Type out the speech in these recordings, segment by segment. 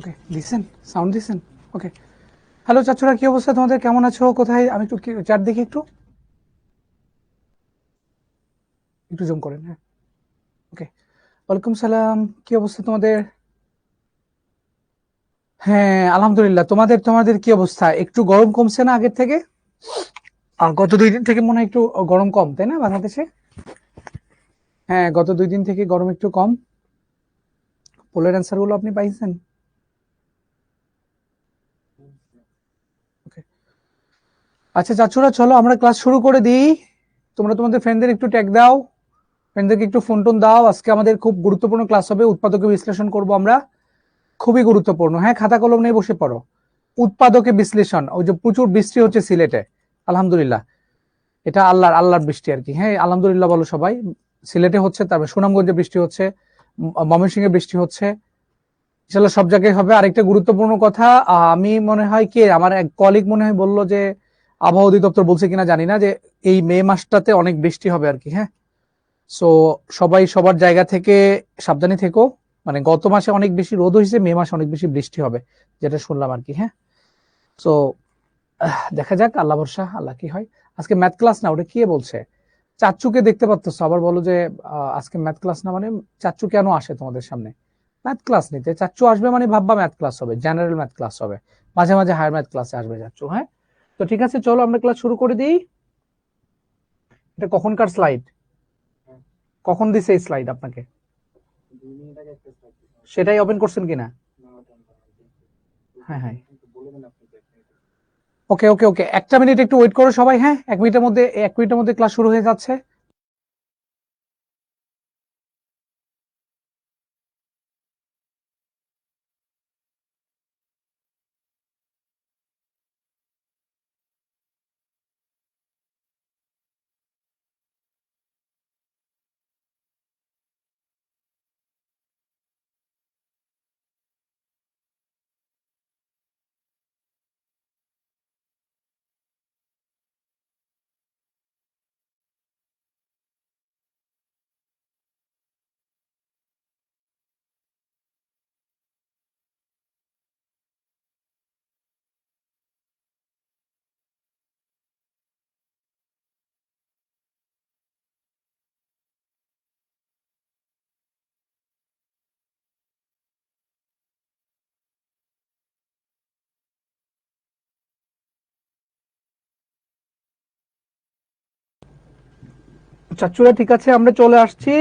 ওকে দিছেন, সাউন্ড দিছেন। ওকে, হ্যালো চাচুরা, কি অবস্থা তোমাদের? কেমন আছো? কোথায়? আমি একটু চ্যাট দেখি, একটু একটু জুম করেন। হ্যাঁ, ওকে। ওয়ালাইকুম সালাম, কি অবস্থা তোমাদের? হ্যাঁ আলহামদুলিল্লাহ। তোমাদের তোমাদের কি অবস্থা? একটু গরম কমছে না আগের থেকে? গত 2 দিন থেকে মনে হয় একটু গরম কম, তাই না বাংলাদেশে? হ্যাঁ, গত 2 দিন থেকে গরম একটু কম। পোলের অ্যান্সার গুলো আপনি পাইছেন? ওকে, আচ্ছা চাচুরা, চলো আমরা ক্লাস শুরু করে দিই। তোমরা তোমাদের ফ্রেন্ডদের একটু ট্যাগ দাও, ফ্রেন্ডদেরকে একটু ফোন টোন দাও। আজকে আমাদের খুব গুরুত্বপূর্ণ ক্লাস হবে, উৎপাদকে বিশ্লেষণ করব আমরা। খুবই গুরুত্বপূর্ণ। হ্যাঁ, খাতা কলম নিয়ে বসে পড়ো। উৎপাদকে বিশ্লেষণ। ওই যে প্রচুর বৃষ্টি হচ্ছে সিলেটে, আলহামদুলিল্লাহ। এটা আল্লাহর আল্লাহর বৃষ্টি আর কি। হ্যাঁ আলহামদুলিল্লাহ বলো সবাই। সিলেটে হচ্ছে, তারপরে সুনামগঞ্জে বৃষ্টি হচ্ছে, ময়মনসিংহে বৃষ্টি হচ্ছে, ইনশাল্লাহ সব জায়গায় হবে। আরেকটা গুরুত্বপূর্ণ কথা, আমি মনে হয় কে আমার এক কলিগ মনে হয় বললো যে, আবহাওয়া অধিদপ্তর বলছে কিনা জানি না, যে এই মে মাসটাতে অনেক বৃষ্টি হবে আর কি। হ্যাঁ, সো সবাই সবার জায়গা থেকে সাবধানে থেকো। মানে গত মাসে অনেক বেশি রোদ হয়েছে, মে মাসে অনেক বেশি বৃষ্টি হবে, যেটা শুনলাম আর কি। হ্যাঁ, সো দেখা যাক, আল্লাহ ভরসা, আল্লাহ কি হয়। আজকে ম্যাথ ক্লাস না, ওটা কি বলছে? চাচ্চুকে দেখতে পাচ্ছ, আবার বলো যে আজকে ম্যাথ ক্লাস না। মানে চাচ্চু কেন আসে তোমাদের সামনে ম্যাথ ক্লাস নিতে? চাচ্চু আসবে মানে ভাববা ম্যাথ ক্লাস হবে, জেনারেল ম্যাথ ক্লাস হবে, মাঝে মাঝে হায়ার ম্যাথ ক্লাসে আসবে চাচ্চু। হ্যাঁ, তো ঠিক আছে, চলো আমরা ক্লাস শুরু করে দিই। এটা কখনকার স্লাইড? কখন দিছে এই স্লাইড আপনাকে? সেটাই ওপেন করছেন কিনা? হ্যাঁ হ্যাঁ, ওকে ওকে ওকে, একটা মিনিট একটু ওয়েট করো সবাই। হ্যাঁ, 1 মিনিটের মধ্যে ক্লাস শুরু হয়ে যাচ্ছে। চাচুরা ঠিক আছে, আমরা চলে আসছি,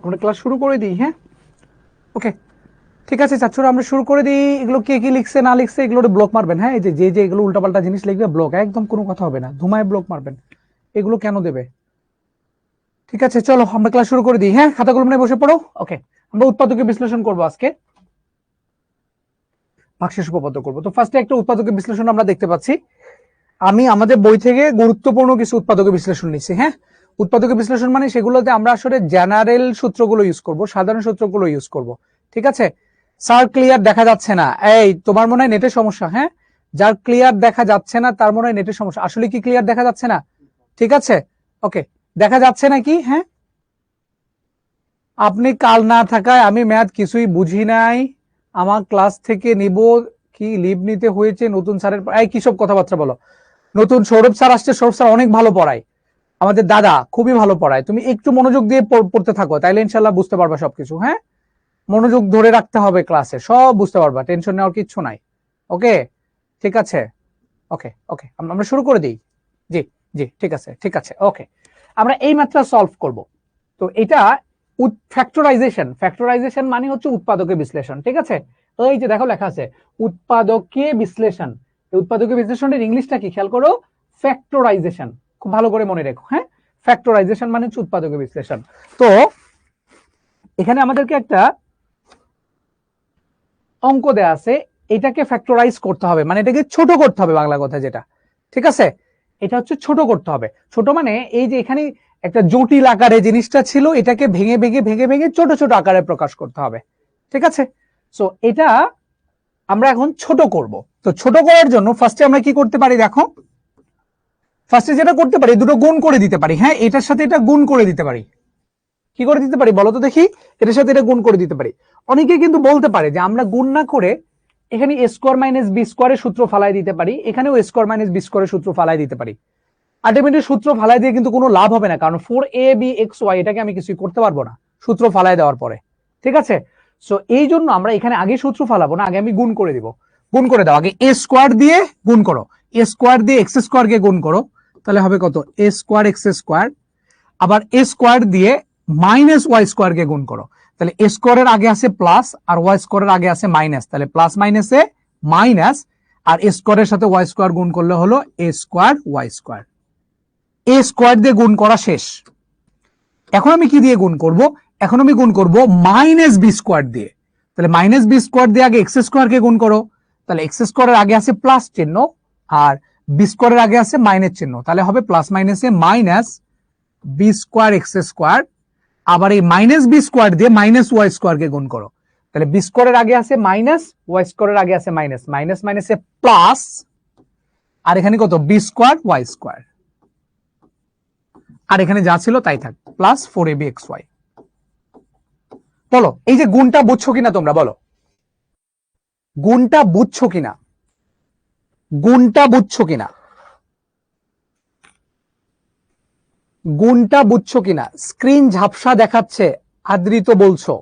আমরা ক্লাস শুরু করে দিই। হ্যাঁ, ওকে, ঠিক আছে চাচুরা, আমরা শুরু করে দিই। এগুলো কে কি লিখছে না লিখছে এগুলো ব্লক মারবেন। হ্যাঁ, এই যে যে যে এগুলো উল্টাপাল্টা জিনিস লিখবে, ব্লক, একদম কোনো কথা হবে না, ধুমায় ব্লক মারবেন। এগুলো কেন দেবে? ঠিক আছে, চলো আমরা ক্লাস শুরু করে দিই। হ্যাঁ, খাতা কলম নিয়ে বসে পড়ো। ওকে, আমরা উৎপাদকের বিশ্লেষণ করব আজকে, ভাগশেষ উপপাদ্য করব। তো ফার্স্টে একটা উৎপাদকের বিশ্লেষণ আমরা দেখতে পাচ্ছি। আমি আমাদের বই থেকে গুরুত্বপূর্ণ কিছু উৎপাদকের বিশ্লেষণ নিচ্ছি। হ্যাঁ, উৎপাদকের বিশ্লেষণ মানে সেগুলোতে আমরা আসলে জেনারেল সূত্রগুলো ইউজ করব, সাধারণ সূত্রগুলো ইউজ করব। ঠিক আছে, স্যার ক্লিয়ার দেখা যাচ্ছে না? এই তোমার মনে হয় নেটের সমস্যা। হ্যাঁ, যার ক্লিয়ার দেখা যাচ্ছে না তার মনে হয় নেটের সমস্যা। আসলে কি ক্লিয়ার দেখা যাচ্ছে না? ঠিক আছে, ওকে, দেখা যাচ্ছে নাকি? হ্যাঁ, আপনি কাল না থাকায় আমি ম্যাথ কিছুই বুঝি নাই, আমার ক্লাস থেকে নিব কি লিভ নিতে হয়েছে নতুন স্যারের। এই কিসব কথাবার্তা বলো? নতুন সৌরভ স্যার আসছে, সৌরভ স্যার অনেক ভালো পড়ায়, আমাদের দাদা খুবই ভালো পড়ায়। তুমি একটু মনোযোগ দিয়ে পড়তে থাকো, তাইলে ইনশাল্লাহ বুঝতে পারবা সবকিছু। হ্যাঁ, মনোযোগ ধরে রাখতে হবে, ক্লাসে সব বুঝতে পারবা, টেনশন নেওয়ার কিচ্ছু নাই। ওকে, ঠিক আছে, ওকে ওকে, আমরা শুরু করে দিই। জি জি, ঠিক আছে ঠিক আছে, ওকে। আমরা এই মাত্রা সলভ করব। তো এটা ফ্যাক্টরাইজেশন। ফ্যাক্টরাইজেশন মানে হচ্ছে উৎপাদকের বিশ্লেষণ। ঠিক আছে, ওই যে দেখো লেখা আছে উৎপাদকে বিশ্লেষণ। উৎপাদকের বিশ্লেষণের ইংলিশটা কি খেয়াল করো? ফ্যাক্টরাইজেশন। খুব ভালো করে মনে রেখো। হ্যাঁ, ফ্যাক্টরাইজেশন মানে হচ্ছে উৎপাদকের বিশ্লেষণ। তো এখানে আমাদেরকে একটা অঙ্ক দেয়া আছে, এটাকে ফ্যাক্টরাইজ করতে হবে, মানে এটাকে ছোট করতে হবে, বাংলা কথা যেটা। ঠিক আছে, এটা হচ্ছে ছোট করতে হবে। ছোট মানে এই যে এখানে একটা জটিল আকারে জিনিসটা ছিল, এটাকে ভেঙে ভেঙে ভেঙে ভেঙে ছোট ছোট আকারে প্রকাশ করতে হবে। ঠিক আছে, সো এটা আমরা এখন ছোট করব। তো ছোট করার জন্য ফার্স্টে আমরা কি করতে পারি দেখো, ফার্স্টে যেটা করতে পারি দুটো গুণ করে দিতে পারি। হ্যাঁ, এটার সাথে এটা গুণ করে দিতে পারি। কি করে দিতে পারি বলো তো দেখি, এটার সাথে এটা গুণ করে দিতে পারি। অনেকে কিন্তু বলতে পারে যে আমরা গুণ না করে এখানে এ স্কোয়ার মাইনাস বি স্কোয়ারের সূত্র ফালাই দিতে পারি, এখানেও এ স্কোয়ার মাইনাস বি স্কোয়ারের সূত্র ফালাই দিতে পারি। আলটিমেটলি সূত্র ফালাই দিয়ে কিন্তু কোনো লাভ হবে না, কারণ 4ab(xy) এটাকে আমি কিছুই করতে পারবো না সূত্র ফালাই দেওয়ার পরে, ঠিক আছে। সো এই জন্য আমরা এখানে আগে সূত্র ফালাবো না, আগে আমি গুণ করে দিব। গুণ করে দাও, আগে এ স্কোয়ার দিয়ে গুণ করো, এ স্কোয়ার দিয়ে এক্স স্কোয়ার কে গুণ করো, তাহলে হবে কত এ স্কোয়ার এক্স স্কোয়ার, আবার এ স্কোয়ার দিয়ে মাইনাস ওয়াই স্কোয়ার কে গুণ করো, তাহলে এ স্কোয়ারের আগে আছে প্লাস আর ওয়াই স্কোয়ারের আগে আছে মাইনাস, তাহলে প্লাস মাইনাসে মাইনাস, আর এ স্কোয়ারের সাথে ওয়াই স্কোয়ার গুণ করলে হলো এ square y square. A square দিয়ে গুণ করা শেষ। এখন আমি কি দিয়ে গুণ করব? এখন আমি গুণ করব মাইনাস বি স্কোয়ার দিয়ে, তাহলে মাইনাস বি স্কোয়ার দিয়ে আগে এক্স স্কোয়ার কে গুণ করো, তাহলে এক্স স্কোয়ারের আগে আছে প্লাস চিহ্ন আর বি স্কোয়ারের আগে আছে মাইনাস চিহ্ন, তাহলে হবে প্লাস মাইনাসে minus B square x square, আবার এই মাইনাস বি স্কোয়ার দিয়ে মাইনাস ওয়াই স্কোয়ার কে গুণ করো, তাহলে বি স্কোয়ারের আগে আছে মাইনাস, ওয়াই স্কোয়ারের আগে আছে মাইনাস, মাইনাস মাইনাসে প্লাস, আর এখানে কত বি স্কোয়ার ওয়াই স্কোয়ার, আর এখানে যা ছিল তাই থাক, প্লাস 4ab(xy)। বলো এই যে গুণটা বুঝছো কিনা তোমরা, বলো গুণটা বুঝছো কিনা, গুণটা বুঝছো কিনা, গুণটা বুঝছো কিনা? স্ক্রিন ঝাপসা দেখাচ্ছে, আদ্রিত বলছো।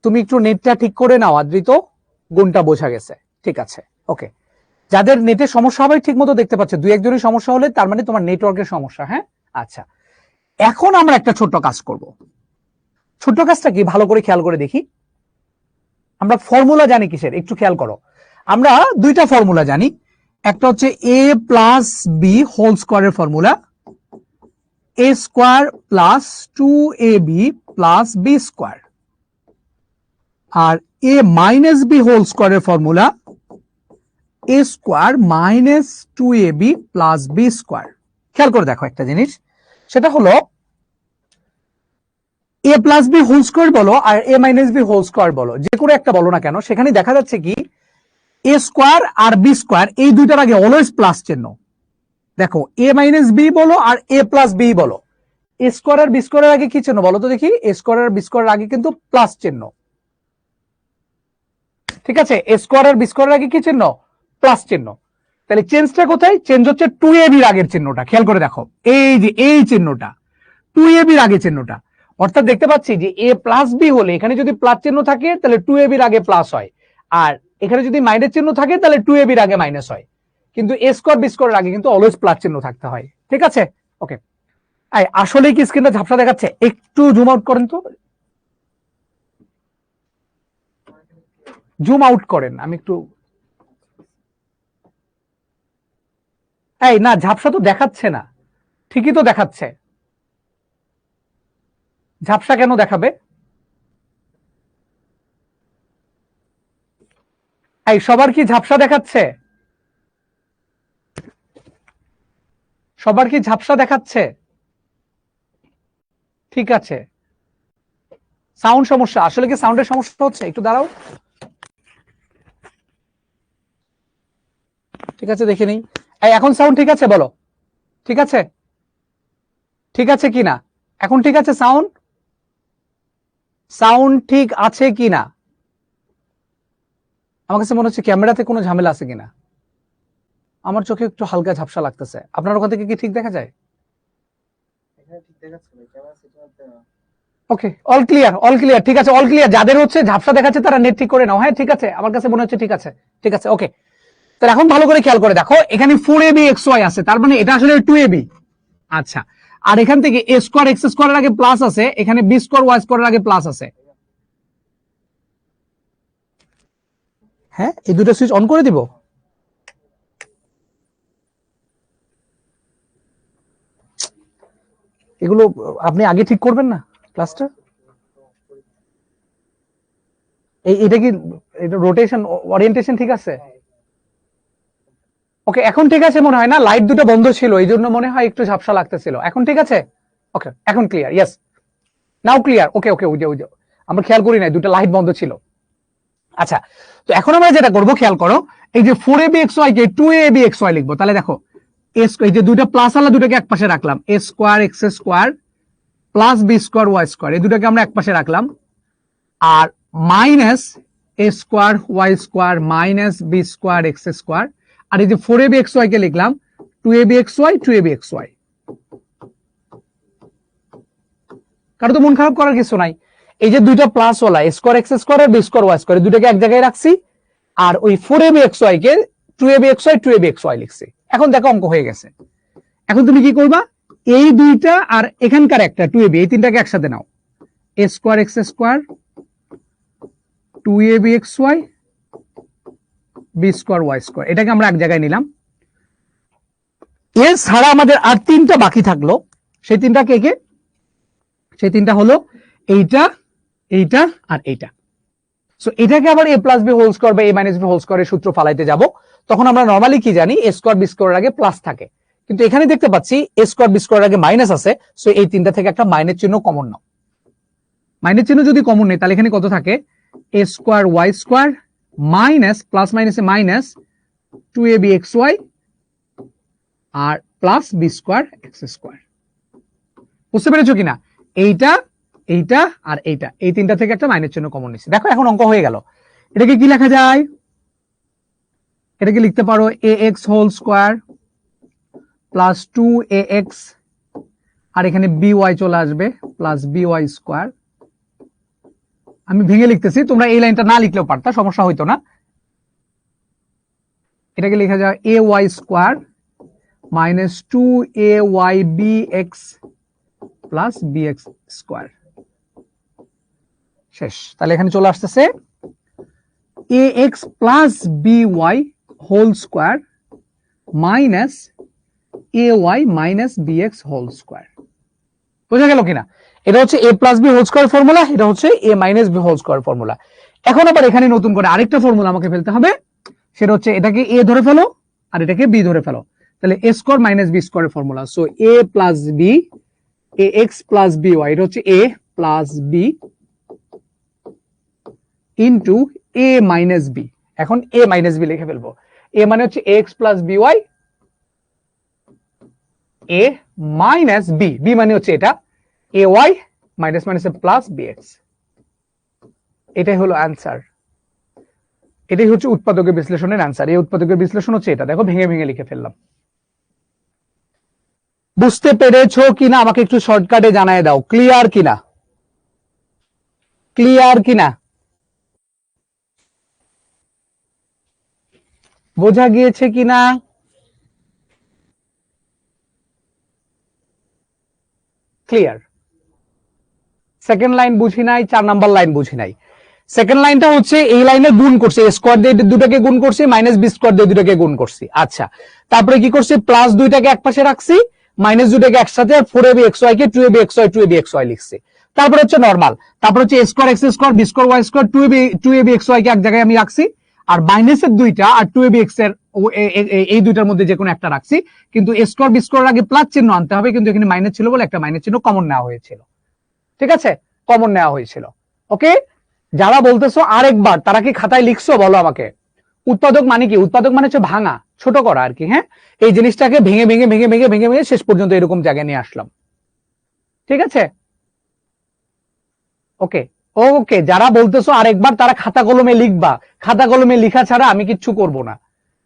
তুমি একটু নেটটা ঠিক করে নাও আদ্রিত, গুণটা বোঝা গেছে, ঠিক আছে ওকে। যাদের নেটের সমস্যা হবে ঠিক মতো দেখতে পাচ্ছে, দুই একজনের সমস্যা হলে তার মানে তোমার নেটওয়ার্কের সমস্যা। হ্যাঁ আচ্ছা, এখন আমরা একটা ছোট্ট কাজ করব। ছোট্ট কাজটা কি ভালো করে খেয়াল করে দেখি। আমরা ফর্মুলা জানি কিসের, একটু খেয়াল করো। আমরা দুইটা ফর্মুলা জানি, একটা হচ্ছে a প্লাস বি হোল স্কোয়ারের formula, a square plus 2ab plus B square, আর a মাইনাস বি হোল স্কোয়ারের formula a square minus 2ab plus B square. খেয়াল করে দেখো একটা জিনিস, সেটা হলো a plus B whole square বলো আর a minus B whole square বলো, যে কোনো একটা বলো না কেন, সেখানে দেখা যাচ্ছে কি a স্কোয়ার আর বি স্কোয়ার এই দুইটার আগে অলওয়েজ প্লাস চিহ্ন। দেখো a মাইনাস বি বলো আর a প্লাস বি বলো, a স্কোয়ার আর বি স্কোয়ারের আগে কি চিহ্ন বলো তো দেখি? a স্কোয়ার আর বি স্কোয়ারের আগে কিন্তু প্লাস চিহ্ন, ঠিক আছে। a স্কোয়ার আর বি স্কোয়ারের আগে কি চিহ্ন? প্লাস চিহ্ন। তাহলে চেঞ্জটা কোথায়? চেঞ্জ হচ্ছে 2ab এর আগের চিহ্নটা। খেয়াল করে দেখো, এই যে এই চিহ্নটা 2ab এর আগে চিহ্নটা, অর্থাৎ দেখতে পাচ্ছি যে a প্লাস বি হলে এখানে যদি প্লাস চিহ্ন থাকে তাহলে 2ab এর আগে প্লাস হয়, আর এখানে যদি মাইনাস চিহ্ন থাকে তাহলে 2ab এর আগে মাইনাস হয়, কিন্তু a স্কোয়ার বি স্কোয়ারের আগে কিন্তু অলওয়েজ প্লাস চিহ্ন থাকতে হয়, ঠিক আছে ওকে। আসলে কি স্ক্রিনটা ঝাপসা দেখাচ্ছে? একটু জুম আউট করেন তো, জুম আউট করেন, আমি একটু, এই না ঝাপসা তো দেখাচ্ছে না, ঠিকই তো দেখাচ্ছে, ঝাপসা কেন দেখাবে? এই সবার কি ঝাপসা দেখাচ্ছে? সবার কি ঝাপসা দেখাচ্ছে? ঠিক আছে, সাউন্ড সমস্যা, আসলে কি সাউন্ডের সমস্যা হচ্ছে? একটু দাঁড়াও, ঠিক আছে দেখে নেই। এখন সাউন্ড ঠিক আছে বলো, ঠিক আছে, ঠিক আছে কিনা? এখন ঠিক আছে সাউন্ড? সাউন্ড ঠিক আছে কিনা? আমার কাছে মনে হচ্ছে ক্যামেরাতে কোনো ঝামেলা আছে কিনা, আমার চোখে একটু হালকা ঝাপসা লাগতেছে। আপনার ওখান থেকে কি ঠিক দেখা যায়? ওকে, অল ক্লিয়ার, অল ক্লিয়ার, ঠিক আছে, অল ক্লিয়ার। যাদের হচ্ছে ঝাপসা দেখাচ্ছে তারা নেট ঠিক করে নাও। হ্যাঁ ঠিক আছে, আমার কাছে মনে হচ্ছে ঠিক আছে, ঠিক আছে ওকে। তাহলে এখন ভালো করে খেয়াল করে দেখো, এখানে 4ab(xy) আছে, তার মানে এটা আসলে 2ab। আচ্ছা, আর এখান থেকে a স্কোয়ার এক্স স্কোয়ারের আগে প্লাস আছে, এখানে বি স্কোয়ার ওয়াই স্কোয়ারের আগে প্লাস আছে। হ্যাঁ, এই দুটো সুইচ অন করে দিব। এগুলো আপনি আগে ঠিক করবেন না ক্লাসটা? এটা কি রোটেশন ওরিয়েন্টেশন ঠিক আছে? ওকে, এখন ঠিক আছে মনে হয় না, লাইট দুটো বন্ধ ছিল এই জন্য মনে হয় একটু ঝাপসা লাগতেছিল। এখন ঠিক আছে, ওকে এখন ক্লিয়ার, ইয়েস নাও ক্লিয়ার। ওকে ওকে, ওই যে আমরা খেয়াল করি নাই, দুটো লাইট বন্ধ ছিল। আচ্ছা, তো এখন আমরা যেটা করবো খেয়াল করো, এই যে 4ab(xy) কে 2ab(xy) লিখবো। তাহলে দেখো এই যে দুইটা প্লাস আলা দুটাকে এক পাশে রাখলাম, a square x square plus B square y square, এই দুটাকে আমরা এক পাশে রাখলাম, আর মাইনাস এ square y square minus B square x square, আর এই যে 4ab xy কে লিখলাম 2ab xy 2ab xy। কারণ তো মন খারাপ করার কিছু নাই, এই যে দুইটা প্লাস ওলা স্কোয়ার এক্স স্কোয়ার আর বি স্কোয়ার ওয়াই স্কোয়ার, দুটাকে এক জায়গায় রাখছি, আর ওই 4ab xy কে 2ab xy 2ab xy লিখছি। এখন দেখো অঙ্ক হয়ে গেছে। এখন তুমি কি করবা, এই দুইটা আর এখানকার একটা 2ab, এই তিনটাকে একসাথে নাও, A square x square 2ab xy B square y square, এটাকে আমরা এক জায়গায় নিলাম। এর ছাড়া আমাদের আর তিনটা বাকি থাকলো, সেই তিনটা কে কে? সেই তিনটা হলো এইটা, এইটা আর এইটা। সো এটাকে আবার এ প্লাস বি হোল স্কোয়ার বা এ মাইনাস বি হোল স্কোয়ারের সূত্র ফালাইতে যাব, তখন আমরা নর্মালি কি জানি, এ স্কোয়ার বি স্কোয়ারের আগে প্লাস থাকে, কিন্তু এখানে দেখতে পাচ্ছি এ স্কোয়ার বি স্কোয়ারের আগে মাইনাস আছে, সো এই তিনটা থেকে একটা মাইনাস চিহ্ন কমন নাও। মাইনাস চিহ্ন যদি কমন নেই তাহলে এখানে কত থাকে, A square y square minus plus মাইনাসে মাইনাস 2ab xy আর plus B square x square. বুঝতে পেরেছো কিনা? এইটা, এইটা আর এইটা, এই তিনটা থেকে একটা মাইনাস চিহ্ন কমন নিচ্ছি। দেখো এখন অঙ্ক হয়ে গেল। এটাকে কি লেখা যায়? এটাকে লিখতে পারো A x whole square plus 2ax, আর এখানে by চলে আসবে প্লাস by স্কোয়ার। আমি ভেঙে লিখতেছি, তোমরা এই লাইনটা না লিখলেও পারতা, সমস্যা হইতো না। এটাকে লেখা যায় A y square minus 2aybx plus bx square. শেষ। তাহলে এখানে চলে আসতেছে ax plus by whole square minus ay minus bx whole square. বোঝা গেল কিনা? এটা হচ্ছে a plus B whole square formula, এটা হচ্ছে a minus B whole square formula. এখন আবার এখানে নতুন করে আরেকটা ফর্মুলা আমাকে ফেলতে হবে, সেটা হচ্ছে এটাকে a ধরে ফেলো আর এটাকে b ধরে ফেলো, তাহলে a স্কোয়ার মাইনাস বি স্কোয়ারের formula. So a plus B A x plus B y, এটা হচ্ছে a plus B into a minus B. এখন a মাইনাস বি লিখে ফেলবো, a মানে হচ্ছে x plus B y, a minus B, B মানে হচ্ছে এটা A y minus minus plus B x. এটাই হলো অ্যান্সার, এটাই হচ্ছে উৎপাদকের বিশ্লেষণের অ্যান্সার। এই উৎপাদকের বিশ্লেষণ হচ্ছে এটা, দেখো ভেঙে ভেঙে লিখে ফেললাম। বুঝতে পেরেছো কিনা আমাকে একটু শর্টকাটে জানায় দাও, ক্লিয়ার কিনা? ক্লিয়ার কিনা? বোঝা গিয়েছে কিনা? ক্লিয়ার? সেকেন্ড লাইন বুঝি নাই, 4 নাম্বার লাইন বুঝি নাই। সেকেন্ড লাইনটা হচ্ছে এই লাইনে গুণ করছে, স্কোয়ার দিয়ে দুটাকে গুণ করছি, মাইনাস বি স্কোয়ার দিয়ে দুটাকে গুণ করছি। আচ্ছা, তারপরে কি করছি, প্লাস দুইটাকে এক পাশে রাখছি, মাইনাস দুটাকে একসাথে, আর 4ab xy কে 2ab xy 2ab xy লিখছি। তারপরে হচ্ছে নরমাল, তারপর হচ্ছে a square x square B square y square 2ab xy কে এক জায়গায় আমি রাখছি, আর মাইনাসের দুইটা আর 2ab x এর এই দুইটার মধ্যে যে কোনো একটা রাখছি, কিন্তু a স্কোয়ার বি স্কোয়ার আগে প্লাস চিহ্ন আনতে হবে, কিন্তু এখানে মাইনাস ছিল বলে একটা মাইনাস চিহ্ন কমন নেওয়া হয়েছিল। ঠিক আছে, কমন নেওয়া হয়েছিল। ওকে, যারা বলতেছো আরেকবার, তারা কি খাতায় লিখছো বলো আমাকে? উৎপাদক মানে কি? উৎপাদক মানে হচ্ছে ভাঙা, ছোট করা আর কি। হ্যাঁ, এই জিনিসটাকে ভেঙে ভেঙে ভেঙে ভেঙে ভেঙে ভেঙে শেষ পর্যন্ত এরকম জায়গায় নিয়ে আসলাম। ঠিক আছে, ওকে ওকে। যারা বলতেছো আরেকবার, তারা খাতা কলমে লিখবা, খাতা কলমে লিখা ছাড়া আমি কিচ্ছু করব না।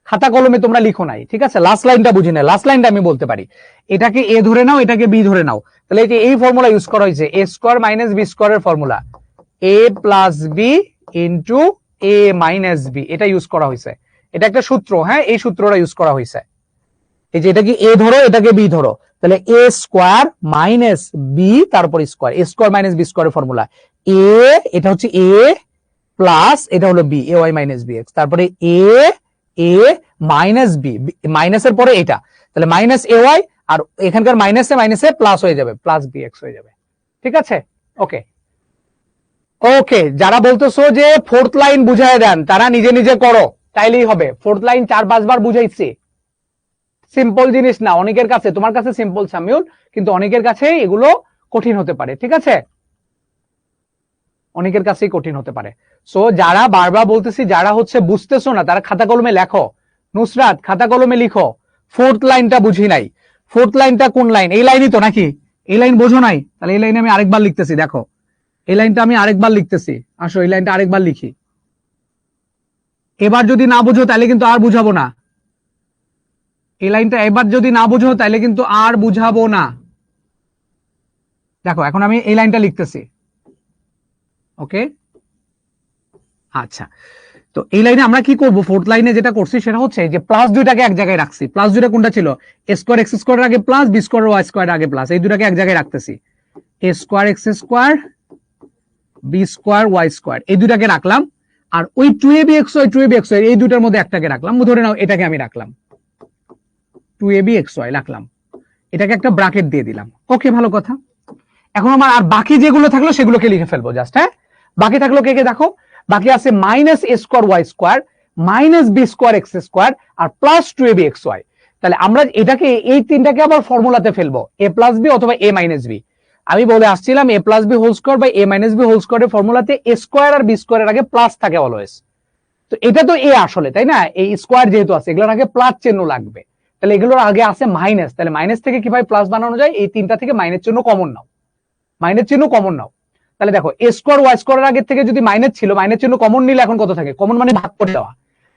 খাতা কলমে তোমরা লিখো নাই, ঠিক আছে? লাস্ট লাইনটা বুঝি না, লাস্ট লাইনটা আমি বলতে পারি, এটাকে এ ধরে নাও, এটাকে বি ধরে নাও, তাহলে এই ফর্মুলা ইউজ করা হয়েছে, এ স্কোয়ার মাইনাস বি স্কোয়ারের formula, a plus B into A minus b, এটা ইউজ করা হয়েছে। এটা একটা সূত্র, হ্যাঁ, এই সূত্রটা ইউজ করা হয়েছে। এই যে এটাকে এ ধরো, এটাকে বি ধরো, তাহলে এ স্কোয়ার মাইনাস বি তারপর square, a square minus B স্কোয়ারের ফর্মুলা, এ এটা হচ্ছে এ প্লাস এটা হলো বি, এ ওয়াই মাইনাস বি এক্স, তারপরে এ মাইনাস বি, মাইনাসের পরে এটা, তাহলে মাইনাস এ ওয়াই, আর এখানকার মাইনাসে মাইনাসে প্লাস হয়ে যাবে, প্লাস বি এক্স হয়ে যাবে। ঠিক আছে, ওকে ওকে। যারা বলতেছো যে ফোর্থ লাইন বুঝাই দেন, তারা নিজে নিজে করো, তাইলেই হবে। ফোর্থ লাইন 4-5 বার বুঝাইছি, সিম্পল জিনিস না। অনেকের কাছে, তোমার কাছে সিম্পল সামিউল, কিন্তু অনেকের কাছে এগুলো কঠিন হতে পারে। ঠিক আছে, অনেকের কাছেই কঠিন হতে পারে। সো যারা বারবার বলতেছি, যারা হচ্ছে বুঝতেছো না, তারা খাতা কলমে লেখো। নুসরাত, খাতা কলমে লিখো, ফোর্থ লাইনটা বুঝি নাই। ফোর্থ লাইনটা কোন লাইন? এই লাইনই তো নাকি? এই লাইন বোঝো নাই, তাহলে এই লাইনে আমি আরেকবার লিখতেছি, দেখো এই লাইনটা আমি আরেকবার লিখতেছি, আসো এই লাইনটা আরেকবার লিখি। এবার যদি না বুঝো তাহলে কিন্তু আর বুঝাবো না, এই লাইনটা এবার যদি না বুঝো তাহলে কিন্তু আর বুঝাবো না। দেখো এখন আমি এই লাইনটা লিখতেছি, ওকে। আচ্ছা, তো এই লাইনে আমরা কি করব, ফোর্থ লাইনে যেটা করছি সেটা হচ্ছে যে প্লাস দুইটাকে এক জায়গায় রাখছি। প্লাস দুইটা কোনটা ছিল, এ স্কোয়ার এক্স স্কোয়ারের আগে প্লাস, বি স্কোয়ার ওয়াই স্কোয়ারের আগে প্লাস, এই দুটাকে এক জায়গায় রাখতেছি। A square x square, B square y square, এই দুটাকে রাখলাম। আর ওই 2ab xy 2ab xy এই দুটার মধ্যে একটাকে রাখলাম, ধরে নাও এটাকে আমি রাখলাম 2ab xy রাখলাম, এটাকে একটা ব্র্যাকেট দিয়ে দিলাম, ওকে ভালো কথা। এখন আমার আর বাকি যেগুলো থাকলো সেগুলোকে লিখে ফেলবো জাস্ট। হ্যাঁ, বাকি থাকলো কে কে, দেখো বাকি আছে মাইনাস এ square y square, minus B square x square, আর প্লাস 2ab xy। তাহলে আমরা এটাকে এই তিনটাকে আবার ফর্মুলাতে ফেলবো, এ প্লাস বি অথবা এ মাইনাস বি। আমি বলে আসছিলাম এ প্লাস বি হোল স্কোয়ার বা এ মাইনাস বি হোল স্কোয়ারের ফর্মুলাতে এ স্কোয়ার আর বি স্কোয়ারের আগে প্লাস থাকে অলওয়েজ। তো এটা তো এ আসলে, তাই না, এই স্কোয়ার যেহেতু আছে এগুলোর আগে প্লাস চিহ্ন লাগবে, তাহলে এগুলোর আগে আছে মাইনাস, তাহলে মাইনাস থেকে কিভাবে প্লাস বানানো যায়, এই তিনটা থেকে মাইনাস চিহ্ন কমন নাও, মাইনাস চিহ্ন কমন নাও। তাহলে দেখো এ স্কোয়ার ওয়াই স্কোয়ারের আগে থেকে যদি মাইনাস ছিল, মাইনাস চিহ্ন কমন নিলে এখন কত থাকে, কমন মানে ভাগ করে দেওয়া।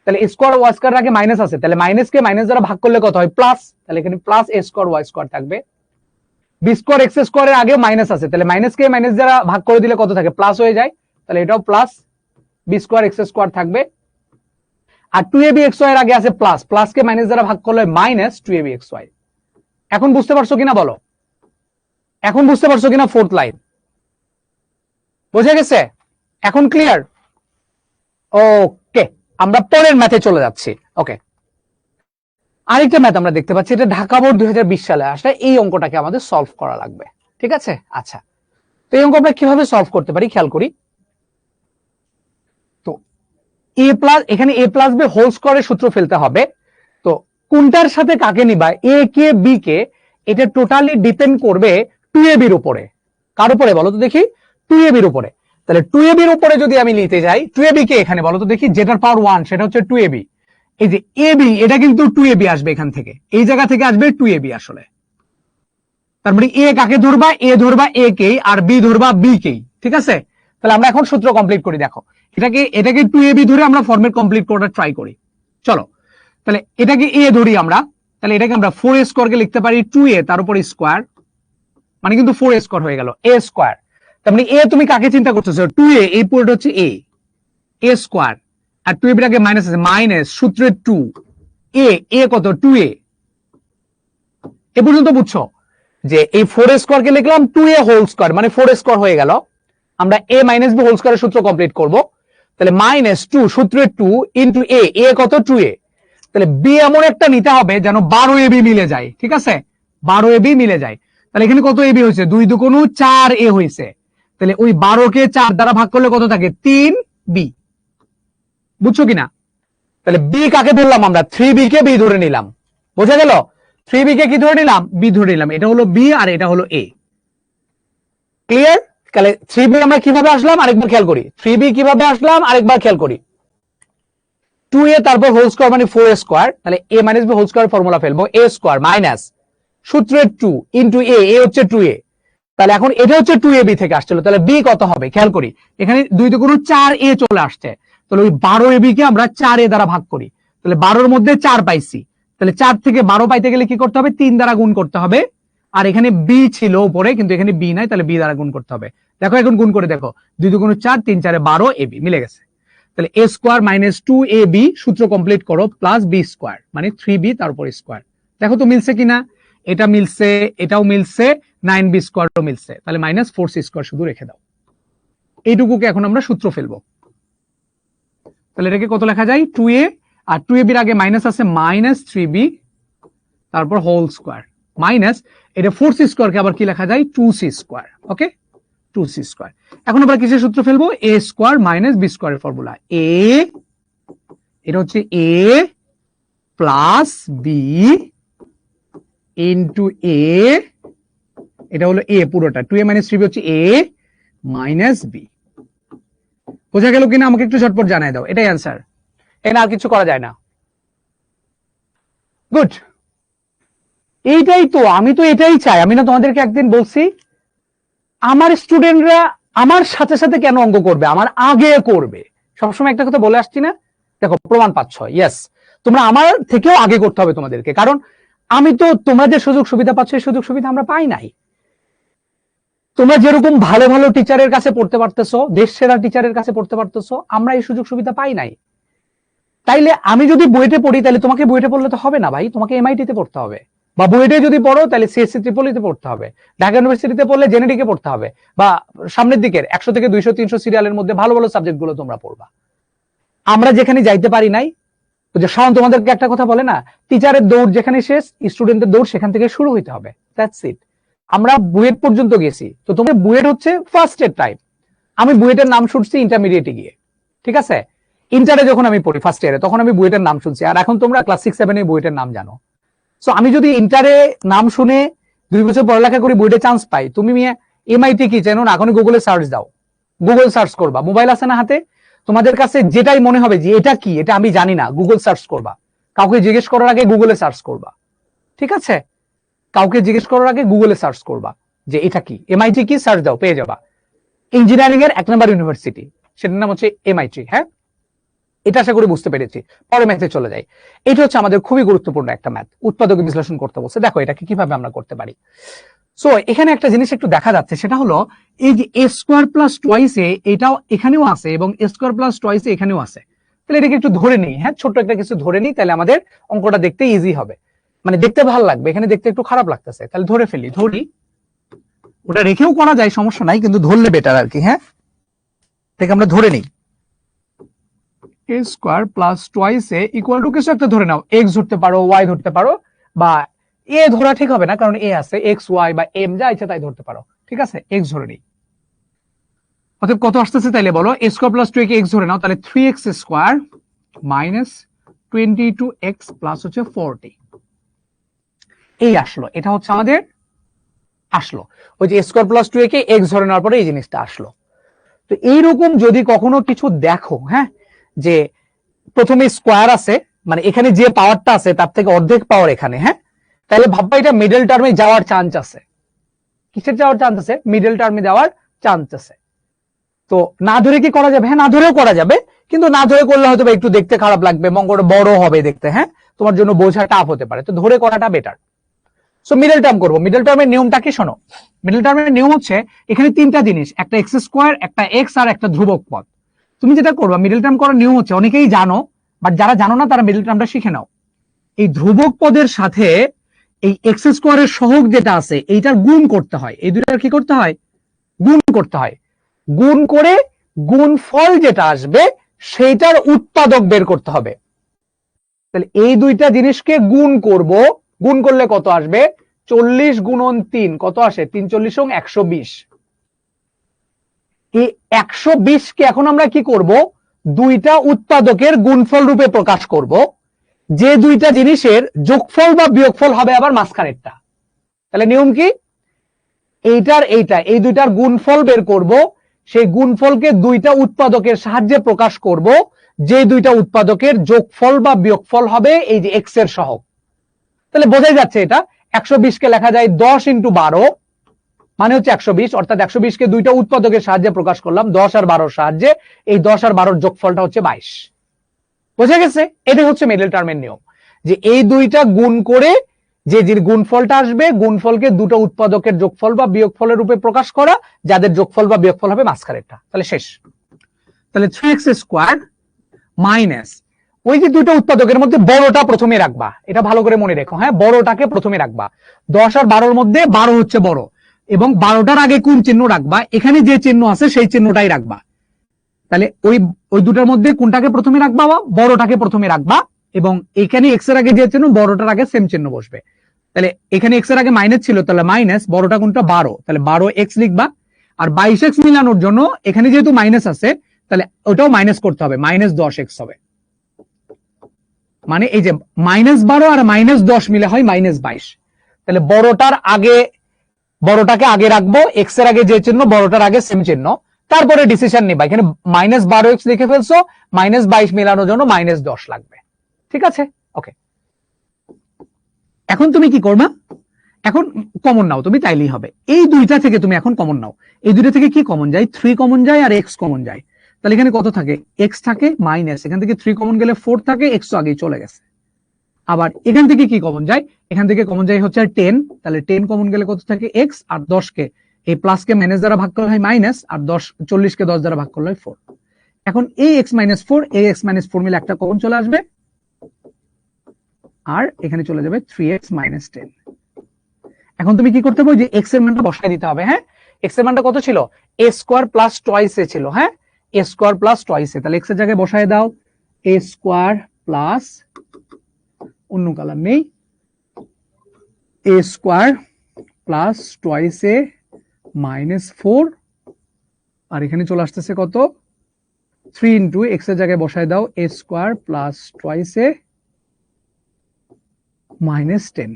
তাহলে এ স্কোয়ার ওয়াই স্কোয়ারের আগে মাইনাস আছে, তাহলে মাইনাসকে মাইনাস দ্বারা ভাগ করলে কত হয়, প্লাস, তাহলে এখানে প্লাস এ স্কোয়ার ওয়াই স্কোয়ার থাকবে। বি স্কোয়ার এক্স স্কোয়ারের আগেও মাইনাস আছে, তাহলে মাইনাসকে মাইনাস দ্বারা ভাগ করে দিলে কত থাকে, প্লাস হয়ে যায়, তাহলে এটাও plus B square x square থাকবে। আর 2ab xy এর আগে আছে প্লাস, প্লাসকে মাইনাস দ্বারা ভাগ করলে মাইনাস 2ab xy। এখন বুঝতে পারছো কিনা বলো, এখন বুঝতে পারছো কিনা ফোর্থ লাইন, বোঝা গেছে, এখন ক্লিয়ার? ওকে, আমরা পরের ম্যাথে চলে যাচ্ছি। ওকে, আরেকটা ম্যাথ আমরা দেখতে পাচ্ছি, এটা ঢাকা বোর্ড 2020 সালে আসলে, এই অঙ্কটাকে আমাদের সলভ করা লাগবে, ঠিক আছে। আচ্ছা, তো এই অঙ্ক আমরা কিভাবে সলভ করতে পারি খেয়াল করি। তো এ প্লাস, এখানে এ প্লাস বি হোল স্কোয়ারের সূত্র ফেলতে হবে। তো কোনটার সাথে কাকে নিবা, এ কে বি কে, এটা টোটালি ডিপেন্ড করবে 2ab এর উপরে। কার উপরে বলো তো দেখি, 2ab এর উপরে। তাহলে 2ab এর উপরে যদি আমি নিতে যাই, 2ab কে এখানে বলো তো দেখি, যেটার পাওয়ার 1 সেটা হচ্ছে 2ab। এই যে ab, এটা কিন্তু 2ab আসবে এখান থেকে, এই জায়গা থেকে আসবে 2ab আসলে। তার মানে এ কাকে ধরবা, এ ধরবা এ কে, আর বি ধরবা বি কে, ঠিক আছে। তাহলে আমরা এখন সূত্র কমপ্লিট করি, দেখো এটাকে 2ab ধরে আমরা ফরম্যাট কমপ্লিট করার ট্রাই করি। চলো, তাহলে এটাকে এ ধরি আমরা, তাহলে এটাকে আমরা 4a স্কোয়ারকে লিখতে পারি 2a তার উপর স্কোয়ার, মানে কিন্তু 4a স্কোয়ার হয়ে গেল, এ স্কোয়ার। তার মানে এ তুমি কাকে চিন্তা করতেছো, 2a, এই পুরোটা হচ্ছে এ স্কোয়ার, আর 2ab এর আগে মাইনাস আছে, মাইনাস সূত্রে 2 এ কত 2a। এ পর্যন্ত বুঝছো যে এই 4a স্কোয়ারকে লিখলাম 2a হোল স্কোয়ার, মানে 4a স্কোয়ার হয়ে গেল। আমরা a মাইনাস বি হোল স্কোয়ারের সূত্র কমপ্লিট করব, তাহলে মাইনাস 2 সূত্রে 2 ইনটু এ কত 2a। তাহলে বি এমন একটা নিতে হবে যেন 12ab মিলে যায়, ঠিক আছে, 12ab মিলে যায়। তাহলে এখানে কত ab হয়েছে, 2 দুগুণ 4a হয়েছে, তাহলে ওই 12 কে 4 দ্বারা ভাগ করলে কত থাকে, 3b। বুঝছো কিনা? তাহলে বি কাকে ধরলাম আমরা, 3b কে বি ধরে নিলাম, বোঝা গেল, 3b কে কি ধরে নিলাম, বি ধরে নিলাম, এটা হলো বি আর এটা হলো এ। ক্লিয়ার? তাহলে 3b আমরা কিভাবে আসলাম আরেকবার খেয়াল করি, 3b কিভাবে আসলাম আরেকবার খেয়াল করি। 2a তারপর হোল স্কোয়ার মানে 4a স্কোয়ার, তাহলে a minus B whole square formula ফেলবো, a স্কোয়ার মাইনাস সূত্রের 2 ইনটু এ হচ্ছে 2a। তাহলে এখন এটা হচ্ছে 2ab থেকে আসছিল, তাহলে b কত হবে খেয়াল করি, এখানে 2 দুগুণ 4a চলে আসছে, তাহলে ওই 12ab কে আমরা 4a দ্বারা ভাগ করি, তাহলে 12 এর মধ্যে 4 পাইছি, তাহলে 4 থেকে 12 পাইতে গেলে কি করতে হবে, 3 দ্বারা গুণ করতে হবে। আর এখানে b ছিল উপরে, কিন্তু এখানে b নাই, তাহলে b দ্বারা গুণ করতে হবে। দেখো এখন গুণ করে দেখো, 2 দুগুণ 4, 3 4 12, ab মিলে গেছে। তাহলে a স্কোয়ার মাইনাস 2ab সূত্র কমপ্লিট করো, প্লাস b স্কোয়ার মানে 3b তারপর স্কোয়ার। দেখো তো মিলছে কিনা, এটা মিলছে, এটাও মিলছে, 9b স্কোয়ারও মিলছে, তাহলে মাইনাস 4c স্কোয়ার শুধু রেখে দাও। এইটুকুকে এখন আমরা সূত্র ফেলবো, তাহলে এটাকে কত লেখা যায়, 2a, আর 2ab এর আগে মাইনাস আছে, মাইনাস 3b তারপর হোল স্কোয়ার, মাইনাস এটা 4c স্কোয়ারকে আবার কি লেখা যায়, 2c স্কোয়ার। ওকে, 2c স্কোয়ার। এখন আমরা কিসের সূত্র ফেলবো, a স্কোয়ার মাইনাস বি স্কোয়ারের ফর্মুলা, এটা হচ্ছে a প্লাস বি ইন্টু এ, এটা হলো a পুরোটা, 2a মাইনাস 3b হচ্ছে a মাইনাস বি। বোঝা গেল কিনা আমাকে একটু ঝটপট জানাই দাও, এটাই অ্যান্সার, এখানে আর কিছু করা যায় না। গুড, এইটাই তো, আমি তো এটাই চাই। আমি না তোমাদেরকে একদিন বলছি আমার স্টুডেন্টরা আমার সাথে সাথে কেন অঙ্ক করবে, আমার আগে করবে। সবসময় একটা কথা বলে আসছি না, দেখো প্রমাণ পাচ্ছ, ইয়েস তোমরা আমার থেকেও আগে করতে হবে তোমাদেরকে, কারণ আমি তো তোমরা যে সুযোগ সুবিধা পাচ্ছ এই সুযোগ সুবিধা আমরা পাই নাই। তোমরা যেরকম ভালো ভালো টিচারের কাছে পড়তে পারতেছো, দেশ সেরা টিচারের কাছে পড়তে পারতেছো, আমরা এই সুযোগ সুবিধা পাই নাই। তাইলে আমি যদি বুয়েটে পড়ি তাহলে তোমাকে বুয়েটে পড়লে তো হবে না ভাই, তোমাকে এমআইটি তে পড়তে হবে, বা বুয়েটে যদি পড়ো তাহলে সিএসসি ত্রিপলিতে পড়তে হবে, ঢাকা ইউনিভার্সিটিতে পড়লে জেনেটিকে পড়তে হবে, বা সামনের দিকের 100 থেকে 200 300 সিরিয়ালের মধ্যে ভালো ভালো সাবজেক্ট গুলো তোমরা পড়বা। আমরা যেখানে যাইতে পারি নাই, যে শাওন তোমাদেরকে একটা কথা বলে না, টিচারের দৌড় যেখানে শেষ স্টুডেন্টের দৌড় সেখান থেকে শুরু হইতে হবে, দ্যাটস ইট। আমরা বুয়েট পর্যন্ত গেছি, তো তোমার বুয়েট হচ্ছে ফার্স্ট এর টাইম। আমি বুয়েটের নাম শুনছি ইন্টারমিডিয়েটে গিয়ে, ঠিক আছে, ইন্টারে যখন আমি পড়ি ফার্স্ট ইয়ারে তখন আমি বুয়েটের নাম শুনছি, আর এখন তোমরা ক্লাস 6-7 এ বুয়েটের নাম জানো। সো আমি যদি ইন্টারে নাম শুনে 2 বছর পড়ালেখা করে বুয়েটে চান্স পাই, তুমি এমআইটি কি চেনো না? এখন গুগলে সার্চ দাও, গুগল সার্চ করবা, মোবাইল আছে না হাতে, তোমাদের কাছে যেটাই মনে হবে যে এটা কি, এটা আমি জানি না, গুগল সার্চ করবা। কাউকে জিজ্ঞেস করার আগে গুগলে সার্চ করবা, ঠিক আছে? কাউকে জিজ্ঞেস করার আগে গুগলে সার্চ করবা যে এটা কি, এমআইটি কি, সার্চ দাও, পেয়ে যাবা। ইঞ্জিনিয়ারিং এর 1 নম্বর ইউনিভার্সিটি, সেটার নাম হচ্ছে এমআইটি। হ্যাঁ, এটা আশা করি বুঝতে পেরেছি। পরে ম্যাথে চলে যাই। এটা হচ্ছে আমাদের খুবই গুরুত্বপূর্ণ একটা ম্যাথ, উৎপাদক বিশ্লেষণ করতে বলছে। দেখো এটাকে কিভাবে আমরা করতে পারি। সো এখানে একটা জিনিস একটু দেখা যাচ্ছে, সেটা হলো এই যে এ স্কোয়ার প্লাস টোয়াইস এ, এটাও এখানেও আছে এবং এ স্কোয়ার প্লাস টোয়াইস এ এখানেও আছে। তাহলে এটাকে একটু ধরে নিই, হ্যাঁ ছোট্ট একটা কিছু ধরে নিই, তাহলে আমাদের অঙ্কটা দেখতে ইজি হবে, মানে দেখতে ভালো লাগবে। এখানে দেখতে একটু খারাপ লাগতেছে, তাহলে ধরে ফেলি, ধরি। ওটা রেখেও করা যায়, সমস্যা নাই, কিন্তু ধরলে বেটার আর কি। হ্যাঁ, থেকে আমরা ধরে নিই A square plus twice A equal to কিছু একটা ধরে নাও, এক্স ধরতে পারো, ওয়াই ধরতে পারো, বা এ ধরা ঠিক হবে না কারণ এ আছে, এক্স ওয়াই বা এম যা ইচ্ছা তাই ধরতে পারো, ঠিক আছে, এক্স ধরে নিই। অতএব কত আসতেছে তাইলে বলো, এ স্কোয়ার প্লাস 2 কে এক্স ধরে নাও, তাহলে 3x square minus 22x plus হচ্ছে 40, এই আসলো। এটা হচ্ছে আমাদের আসলো, ওই যে স্কোয়ার প্লাস 2 কে এক্স ধরে নেওয়ার পরে এই জিনিসটা আসলো। তো এইরকম যদি কখনো কিছু দেখো, হ্যাঁ, যে প্রথমে স্কোয়ার আছে, মানে এখানে যে পাওয়ারটা আছে তার থেকে অর্ধেক পাওয়ার এখানে, হ্যাঁ, তাহলে ভাববা এটা মিডল টার্মে যাওয়ার চান্স আছে। কিসের যাওয়ার চান্স আছে? মিডল টার্মে যাওয়ার চান্স আছে। তো না ধরে কি করা যাবে? হ্যাঁ, না ধরেও করা যাবে, কিন্তু না ধরে করলে হয়তো একটু দেখতে খারাপ লাগবে, অঙ্কটা বড় হবে দেখতে, হ্যাঁ, তোমার জন্য বোঝা টাফ হতে পারে, তো ধরে করাটা বেটার। সো মিডল টার্ম করবো। মিডল টার্মের নিয়মটা কি শোনো, মিডল টার্মের নিয়ম হচ্ছে এখানে তিনটা জিনিস, একটা এক্স স্কোয়ার, একটা এক্স, আর একটা ধ্রুবক পদ। তুমি যেটা করবা, মিডল টার্ম করার নিয়ম হচ্ছে, অনেকেই জানো বাট যারা জানো না তারা মিডল টার্মটা শিখে নাও। এই ধ্রুবক পদের সাথে এই এক্স স্কোয়ারের সহগ যেটা আছে এইটার গুণ করতে হয়, এই দুইটার কি করতে হয়? গুণ করতে হয়। গুণ করে গুণফল যেটা আসবে সেইটার উৎপাদক বের করতে হবে। তাহলে এই দুইটা জিনিসকে গুণ করব, গুণ করলে কত আসবে? 40 গুণন 3 কত আসে? 3 40 120। এই 120 কে এখন আমরা কি করব? দুইটা উৎপাদকের গুণফল রূপে প্রকাশ করব, যে দুইটা জিনিসের যোগফল বা বিয়োগফল হবে আবার মাঝখানেরটা। তাহলে নিয়ম কি? এইটার এইটা, এই দুইটার গুণফল বের করব, সেই গুণফলকে দুইটা উৎপাদকের সাহায্যে প্রকাশ করব, যে দুইটা উৎপাদকের যোগফল বা বিয়োগফল হবে এই যে এক্স এর সহগ। তাহলে বোঝাই যাচ্ছে এটা 120 কে লেখা যায় 10 × 12 মানে হচ্ছে 120, অর্থাৎ 120 কে দুইটা উৎপাদকের সাহায্যে প্রকাশ করলাম 10 আর 12 এর সাহায্যে, এই 10 আর 12 এর যোগফলটা হচ্ছে 22। বোঝা গেছে? এটাই হচ্ছে মিডল টার্মের নিয়ম, যে এই দুইটা গুণ করে যে গুণফলটা আসবে, গুণফলকে দুটো উৎপাদকের যোগফল বা বিয়োগফলের রূপে প্রকাশ করা, যাদের যোগফল বা বিয়োগফল হবে মাঝখানেরটা। তাহলে শেষ। তাহলে 3x স্কোয়ার মাইনাস, ওই যে দুটো উৎপাদকের মধ্যে বড়টা প্রথমে রাখবা, এটা ভালো করে মনে রেখো, হ্যাঁ, বড়টাকে প্রথমে রাখবা। 10 আর 12 মধ্যে 12 হচ্ছে বড়, এবং 12টার আগে কোন চিহ্ন রাখবা? এখানে যে চিহ্ন আছে সেই চিহ্নটাই রাখবা। তাহলে ওই দুটার মধ্যে কোনটাকে প্রথমে রাখবা? বড়টাকে প্রথমে রাখবা, এবং এখানে এক্স এর আগে যে চিহ্ন, বড়টার আগে সেম চিহ্ন বসবে। তাহলে এখানে এক্স এর আগে মাইনাস ছিল, তাহলে মাইনাস, বড়টা কোনটা? 12, তাহলে 12x লিখবা। আর 22x মিলানোর জন্য এখানে যেহেতু মাইনাস আছে, তাহলে ওটাও মাইনাস করতে হবে, -10x হবে। মানে এই যে -12 আর -10 মিলে হয় -22। তাহলে বড়টাকে আগে রাখবো, এক্স এর আগে যে চিহ্ন, বড়টার আগে সেম চিহ্ন, তারপরে ডিসিশন নিবা। এখানে -12x লিখে ফেলছো, -22 মেলানোর জন্য -10 লাগবে, ঠিক আছে? ওকে, এখন তুমি কি করবা? এখন কমন নাও তুমি, তাইলেই হবে। এই দুইটা থেকে তুমি এখন কমন নাও। এই দুইটা থেকে কি কমন যায়? 3 কমন যায় আর x কমন যায়। তাহলে এখানে কত থাকে? x থাকে মাইনাস, এখান থেকে 3 কমন গেলে 4 থাকে, x তো আগেই চলে গেছে। আবার এখান থেকে কি কমন যায়? এখান থেকে কমন যায় হচ্ছে 10, তাহলে 10 কমন গেলে কত থাকে? x, আর 10 কে এই প্লাস কে মাইনাস দ্বারা ভাগ করলে হয় মাইনাস, আর 40 কে 10 দ্বারা ভাগ করলে হয় 4। এখন এই x মাইনাস 4 এই x মাইনাস 4 মিলে একটা কমন চলে আসবে, আর এখানে চলে যাবে 3x মাইনাস 10। এখন তুমি কি করতে হবে? যে x এর মানটা বসায় দিতে হবে। হ্যাঁ, x এর মানটা কত ছিল? a স্কয়ার প্লাস টয়েস এ ছিল। হ্যাঁ, a স্কয়ার প্লাস টয়েস এ, তাহলে x এর জায়গায় বসায় দাও a স্কয়ার প্লাস, অন্য কালার নেই, a square plus toys A minus 4, আর এখানে চলে আসতেছে কত? 3 ইন্টু x এর জায়গায় বসায় দাও a square plus toys A minus 10।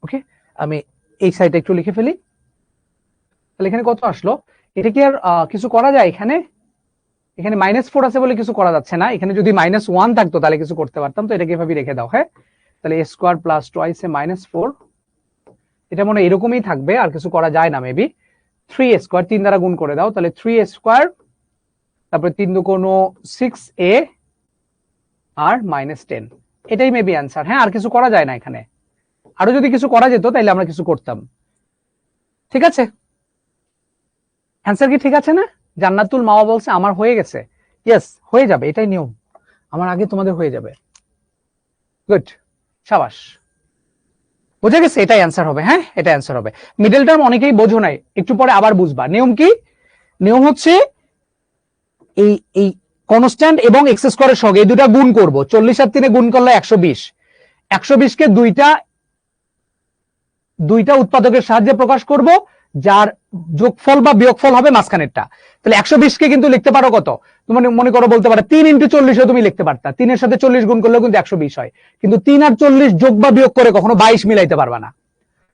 ওকে, আমি এই সাইডে একটু লিখে ফেলি। তাহলে এখানে কত আসলো? এটা কি আর কিছু করা যায়? এখানে -4 আছে বলে কিছু করা যাচ্ছে না। এখানে যদি -1 থাকতো তাহলে কিছু করতে পারতাম, তো এটাকে এভাবে রেখে দাও। হ্যাঁ, তাহলে a স্কয়ার প্লাস টয়েস এ -4, এটা মনে এরকমই থাকবে, আর কিছু করা যায় না মেবি। 3a স্কয়ার 3 দ্বারা গুণ করে দাও, তাহলে 3a স্কয়ার, তারপরে 3 দুগুণ 6a আর -10, এটাই মেবি অ্যান্সার। হ্যাঁ, আর কিছু করা যায় না এখানে। আরো যদি কিছু করা যেত তাহলে আমরা কিছু করতাম। ঠিক আছে, অ্যান্সার কি ঠিক আছে না? জান্নাতুল মাওয়া বলছে আমার হয়ে গেছে। ইয়েস, হয়ে যাবে, এটাই নিয়ম। আমার আগে তোমাদের হয়ে যাবে। গুড, শাবাশ, বোঝা গেছে? এটাই অ্যান্সার হবে। হ্যাঁ, এটা অ্যান্সার হবে। মিডল টার্ম অনেকেই বোঝো নাই, একটু পরে আবার বুঝবা। নিয়ম কি? নিয়ম হচ্ছে এই কনস্ট্যান্ট এবং এক্স স্কয়ারের সঙ্গে এই দুটা গুণ করব। 40 আর 3 গুণ করলে 120, 120 কে দুইটা উৎপাদকের সাহায্যে প্রকাশ করব, যার যোগফল বা বিয়োগফল হবে মাঝখানেরটা। তাহলে 120 কে কিন্তু লিখতে পারো কত? তুমি মনে করো বলতে পারো 3 ইন্টু 40 তুমি লিখতে পারতা, 3 এর সাথে 40 গুণ করলেও কিন্তু 120 হয়, কিন্তু 3 আর 40 যোগ বা বিয়োগ করে কখনো 22 মিলাইতে পারবা না।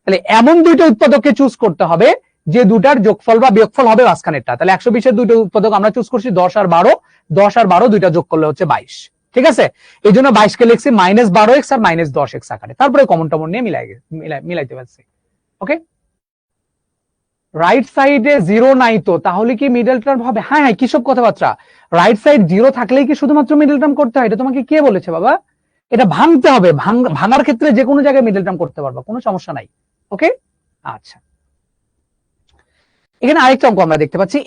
তাহলে এমন দুইটা উৎপাদককে চুজ করতে হবে যে দুটার যোগফল বা বিয়োগফল হবে মাঝখানেরটা। তাহলে 120 এর দুইটা উৎপাদক আমরা চুজ করছি 10 আর 12, 10 আর 12 দুইটা যোগ করলে হচ্ছে 22। ঠিক আছে, এই জন্য 22 কে লিখছি -12x আর -10x আকারে, তারপরে কমন টমন নিয়ে মিলাইতে পারছি। ওকে, রাইট সাইডে 0 নাই তো তাহলে কি মিডল টার্ম হবে? হ্যাঁ হ্যাঁ, কিসব কথাবার্তা? রাইট সাইড 0 থাকলেই কি শুধুমাত্র মিডল টার্ম করতে হয়? এটা তোমাকে কে বলেছে বাবা? এটা ভাঙতে হবে, ভাঙার ক্ষেত্রে যে কোনো জায়গায় মিডল টার্ম করতে পারবা, কোনো সমস্যা নাই। ওকে, আচ্ছা, এখানে আরেকটা অঙ্ক আমরা দেখতে পাচ্ছি।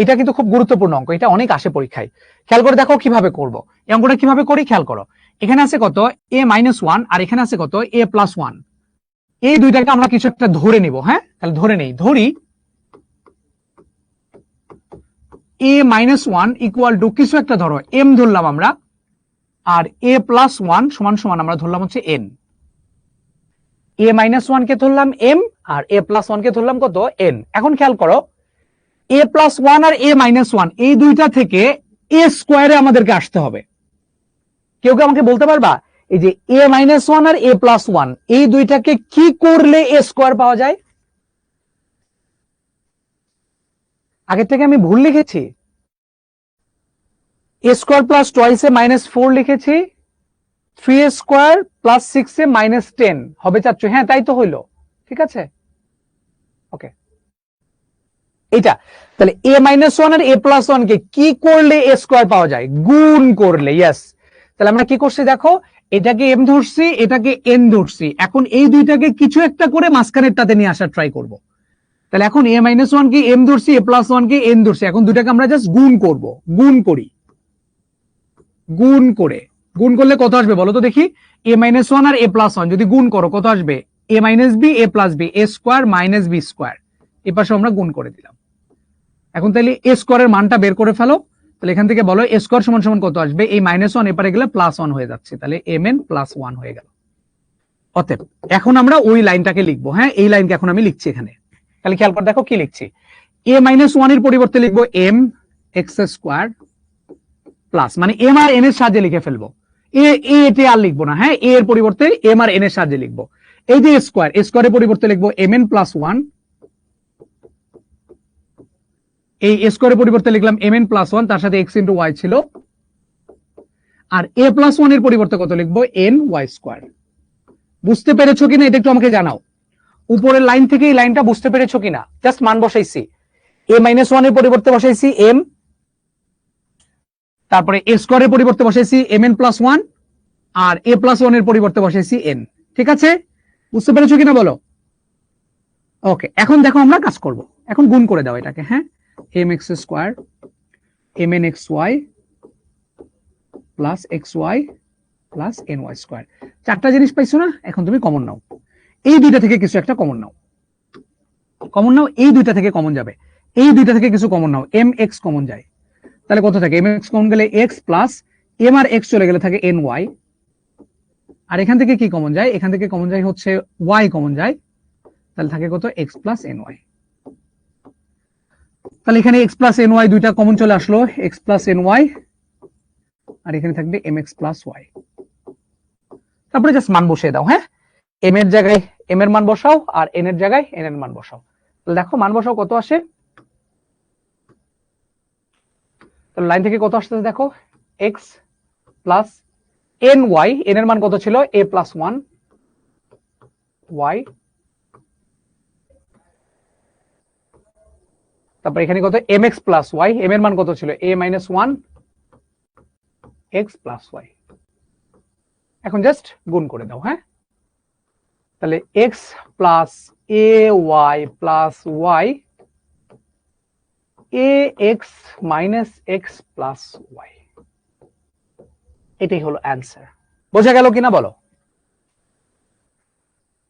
এটা কিন্তু খুব গুরুত্বপূর্ণ অঙ্ক, এটা অনেক আসে পরীক্ষায়। খেয়াল করে দেখো কিভাবে করব এই অঙ্কটা। কিভাবে করি খেয়াল করো। এখানে আছে কত? a-1, আর এখানে আছে কত? a+1। এই দুইটাকে আমরা কিছু একটা ধরে নিব। হ্যাঁ, তাহলে ধরে নেই, ধরি a-1 ইকুয়াল টু কিছু একটা, ধরো m ধরলাম আমরা, আর a+1 সমান সমান আমরা ধরলাম হচ্ছে n। a-1 কে ধরলাম m, আর a+1 কে ধরলাম কত? n। এখন খেয়াল করো, a+1 আর a-1 এই দুইটা থেকে a স্কয়ারে আমাদেরকে আসতে হবে। কেউ আমাকে বলতে পারবা এই যে a-1 আর a+1 এই দুইটাকে কি করলে a স্কয়ার পাওয়া যায়? আগের থেকে আমি ভুল লিখেছি, a স্কয়ার প্লাস টয়েস এ -4 লিখেছি, 3a স্কয়ার প্লাস 6a -10 হবে চাচ্ছু। হ্যাঁ, তাই তো হইলো। ঠিক আছে, ওকে, এটা তাহলে a-1 আর a+1 কে কি করলে a স্কয়ার পাওয়া যায়? গুণ করলে। ইয়েস, তাহলে আমরা কি করছি দেখো, এটাকে m ধরছি, এটাকে n ধরছি। এখন এই দুইটাকে কিছু একটা করে মাঝখানেরটাতে নিয়ে আসার ট্রাই করব। তাহলে এখন a-1 কে m ধরছি, a+1 কে n ধরছি, এখন দুইটাকে আমরা জাস্ট গুণ করব। গুণ করি, গুণ করে, গুণ করলে কত আসবে বলো তো দেখি? a-1 আর a+1 যদি গুণ করো কত আসবে? a - b a + b, a square - b square. এই পাশে আমরা গুণ করে দিলাম। এখন তাহলে a স্কয়ারের মানটা বের করে ফেলো। তাহলে এখান থেকে বলো a স্কয়ার সমান সমান কত আসবে? এই -1 এপারে গেলে +1 হয়ে যাচ্ছে, তাহলে mn + 1 হয়ে গেল। অতএব এখন আমরা ওই লাইনটাকে লিখবো। হ্যাঁ, এই লাইনকে এখন আমি লিখছি এখানে। তাহলে খেয়াল করে দেখো কি লিখছি। a-1 এর পরিবর্তে লিখবো m x স্কয়ার প্লাস, মানে m আর n এর সাহায্যে লিখে ফেলবো। এটি আর লিখবো না। হ্যাঁ, a এর পরিবর্তে m আর n এর সাহায্যে লিখবো। এই যে স্কয়ারের পরিবর্তে লিখবো mn + 1, এই স্কয়ারের পরিবর্তে লিখলাম mn + 1, তার সাথে x * y ছিল, আর a+1 এর পরিবর্তে কত লিখবো? ny square. বুঝতে পেরেছো কিনা এটা একটু আমাকে জানাও। উপরের লাইন থেকে এই লাইনটা বুঝতে পেরেছো কিনা? জাস্ট মান বসাইছি, a মাইনাস ওয়ান এর পরিবর্তে বসাইছি m, তারপরে a স্কোয়ারের পরিবর্তে বসাইছি mn প্লাস ওয়ান, আর a প্লাস ওয়ান এর পরিবর্তে বসাইছি n। ঠিক আছে, বুঝতে পেরেছো কিনা বলো? ওকে, এখন দেখো আমরা কাজ করব, এখন গুণ করে দাও এটাকে। হ্যাঁ, mx square mn xy plus xy plus ny square, চারটা জিনিস পাইছো না? এখন তুমি কমন নাও, এই দুইটা থেকে কিছু একটা কমন নাও, কমন নাও, এই দুইটা থেকে কমন যাবে, এই দুইটা থেকে কিছু কমন নাও, mx কমন যায়, তাহলে কত থাকে? mx কমন গেলে x প্লাস m আর x চলে গেলে থাকে ny, আর এখান থেকে কি কমন যায়? এখান থেকে কমন যায় হচ্ছে y কমন যায়, তাহলে থাকে কত? x plus ny। তাহলে এখানে x প্লাস ny দুইটা কমন চলে আসলো, x প্লাস ny, আর এখানে থাকবে mx প্লাস y। তারপরে জাস্ট মান বসিয়ে দাও। হ্যাঁ, m এর জায়গায় m এর মান বসাও, আর n এর জায়গায় n এর মান বসাও। তাহলে দেখো মান বসাও, কত আসে? তাহলে লাইন থেকে কত আসতেছে দেখো, x প্লাস ny, n এর মান কত ছিল? a প্লাস ওয়ান y, তারপর এখানে কত? mx প্লাস y, m এর মান কত ছিল? a minus one x plus y। এখন জাস্ট গুণ করে দাও। হ্যাঁ, তাহলে x plus a y plus y, a x minus x plus y, এটাই হলো অ্যান্সার। বোঝা গেল কিনা বলো?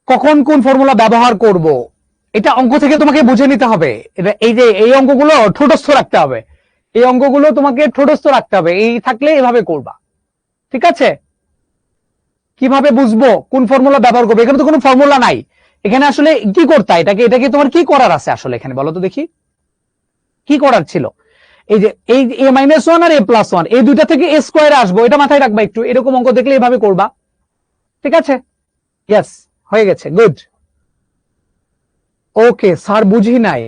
কখন কোন ফর্মুলা ব্যবহার করব এটা অঙ্ক থেকে তোমাকে বুঝে নিতে হবে। এটা এই যে এই অঙ্কগুলো ঠোঁটস্থ রাখতে হবে, এই অঙ্কগুলো তোমাকে ঠোঁটস্থ রাখতে হবে, এই থাকলে এভাবে করবা। ঠিক আছে, কিভাবে বুঝবো কোন ফর্মুলা ব্যবহার করবো? এখানে তো কোনো ফর্মুলা নাই, এখানে আসলে কি করতে হয়? এটাকে তোমার কি করার আছে আসলে এখানে বলো তো দেখি, কি করার ছিল? এই যে এই a মাইনাস ওয়ান আর a প্লাস ওয়ান, এই দুইটা থেকে a স্কোয়ারে আসবো, এটা মাথায় রাখবা একটু, এরকম অঙ্ক দেখলে এভাবে করবা। ঠিক আছে, ইয়েস, হয়ে গেছে, গুড। ওকে স্যার, বুঝি নাই,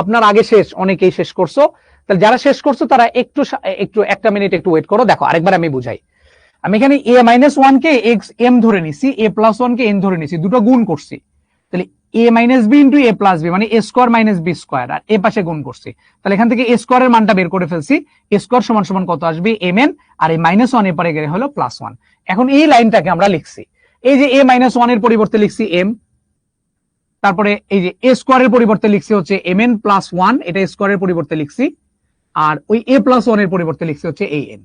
আপনার আগে শেষ, অনেকেই শেষ করছো, তাহলে যারা শেষ করছো তারা একটু একটু একটা মিনিট একটু ওয়েট করো। দেখো আরেকবার আমি বুঝাই। আমি এখানে a মাইনাস ওয়ান কে m ধরে নিছি, a প্লাস ওয়ান কে n ধরে নিছি, দুটো গুণ করছি, তাহলে a minus B into a plus B, মানে a square minus B square, আর এ পাশে গুণ করছি, তাহলে এখান থেকে a স্কোয়ারের মানটা বের করে ফেলছি, a স্কোয়ার সমান সমান কত আসবে? mn, আর এই মাইনাস ওয়ান এপারে গেলে হলো প্লাস ওয়ান। এখন এই লাইনটাকে আমরা লিখছি, এই যে a মাইনাস ওয়ান এর পরিবর্তে লিখছি m, তারপরে এই যে a স্কোয়ারের পরিবর্তে লিখছি হচ্ছে mn প্লাস ওয়ান, এটা স্কোয়ারের পরিবর্তে লিখছি, আর ওই a প্লাস ওয়ান এর পরিবর্তে লিখছি হচ্ছে an,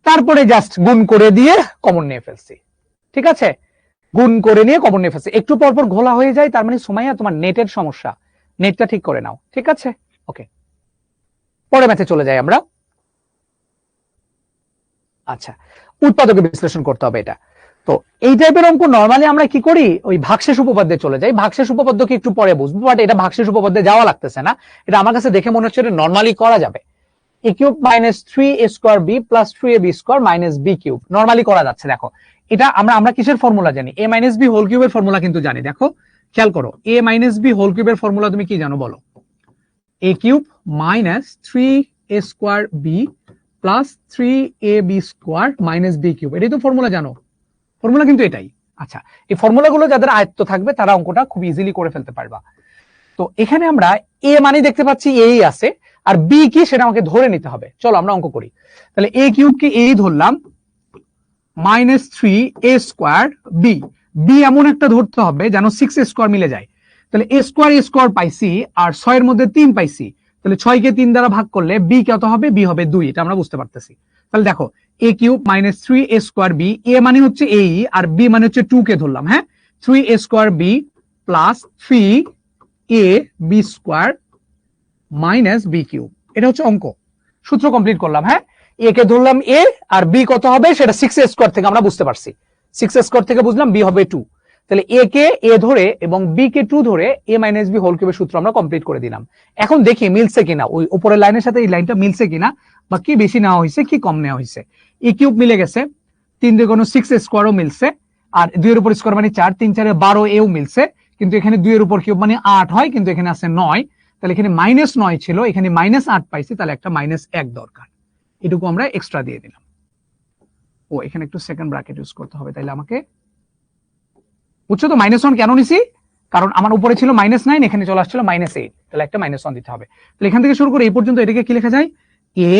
তারপরে জাস্ট গুণ করে দিয়ে কমন নিয়ে ফেলছি। ঠিক আছে, গুণ করে নিয়ে কমন নিয়ে ফেলছি। একটু পরপর ঘোলা হয়ে যায়, তার মানে সুমাইয়া তোমার নেটের সমস্যা, নেটটা ঠিক করে নাও। ঠিক আছে, ওকে, পরে ম্যাথে চলে যাই আমরা। আচ্ছা, উৎপাদকে বিশ্লেষণ করতে হবে এটা। তো এই টাইপের অঙ্ক নরমালি আমরা কি করি, ওই ভাগশেষ উপপাদ্যে চলে যাই। ভাগশেষ উপপাদ্যকে একটু পরে বুঝবো, বাট এটা ভাগশেষ উপপাদ্যে যাওয়া লাগতেছে না, এটা আমার কাছে দেখে মনে হচ্ছে এটা নরমালি করা যাবে। a cube minus 3a square b plus 3ab square minus b cube normally করা যাচ্ছে। দেখো এটা আমরা কিসের ফর্মুলা জানি? a মাইনাস b হোল কিউবের ফর্মুলা কিন্তু জানি। দেখো খেয়াল করো, a মাইনাস b হোল কিউবের ফর্মুলা তুমি কি জানো বলো? a cube minus 3a square b plus 3ab square minus b cube, এটাই তো ফর্মুলা জানো, ফর্মুলা কিন্তু এটাই। আচ্ছা, এই ফর্মুলাগুলো যাদের আয়ত্ত থাকবে তারা অঙ্কটা খুব ইজিলি করে ফেলতে পারবা। তো এখানে আমরা a মানে দেখতে পাচ্ছি এই আছে, আর b কি সেটা আমাকে ধরে নিতে হবে। চলো আমরা অঙ্ক করি। তাহলে a কিউব কে এই ধরলাম, minus 3a square b, b এমন একটা ধরতে হবে যেন 6a স্কোয়ার মিলে যায়। তাহলে a স্কোয়ার পাইছি, আর 6 এর মধ্যে 3 পাইছি, তাহলে 6 কে 3 দ্বারা ভাগ করলে b কত হবে? b হবে 2, এটা আমরা বুঝতে পারতেছি। তাহলে দেখো a cube minus 3a square b, a মানে হচ্ছে এই, আর b মানে হচ্ছে 2 কে ধরলাম। হ্যাঁ, 3a square b plus 3ab square minus b cube, এটা হচ্ছে অঙ্ক। সূত্র কমপ্লিট করলাম। হ্যাঁ, a কে ধরলাম a, আর b কত হবে সেটা 6a স্কোয়ার থেকে আমরা বুঝতে পারছি, 6a স্কোয়ার থেকে বুঝলাম b হবে 2। তাহলে a কে a ধরে এবং b কে 2 ধরে a মাইনাস b হোল কিউবের সূত্র আমরা কমপ্লিট করে দিলাম। এখন দেখি মিলছে কিনা, ওই উপরের লাইনের সাথে এই লাইনটা মিলছে কিনা, বা কি বেশি নেওয়া হয়েছে কি কম নেওয়া হয়েছে। a কিউব মিলে গেছে, 3 দিয়ে কোনো 6a স্কোয়ারও মিলছে, আর 2 এর উপর স্কোয়ার মানে 4, 3 4 12 এও মিলছে, কিন্তু এখানে 2 এর উপর কিউব মানে 8 হয়, কিন্তু এখানে আছে 9, তাহলে এখানে মাইনাস 9 ছিল, এখানে মাইনাস 8 পাইছি, তাহলে একটা মাইনাস 1 দরকার, এটুকু আমরা এক্সট্রা দিয়ে দিলাম। ও এখানে একটু সেকেন্ড ব্র্যাকেট ইউজ করতে হবে, তাইলে আমাকে বুঝছো তো মাইনাস 1 কেন নিছি? কারণ আমার উপরে ছিল -9, এখানে চলে আসছিল -8, তাহলে একটা -1 দিতে হবে। তাহলে এখান থেকে শুরু করে এই পর্যন্ত এটাকে কি লেখা যায়, a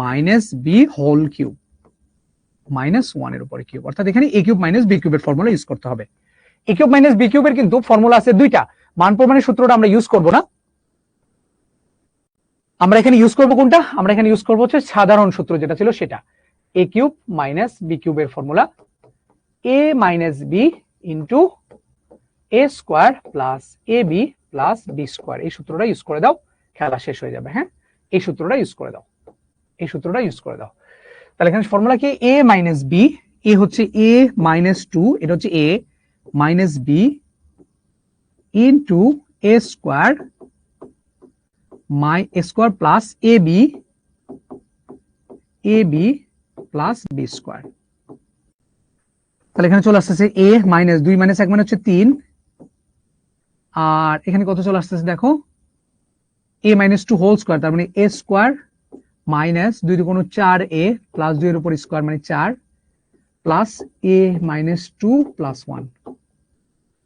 - b হোল কিউব -1 এর উপরে কিউব, অর্থাৎ এখানে a কিউব - b কিউবের ফর্মুলা ইউজ করতে হবে। a কিউব - b কিউবের কিন্তু ফর্মুলা আছে দুইটা, মান প্রমাণের সূত্রটা আমরা ইউজ করব না, আমরা এখানে ইউজ করব কোনটা, আমরা এখানে ইউজ করব হচ্ছে সাধারণ সূত্র যেটা ছিল সেটা, a কিউব - b কিউবের formula a - b into a square plus ab plus b square, এই সূত্রটা ইউজ করে দাও, খেলা শেষ হয়ে যাবে। হ্যাঁ, এই সূত্রটা ইউজ করে দাও, এই সূত্রটা ইউজ করে দাও। তাহলে এখানে ফর্মুলা কি, a - b, a হচ্ছে a - 2, এটা হচ্ছে a - b into a square plus ab plus b square. তাহলে এখানে চলে আসতেছে a - 2 - 1 মানে হচ্ছে 3, আর এখানে কত চলে আসতেছে দেখো, a - 2 হোল স্কোয়ার, তার মানে a square minus 2 × 4a plus 2 এর উপর স্কোয়ার মানে 4 প্লাস a - 2 প্লাস 1।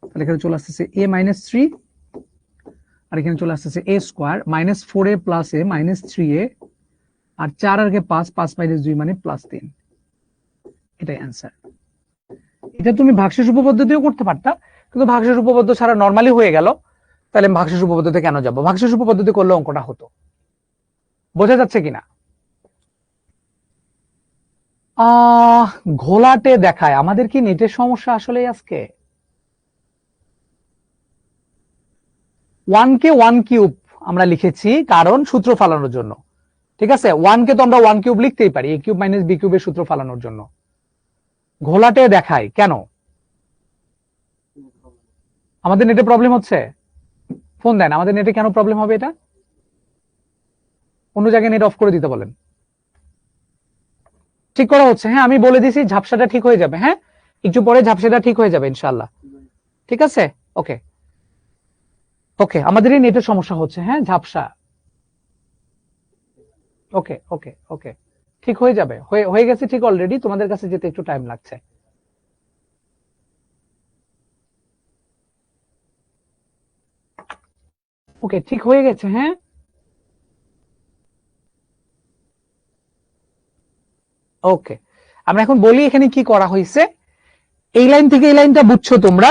তাহলে এখানে চলে আসতেছে a - 3, আর এখানে চলে আসতেছে a square -4a plus a -3a, আর 4 আর 5, 5 - 2 মানে +3। এটাই অ্যান্সার। এটা তুমি ভাগশেষ উপপাদ্যতেও করতে পারতা, কিন্তু ভাগশেষ উপপাদ্য ছাড়া নরমালি হয়ে গেল, তাহলে ভাগশেষ উপপাদ্যতে কেন যাব, ভাগশেষ উপপাদ্যতে করলে অঙ্কটা হতো। বোঝা যাচ্ছে কিনা? ঘোলাটে দেখায়, আমাদের কি নেটের সমস্যা আসলে আজকে? 1 কে 1 কিউব আমরা লিখেছি কারণ সূত্র ফালানোর জন্য, ঠিক আছে। 1 কে তো আমরা 1 কিউব লিখতেই পারি, a কিউব - b কিউবের সূত্র ফালানোর জন্য। ঘোলাটে দেখায় কেন? আমাদের নেটে প্রবলেম হচ্ছে, ফোন দেন, আমাদের নেটে কেন প্রবলেম হবে? এটা অন্য জায়গায় নেট অফ করে দিতে বলেন। ঠিক করা হচ্ছে, হ্যাঁ আমি বলে দিছি, ঝাপসাটা ঠিক হয়ে যাবে। হ্যাঁ, একটু পরে ঝাপসাটা ঠিক হয়ে যাবে ইনশাআল্লাহ, ঠিক আছে। ওকে ওকে, আমাদের এই নেটের সমস্যা হচ্ছে, হ্যাঁ ঝাপসা। ওকে ওকে ওকে, ঠিক হয়ে যাবে, হয়ে গেছে ঠিক অলরেডি, তোমাদের কাছে যেতে একটু টাইম লাগছে। ওকে, ঠিক হয়ে গেছে। হ্যাঁ, ওকে, আমরা এখন বলি এখানে কি করা হয়েছে। এই লাইন থেকে এই লাইনটা বুঝছো তোমরা,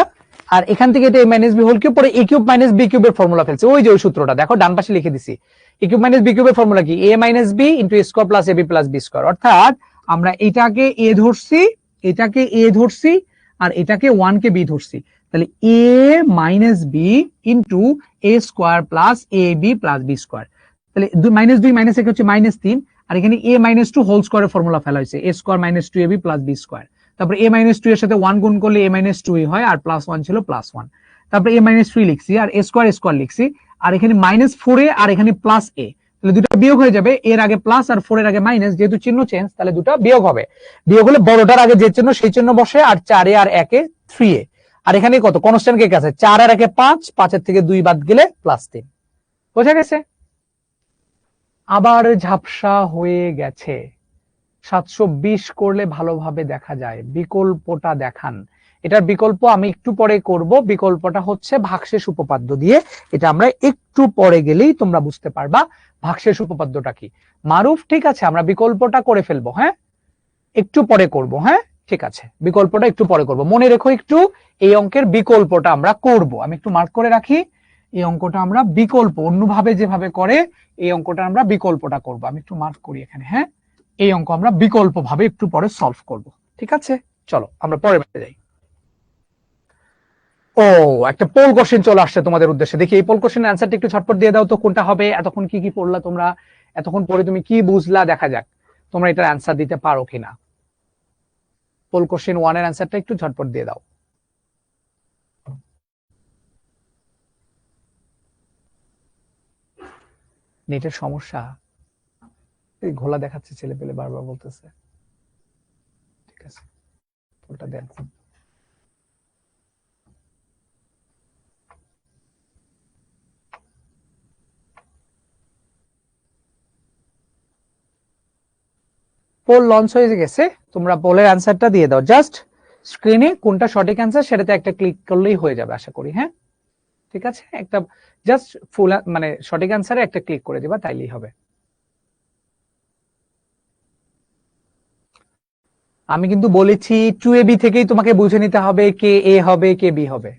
আর এখান থেকে এটা a - b হোল কিউব, পরে a কিউব - b কিউবের ফর্মুলা ফেলছে, ওই যে ওই সূত্রটা দেখো ডান পাশে লিখে দিছি। a কিউব - b কিউবের ফর্মুলা কি, a - b into a square plus ab plus b square, অর্থাৎ আমরা এটাকে a ধরছি, এটাকে a ধরছি, আর এটাকে 1 কে b ধরছি। তাহলে a - b into a square plus ab plus b square. তাহলে -2 - 1 হচ্ছে -3, আর এখানে a - 2 হোল স্কয়ারের ফর্মুলা ফেলা হয়েছে, a square - 2ab plus b square. তারপর a - 2 এর সাথে 1 গুণ করলে a - 2 হয়, আর +1 ছিল +1। তারপর a - 3 লিখছি, আর a স্কয়ার স্কয়ার লিখছি, আর এখানে -4a আর এখানে +a, তাহলে দুটো বিয়োগ হয়ে যাবে, এর আগে প্লাস আর 4 এর আগে মাইনাস, যেহেতু চিহ্ন চেঞ্জ তাহলে দুটো বিয়োগ হবে। বিয়োগ হলে বড়টার আগে যে চিহ্ন সেই চিহ্ন বসে, আর 4a আর 1 3a, আর এখানে কত কনস্ট্যান্ট কে আছে, 4 আর 1 5, 5 এর থেকে 2 বাদ গেলে +3। বোঝা গেছে? আবার ঝাপসা হয়ে গেছে, 720 করলে ভালোভাবে দেখা যায়, বিকল্পটা দেখান। এটার বিকল্প আমি একটু পরে করব, বিকল্পটা হচ্ছে ভাগশেষ উপপাদ্য দিয়ে, এটা আমরা একটু পরে গেলেই তোমরা বুঝতে পারবা ভাগশেষ উপপাদ্যটা কি। মারুফ, ঠিক আছে আমরা বিকল্পটা করে ফেলবো, হ্যাঁ একটু পরে করব, হ্যাঁ ঠিক আছে, বিকল্পটা একটু পরে করব, মনে রেখো একটু, এই অঙ্কের বিকল্পটা আমরা করব, আমি একটু মার্ক করে রাখি, এই অঙ্কটা আমরা বিকল্প, অন্যভাবে যেভাবে করে এই অঙ্কটা আমরা বিকল্পটা করব, আমি একটু মার্ক করি এখানে। হ্যাঁ, এই অঙ্ক আমরা বিকল্প ভাবে একটু পরে সলভ করব, ঠিক আছে। চলো আমরা পরে ম্যাথে যাই। ও, একটা পোল কোশ্চেন চলে আসছে তোমাদের উদ্দেশ্যে, দেখি এই পোল কোশ্চেনের অ্যান্সারটা একটু ঝটপট দিয়ে দাও তো, কোনটা হবে? এতক্ষণ কি কি পড়লা তোমরা, এতক্ষণ পরে তুমি কি বুঝলা, দেখা যাক তোমরা এটার অ্যান্সার দিতে পারো কিনা। পোল কোশ্চেন 1 এর অ্যান্সারটা একটু ঝটপট দিয়ে দাও। নেটের সমস্যা, এই ঘোলা দেখাচ্ছে, ছেলে পেলে বারবার বলতেছে। ঠিক আছে, পোলটা দেন। পোল লঞ্চ হয়ে গেছে, তোমরা পোলের অ্যান্সারটা দিয়ে দাও, জাস্ট স্ক্রিনে কোনটা সঠিক অ্যান্সার সেটাতে একটা ক্লিক করলেই হয়ে যাবে আশা করি। হ্যাঁ, ঠিক আছে, একটা জাস্ট ফুল মানে সঠিক অ্যান্সারে একটা ক্লিক করে দিবা, তাইলেই হবে। আমি কিন্তু বলেছি 2ab থেকেই তোমাকে বুঝে নিতে হবে কে এ হবে কে বি হবে।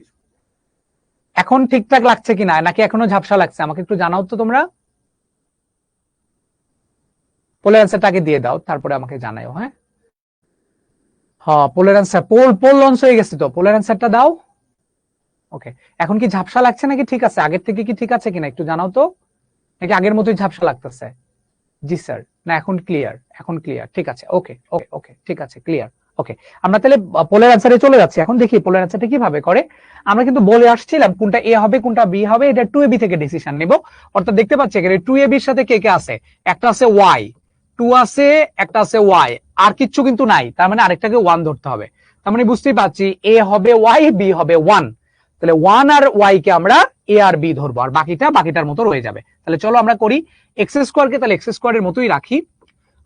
এখন ঠিকঠাক লাগছে কিনা, নাকি এখনো ঝাপসা লাগছে, আমাকে একটু জানাও তো তোমরা। পোলের অ্যান্সারটাকে দিয়ে দাও, তারপরে আমাকে জানাও। হ্যাঁ হ্যাঁ, পোলের অ্যান্সার, পোল লঞ্চ হয়ে গেছে তো, পোলের অ্যান্সারটা দাও। ওকে, এখন কি ঝাপসা লাগছে নাকি ঠিক আছে, আগের থেকে কি ঠিক আছে কিনা একটু জানাও তো, নাকি আগের মতোই ঝাপসা লাগতেছে? জি স্যার, না এখন ক্লিয়ার, এখন ক্লিয়ার, ঠিক আছে, ওকে ওকে ওকে, ঠিক আছে, ক্লিয়ার। ওকে, আমরা তাহলে পোলের অ্যান্সারে চলে যাচ্ছি। এখন দেখি পোলের অ্যান্সারটা কিভাবে করে। আমরা কিন্তু বলে আসছিলাম কোনটা এ হবে কোনটা বি হবে, এটা 2ab থেকে ডিসিশন নিব। অর্থাৎ দেখতে পাচ্ছি এখানে 2ab এর সাথে কে কে আছে, একটা আছে ওয়াই, 2 আছে, একটা আছে ওয়াই, আর কিচ্ছু কিন্তু নাই, তার মানে আরেকটাকে 1 ধরতে হবে। তার মানে বুঝতেই পারছি এ হবে ওয়াই, বি হবে 1, তাহলে 1 আর ওয়াই কে আমরা এ আর বি ধরবো, আর বাকিটা বাকিটার মতো রয়ে যাবে। তাহলে চলো আমরা করি এক্স স্কোয়ারকে তাহলে এক্স স্কোয়ারের মতোই রাখি।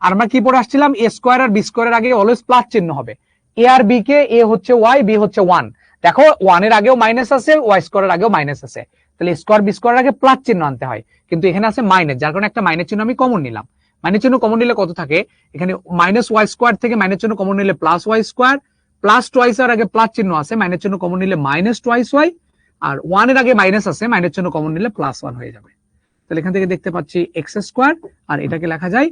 আর আমরা কি পড়ে আসছিলাম, এ স্কোয়ার আর বি স্কোয়ারের আগে অলওয়েজ প্লাস চিহ্ন হবে। এ আর বি কে, এ হচ্ছে ওয়াই, বি হচ্ছে 1। দেখো 1 এর আগেও মাইনাস আছে, ওয়াই স্কোয়ারের আগেও মাইনাস আছে, তাহলে স্কোয়ার বি স্কোয়ারের আগে প্লাস চিহ্ন আনতে হয়, কিন্তু এখানে আছে মাইনাস, যার কারণে একটা মাইনাস চিহ্ন আমি কমন নিলাম। মাইনাস চিহ্ন কমন নিলে কত থাকে, এখানে মাইনাস ওয়াই স্কোয়ার থেকে মাইনাস চিহ্ন কমন নিলে plus y square, plus twice এর আগে প্লাস চিহ্ন আছে, মাইনাস চিহ্ন কমন নিলে মাইনাস টোয়াইস ওয়াই, আর 1 এর আগে মাইনাস আছে, মাইনাস চিহ্ন কমন নিলে প্লাস 1 হয়ে যাবে। তাহলে এখান থেকে দেখতে পাচ্ছি এক্স স্কোয়ার, আর এটাকে লেখা যায়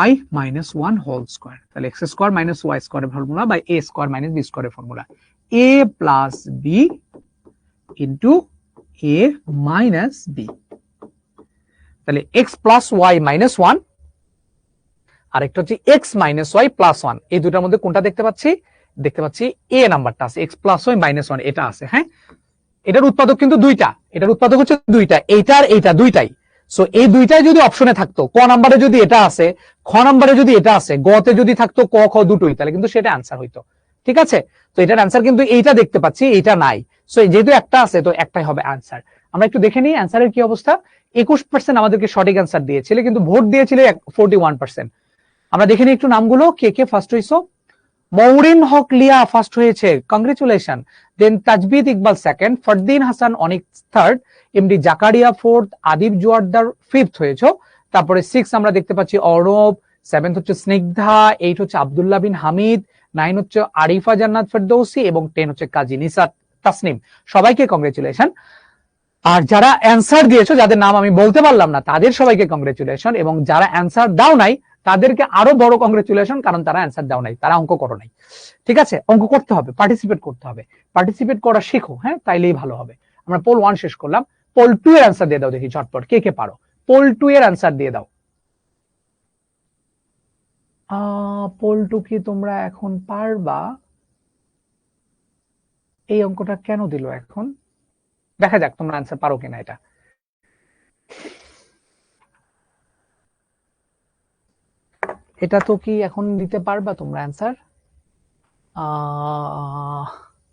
y minus 1 হোল স্কোয়ার। তাহলে এক্স স্কোয়ার মাইনাস ওয়াই স্কোয়ারের formula by A square minus B স্কোয়ারের formula, a plus B into A minus B. তাহলে এক্স প্লাস ওয়াই মাইনাস 1 আর একটা হচ্ছে এক্স মাইনাস ওয়াই প্লাস 1, এই দুটার মধ্যে কোনটা দেখতে পাচ্ছি, দেখতে পাচ্ছি এ নাম্বারটা আছে, এক্স প্লাস ওয়াই মাইনাস 1 এটা আছে। হ্যাঁ, এটার উৎপাদক কিন্তু দুইটা, এটার উৎপাদক হচ্ছে দুইটা, এইটার এইটা দুইটাই। সো এই দুইটাই যদি অপশনে থাকতো, ক নাম্বারে যদি এটা আছে, খ নাম্বারে যদি এটা আছে, গ তে যদি থাকতো ক খ দুটোই, তাহলে কিন্তু সেটা অ্যান্সার হইতো। ঠিক আছে, তো এটার অ্যান্সার কিন্তু এইটা দেখতে পাচ্ছি, এইটা নাই। সো যেহেতু একটা আছে তো একটাই হবে অ্যান্সার। আমরা একটু দেখে নিই অ্যান্সারের কি অবস্থা। 21% আমাদেরকে সঠিক অ্যান্সার দিয়েছিল, কিন্তু ভোট দিয়েছিল 41%। আমরা দেখে নিই একটু নামগুলো, কে কে ফার্স্ট হইছো। মৌরিন হক লিয়া ফার্স্ট হয়েছে, congratulation. Then Tajbid Iqbal second, Fardin Hasan Anik third, MD Zakaria fourth, Adib Joardar fifth হয়েছে। তারপরে 6 আমরা দেখতে পাচ্ছি অর্ণব, 7 হচ্ছে স্নিগ্ধা, 8 হচ্ছে আব্দুল্লাহ বিন হামিদ, 9 হচ্ছে আরিফা জান্নাত ফেরদৌসি এবং 10 হচ্ছে কাজী নিসাত তাসনিম। সবাইকে কংগ্রেচুলেশন। আর যারা অ্যান্সার দিয়েছো, যাদের নাম আমি বলতে পারলাম না, তাদের সবাইকে কংগ্রেচুলেশন, এবং যারা অ্যান্সার দাও নাই তাদেরকে আরো বড় কংগ্রেচুলেশন, কারণ তারা অ্যান্সার দাও নাই, তারা অঙ্ক করো নাই। ঠিক আছে, অঙ্ক করতে হবে, পার্টিসিপেট করতে হবে, পার্টিসিপেট করা শিখো। হ্যাঁ, তাইলেই ভালো হবে। আমরা পোল 1 শেষ করলাম, পোল 2 এর অ্যান্সার দিয়ে দাও দেখি ঝটপট, কে কে পারো পোল 2 এর অ্যান্সার দিয়ে দাও। পোল 2 কি তোমরা এখন পারবা? এই অঙ্কটা কেন দিল এখন, দেখা যাক তোমরা অ্যান্সার পারো কিনা এটা। এটা তো কি এখন দিতে পারবা তোমরা অ্যান্সার?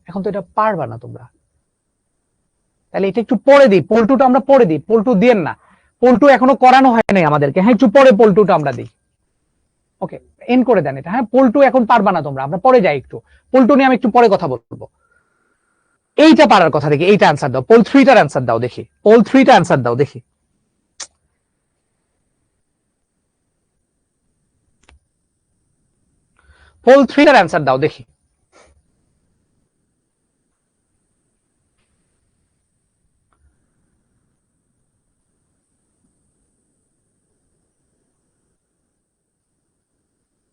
এখন তো এটা পারবা না তোমরা, তাহলে এটা একটু পরে দিই, পোল 2টা আমরা পরে দিই, পোল 2 দিয়েন না, পোল 2 এখনো করানো হয় নাই আমাদেরকে। হ্যাঁ, একটু পরে পোল 2টা আমরা দিই। ওকে, এন্ড করে দেন এটা। হ্যাঁ, পোল 2 এখন পারবা না তোমরা, আমরা পরে যাই একটু, পোল 2 নিয়ে আমি একটু পরে কথা বলবো। এইটা পারার কথা দেখি, এইটা অ্যান্সার দাও, পোল 3টার অ্যান্সার দাও দেখি, পোল 3টা অ্যান্সার দাও দেখি। পোল 3টার অ্যান্সার দাও দেখি।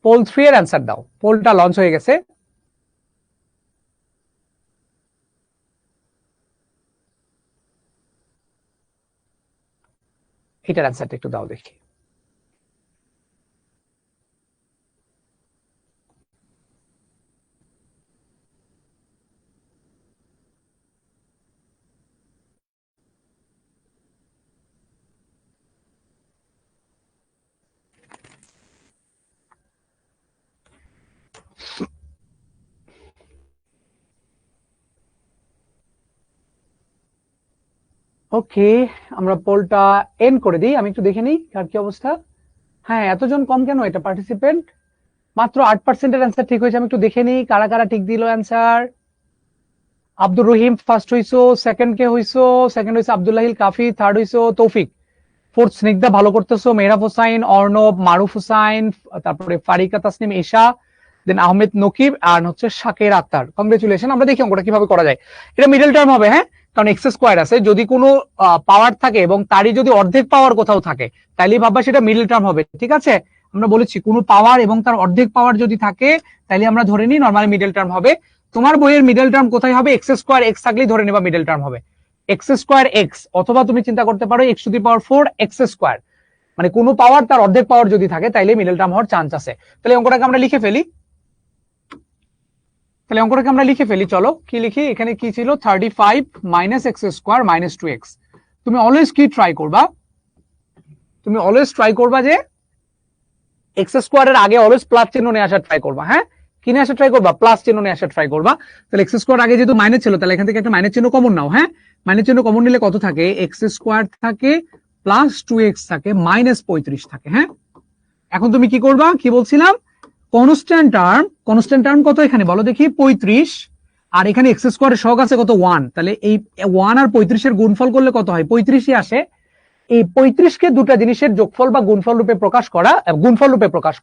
পোল 3 এর অ্যান্সার দাও, পোলটা লঞ্চ হয়ে গেছে। এটার অ্যান্সারটা একটু দাও দেখি। ওকে, আমরা পোলটা এন্ড করে দিই, আমি একটু দেখে নিই কার কি অবস্থা। হ্যাঁ, এতজন কম কেন, এটা পার্টিসিপেন্ট মাত্র 8%-এর অ্যান্সার ঠিক হয়েছে। আমি একটু দেখে নিই কারা কারা ঠিক দিল অ্যান্সার। আব্দুর রহিম ফার্স্ট হইছো, সেকেন্ড কে হইছো, সেকেন্ড হইছে আব্দুল্লাহিল কাফি, থার্ড হইছো তৌফিক, ফোর্থ স্নিগ্ধা ভালো করতেছো, মেহরাব হোসাইন, অর্ণব, মারুফ হোসাইন, তারপরে ফারিকা তাসনিম, ঈশা, দেন আহমেদ নকিব, আর হচ্ছে শাকের আক্তার। কংগ্রেচুলেশন। আমরা দেখি অঙ্কটা কিভাবে করা যায়। এটা মিডল টার্ম হবে, হ্যাঁ, কারণ এক্স স্কোয়ার আছে। যদি কোনো পাওয়ার থাকে এবং তারই যদি অর্ধেক পাওয়ার কোথাও থাকে তাহলে ভাববা সেটা মিডল টার্ম হবে, ঠিক আছে। আমরা বলেছি কোনো পাওয়ার এবং তার অর্ধেক পাওয়ার যদি থাকে তাহলে আমরা ধরে নিই নর্মালি মিডল টার্ম হবে। তোমার বইয়ের মিডল টার্ম কোথায় হবে? এক্স স্কোয়ার এক্স থাকলেই ধরে নেবা মিডল টার্ম হবে এক্স স্কোয়ার এক্স, অথবা তুমি চিন্তা করতে পারো x two the power 4 x square, মানে কোনো পাওয়ার তার অর্ধেক পাওয়ার যদি থাকে তাহলে মিডল টার্ম হওয়ার চান্স আছে। তাহলে অঙ্কটাকে আমরা লিখে ফেলি। চলো কি লিখি? এখানে কি ছিল? 35 minus x square minus 2x। তুমি অলওয়েজ কি ট্রাই করবা? তুমি অলওয়েজ ট্রাই করবা যে এক্স স্কোয়ারের আগে অলওয়েজ প্লাস চিহ্ন নিয়ে আসার ট্রাই করবা, হ্যাঁ, কি নিয়ে আসার ট্রাই করবা? প্লাস চিহ্ন নিয়ে আসার ট্রাই করবা। তাহলে এক্স স্কোয়ার আগে যেহেতু মাইনাস ছিল তাহলে এখান থেকে একটা মাইনাস চিহ্ন কমন নাও, হ্যাঁ। মাইনাস চিহ্ন কমন নিলে কত থাকে? এক্স স্কোয়ার থাকে প্লাস 2x থাকে মাইনাস 35 থাকে, হ্যাঁ। এখন তুমি কি করবা? কি বলছিলাম? কনস্ট্যান্ট টার্ম কত এখানে বলো দেখি? 35, আর এখানে এক্স স্কোয়ারের সহগ আছে কত? 1। তাহলে এই 1 আর 35 এর গুণফল করলে কত হয়? 35ই আসে। এই 35 কে দুটা জিনিসের যোগফল বা গুণফল রূপে প্রকাশ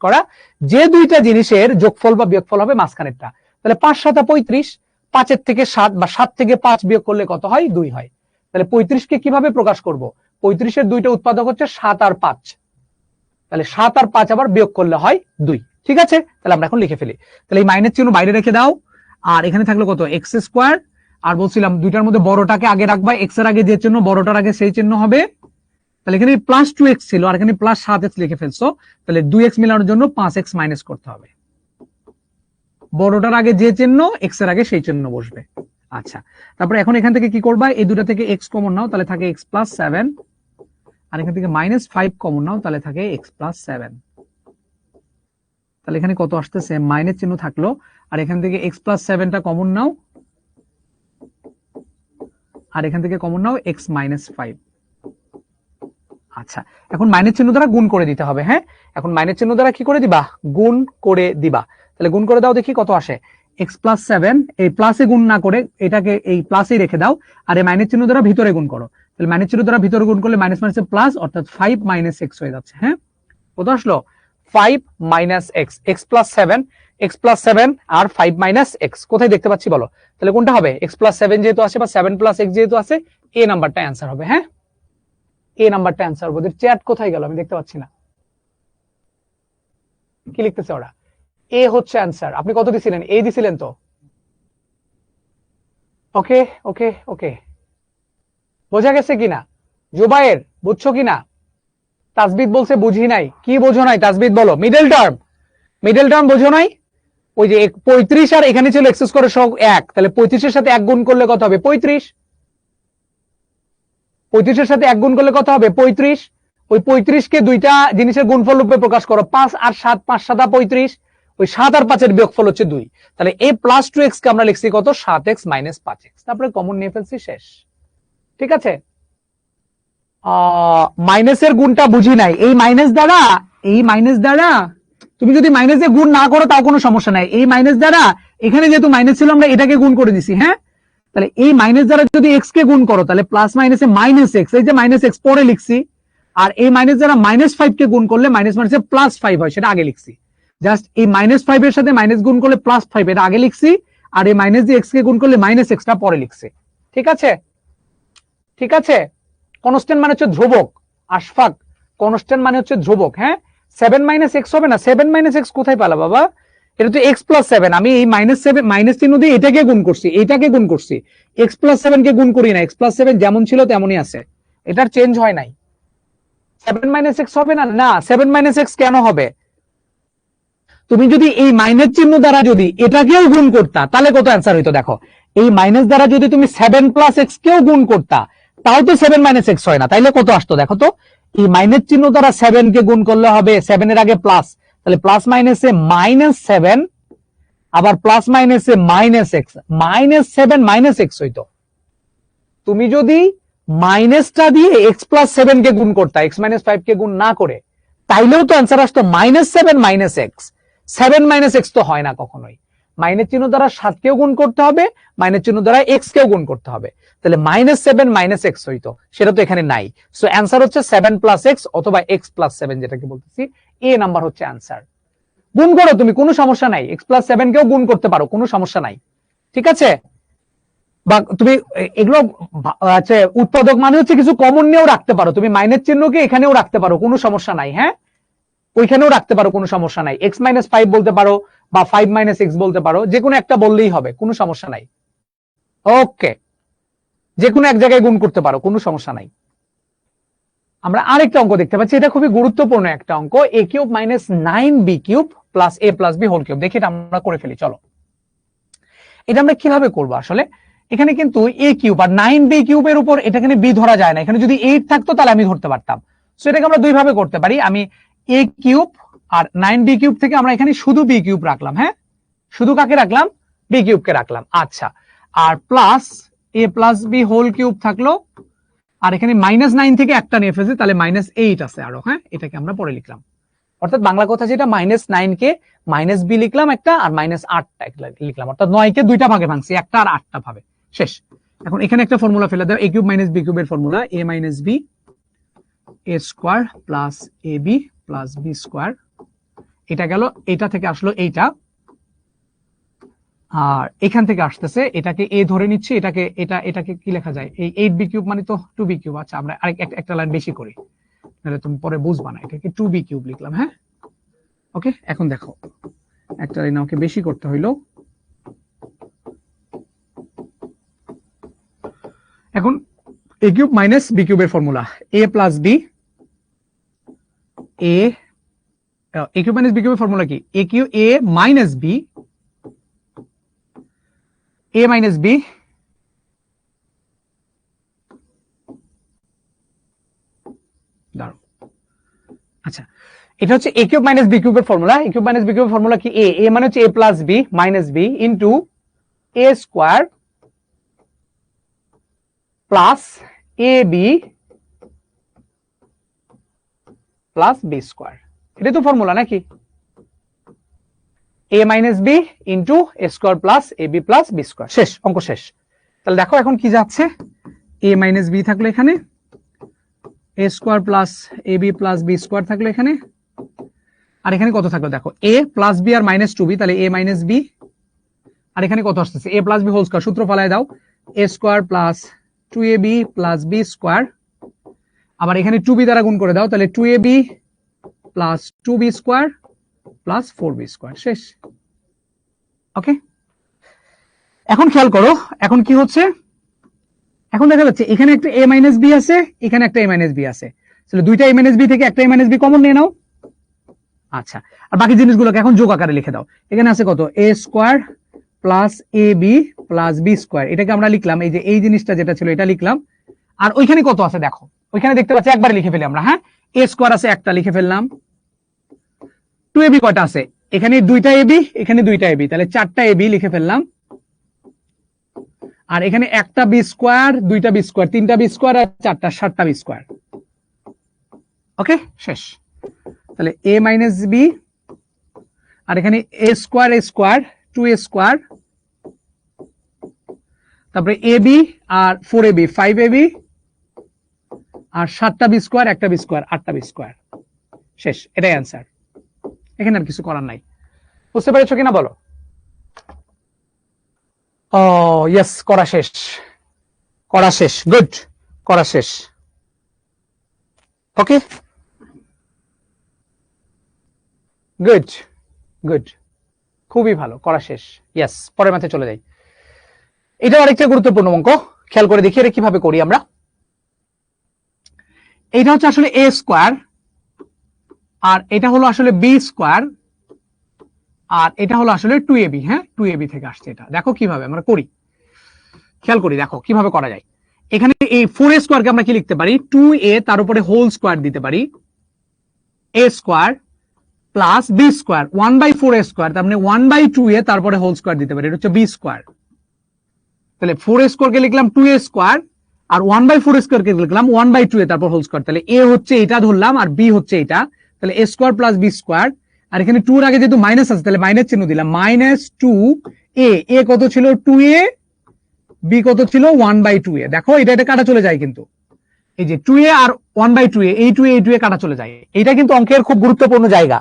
করা, যে দুইটা জিনিসের যোগফল বা বিয়োগফল হবে মাঝখানেরটা। তাহলে 5 7 35, 5 এর থেকে 7 বা 7 থেকে 5 বিয়োগ করলে কত হয়? 2 হয়। তাহলে 35 কে কিভাবে প্রকাশ করব? 35 এর দুইটা উৎপাদক হচ্ছে 7 আর 5, তাহলে 7 আর 5 আবার বিয়োগ করলে হয় 2, ঠিক আছে। তাহলে আমরা এখন লিখে ফেলি। তাহলে এই মাইনাস চিহ্ন বাইরে রেখে দাও, আর এখানে থাকলো কত? এক্স স্কোয়ার, আর বলছিলাম দুইটার মধ্যে বড়টাকে আগে রাখবা, এক্স এর আগে যে চিহ্ন বড়টার আগে সেই চিহ্ন হবে। তাহলে এখানে প্লাস 2x ছিল আর এখানে প্লাস 7x লিখে ফেলছো, তাহলে 2x মেলানোর জন্য 5x মাইনাস করতে হবে। বড়টার আগে যে চিহ্ন এক্স এর আগে সেই চিহ্ন বসবে। আচ্ছা, তারপরে এখন এখান থেকে কি করবা? এই দুটা থেকে x কমন নাও, তাহলে থাকে x প্লাস 7, আর এখান থেকে মাইনাস 5 কমন নাও, তাহলে থাকে x প্লাস 7। তাহলে এখানে কত আসতেছে? মাইনাস চিহ্ন থাকলো, আর এখান থেকে x প্লাস 7টা কমন নাও, আর এখান থেকে কমন নাও x মাইনাস 5। আচ্ছা, এখন মাইনাস চিহ্ন দ্বারা গুণ করে দিতে হবে, হ্যাঁ। এখন মাইনাস চিহ্ন দ্বারা কি করে দিবা? গুণ করে দিবা। তাহলে গুণ করে দাও দেখি কত আসে। x প্লাস 7, এই প্লাসে গুণ না করে এটাকে এই প্লাসেই রেখে দাও, আর এই মাইনাস চিহ্ন দ্বারা ভিতরে গুণ করো। তাহলে মাইনাস চিহ্ন দ্বারা ভিতরে গুণ করলে মাইনাস মাইনাসে প্লাস, অর্থাৎ 5 মাইনাস x হয়ে যাচ্ছে, হ্যাঁ। কত আসলো? 5 মাইনাস x, x প্লাস 7 আর 5 মাইনাস x কোথায় দেখতে পাচ্ছি বলো? তাহলে কোনটা হবে? x প্লাস 7 যেহেতু আছে বা 7 প্লাস x যেহেতু আছে, এ নাম্বারটা অ্যান্সার হবে, হ্যাঁ। এ নাম্বারটা অ্যান্সার হবে। চ্যাট কোথায় গেল? আমি দেখতে পাচ্ছি না, কি লিখতেছে ওরা? এ হচ্ছে অ্যান্সার। আপনি কত দিছিলেন? এ দিছিলেন তো? ওকে ওকে ওকে, বোঝা গেছে কিনা? জুবায়ের বুঝছো কিনা? তাসবিদ বলছে বুঝি নাই। কি বোঝো নাই তাসবিদ বলো? মিডল টার্ম বোঝো নাই? ওই যে 35 আর এখানে ছিল এক্স স্কোয়ারের সহগ 1, তাহলে 35 এর সাথে 1 গুণ করলে কত হবে? 35 এর সাথে 1 গুণ করলে কত হবে? 35। ওই 35 কে দুইটা জিনিসের গুণফল রূপে প্রকাশ করো, 5 আর 7, 5 7 35, ওই 7 আর 5 এর বিয়োগফল হচ্ছে 2। তাহলে a প্লাস 2x কে আমরা লিখছি কত? 7x মাইনাস 5x, তারপরে কমন নিয়ে ফেলছি, শেষ, ঠিক আছে। মাইনাসের গুণটা বুঝি নাই। এই মাইনাস দ্বারা তুমি যদি মাইনাস দিয়ে গুণ না করো তাও কোনো সমস্যা নাই। এই মাইনাস দ্বারা এখানে যেহেতু মাইনাস ছিল আমরা এটাকে গুণ করে দিছি, হ্যাঁ। তাহলে এই মাইনাস দ্বারা যদি এক্স কে গুণ করো তাহলে প্লাস মাইনাসে মাইনাস এক্স, এই যে মাইনাস এক্স পরে লিখছি, আর এই মাইনাস দ্বারা মাইনাস 5 কে গুণ করলে মাইনাস মাইনাসে প্লাস 5 হয়, সেটা আগে লিখছি। জাস্ট এই মাইনাস 5 এর সাথে মাইনাস গুণ করলে প্লাস 5, এটা আগে লিখছি, আর এই মাইনাস দিয়ে এক্স কে গুণ করলে মাইনাস এক্সটা পরে লিখছি, ঠিক আছে। ঠিক আছে, কনস্ট্যান্ট মানে হচ্ছে ধ্রুবক। আশফাক, কনস্ট্যান্ট মানে হচ্ছে ধ্রুবক, হ্যাঁ। 7 মাইনাস এক্স হবে না? 7 মাইনাস এক্স কোথায় পালা বাবা? এটা তো এক্স প্লাস 7, আমি এই মাইনাস চিহ্ন দিয়ে এটাকে গুণ করছি, এক্স প্লাস 7 কে গুণ করি না। এক্স প্লাস 7 যেমন ছিল তেমনই আছে, এটার চেঞ্জ হয় নাই। 7 মাইনাস এক্স হবে না? না, 7 মাইনাস এক্স কেন হবে? তুমি যদি এই মাইনাস চিহ্ন দ্বারা যদি এটাকেও গুণ করতা তাহলে কত অ্যান্সার হইতো দেখো। এই মাইনাস দ্বারা যদি তুমি 7 প্লাস এক্স কেও গুণ করতা তাও তো 7 মাইনাস এক্স হয় না, তাইলে কত আসতো দেখো তো। এই মাইনাস চিহ্ন দ্বারা 7 কে গুণ করলে হবে 7 এর আগে প্লাস, তাহলে প্লাস মাইনাসে মাইনাস 7, আবার প্লাস মাইনাসে minus x, minus 7 minus x হইতো। তুমি যদি মাইনাসটা দিয়ে এক্স প্লাস 7 কে গুণ করতা, এক্স মাইনাস 5 কে গুণ না করে, তাইলেও তো অ্যান্সার আসতো minus 7 minus x. 7 minus x তো হয় না কখনোই। মাইনাস চিহ্ন দ্বারা 7 কেও গুণ করতে হবে, মাইনাস চিহ্ন দ্বারা এক্স কেও গুণ করতে হবে, তাহলে -7 - x হইতো, সেটা তো এখানে নাই। সো অ্যান্সার হচ্ছে 7 + x অথবা x + 7, যেটাকে বলতেছি এ নাম্বার হচ্ছে অ্যান্সার। গুণ করো তুমি, কোনো সমস্যা নাই, x + 7 কেও গুণ করতে পারো, কোনো সমস্যা নাই, ঠিক আছে। বা তুমি এগুলো আচ্ছা, উৎপাদক মানে হচ্ছে কিছু কমন নিয়েও রাখতে পারো, তুমি মাইনাস চিহ্নকে এখানেও রাখতে পারো, কোনো সমস্যা নাই, হ্যাঁ ওইখানেও রাখতে পারো, কোনো সমস্যা নাই। x - 5 বলতে পারো বা 5 - x বলতে পারো, যে কোনো একটা বললেই হবে, কোনো সমস্যা নাই। ওকে, যে কোনো এক জায়গায় গুণ করতে পারো, কোনো সমস্যা নাই। আমরা আরেকটা অঙ্ক দেখতে পাচ্ছি, এটা খুবই গুরুত্বপূর্ণ একটা অঙ্ক, a³ - 9b³ + a + b whole cube. দেখি এটা আমরা করে ফেলি, চলো। এটা আমরা কিভাবে করবো আসলে, এখানে কিন্তু a³ আর 9b³ এর উপর এটা এখানে b ধরা যায় না, এখানে যদি 8 থাকতো তাহলে আমি ধরতে পারতাম। সো এটাকে আমরা দুই ভাবে করতে পারি, আমি a³ আর 9b³ থেকে আমরা এখানে শুধু b³ রাখলাম, হ্যাঁ শুধু কাকে রাখলাম, b³ কে রাখলাম, আচ্ছা। আর plus a + b whole cube থাকলো, আর এখানে -9 থেকে একটা নিয়ে ফেলছি, তাহলে -8 আছে আরো, হ্যাঁ এটাকে আমরা পরে লিখলাম। অর্থাৎ বাংলা কথা যেটা, -9 কে -b লিখলাম একটা, আর -8টা লিখলাম, অর্থাৎ 9 কে দুইটা ভাগে ভাঙছি, একটা আর 8টা ভাবে, শেষ। এখন এখানে একটা ফর্মুলা ফেলে দাও, a³ - b³ এর formula a - b a² + ab + b², এটা গেল, এটা থেকে আসলো এইটা, আর এখান থেকে আসতেছে, এটাকে a ধরে নিচ্ছি, এটাকে কি লেখা যায়, এই 8b³ মানে তো 2b³। আচ্ছা, আমরা আরেক একটা লাইন বেশি করি, তাহলে তুমি পরে বুঝবা না, এটাকে 2b³ লিখলাম, হ্যাঁ ওকে। এখন দেখো, একটা লাইন আমাকে বেশি করতে হইলো, এখন a³ - b³ এর formula a + b, a³ - b³ এর ফর্মুলা কি, a - b দাঁড়ো, আচ্ছা এটা হচ্ছে a³ - b³ এর ফর্মুলা। a³ - b³ এর ফর্মুলা কি, a মানে হচ্ছে a + b - b into a² plus ab plus b², এটাই তো ফর্মুলা নাকি, a - b into a² plus ab plus b², শেষ, অঙ্ক শেষ। তাহলে দেখো এখন কি যাচ্ছে, a - b থাকলো এখানে, a² plus ab plus b² থাকলো এখানে, আর এখানে কত থাকলো দেখো, a + b আর -2b, তাহলে a - b, আর এখানে কত আসতেছে, a + b হোল স্কয়ার, সূত্র ফলায় দাও, a² plus 2ab plus b², আবার এখানে 2b দ্বারা গুণ করে দাও, তাহলে 2ab plus 2b² plus 4b², শেষ। ওকে, এখন খেয়াল করো, এখন কি হচ্ছে, এখন দেখা যাচ্ছে এখানে একটা a - b আছে, এখানে একটা a - b আছে, তাহলে দুইটা a - b থেকে একটা a - b কমন নিয়ে নাও। আচ্ছা, আর বাকি জিনিসগুলোকে এখন যোগ আকারে লিখে দাও, এখানে আছে কত, a² plus ab plus b², এটাকে আমরা লিখলাম, এই যে এই জিনিসটা যেটা ছিল এটা লিখলাম, আর ওইখানে কত আছে দেখো, ওইখানে দেখতে পাচ্ছি একবারে লিখে ফেলি আমরা, হ্যাঁ a² আছে একটা, লিখে ফেললাম, 2ab কয়টা আছে, এখানে দুইটা ab, এখানে দুইটা ab, তাহলে 4টা ab লিখে ফেললাম, আর এখানে একটা b², দুইটা b², 3টা b² আর 4টা 7টা b²। ওকে, শেষ। তাহলে a - b, আর এখানে a², 2a², তারপরে ab আর 4ab, 5ab, আর 7টা b², একটা b², 8টা b², শেষ। এটাই অ্যান্সার, এখানে আর কিছু করার নাই। বুঝতে পেরেছো কিনা বলো? ও ইয়েস, করা শেষ, করা শেষ, গুড, করা শেষ। ওকে, গুড গুড, খুবই ভালো, করা শেষ। ইয়েস, পরের ম্যাথে চলে যাই। এটা আরেকটা গুরুত্বপূর্ণ অঙ্ক, খেয়াল করে দেখি এটা কিভাবে করি আমরা। এটা হচ্ছে আসলে a², আর এটা হলো আসলে b², আর এটা হলো আসলে 2ab, হ্যাঁ 2ab থেকে আসছে এটা। দেখো কিভাবে আমরা করি, খেয়াল করি, দেখো কিভাবে করা যায়। এখানে এই 4a² কে আমরা কি লিখতে পারি, 2a তার উপরে হোল স্কয়ার দিতে পারি, a² প্লাস b², 1/4a², তার মানে 1/2a তারপরে হোল স্কয়ার দিতে পারি, এটা হচ্ছে b²। তাহলে 4a² কে লিখলাম 2a², আর 1/4a² কে লিখলাম 1/2a তারপর হোল স্কয়ার, তাহলে a হচ্ছে এটা ধরলাম, আর b হচ্ছে এটা, তাহলে a² প্লাস b², আর এখানে 2 এর আগে যেহেতু মাইনাস আছে তাহলে মাইনাস চিহ্ন দিলাম, -2a, এ কত ছিল 2a, বি কত ছিল 1/2a। দেখো এটা কাটা চলে যায়, কিন্তু এই যে 2a আর 1/2a, এই 2a কাটা চলে যায়। এটা কিন্তু অঙ্কের খুব গুরুত্বপূর্ণ জায়গা,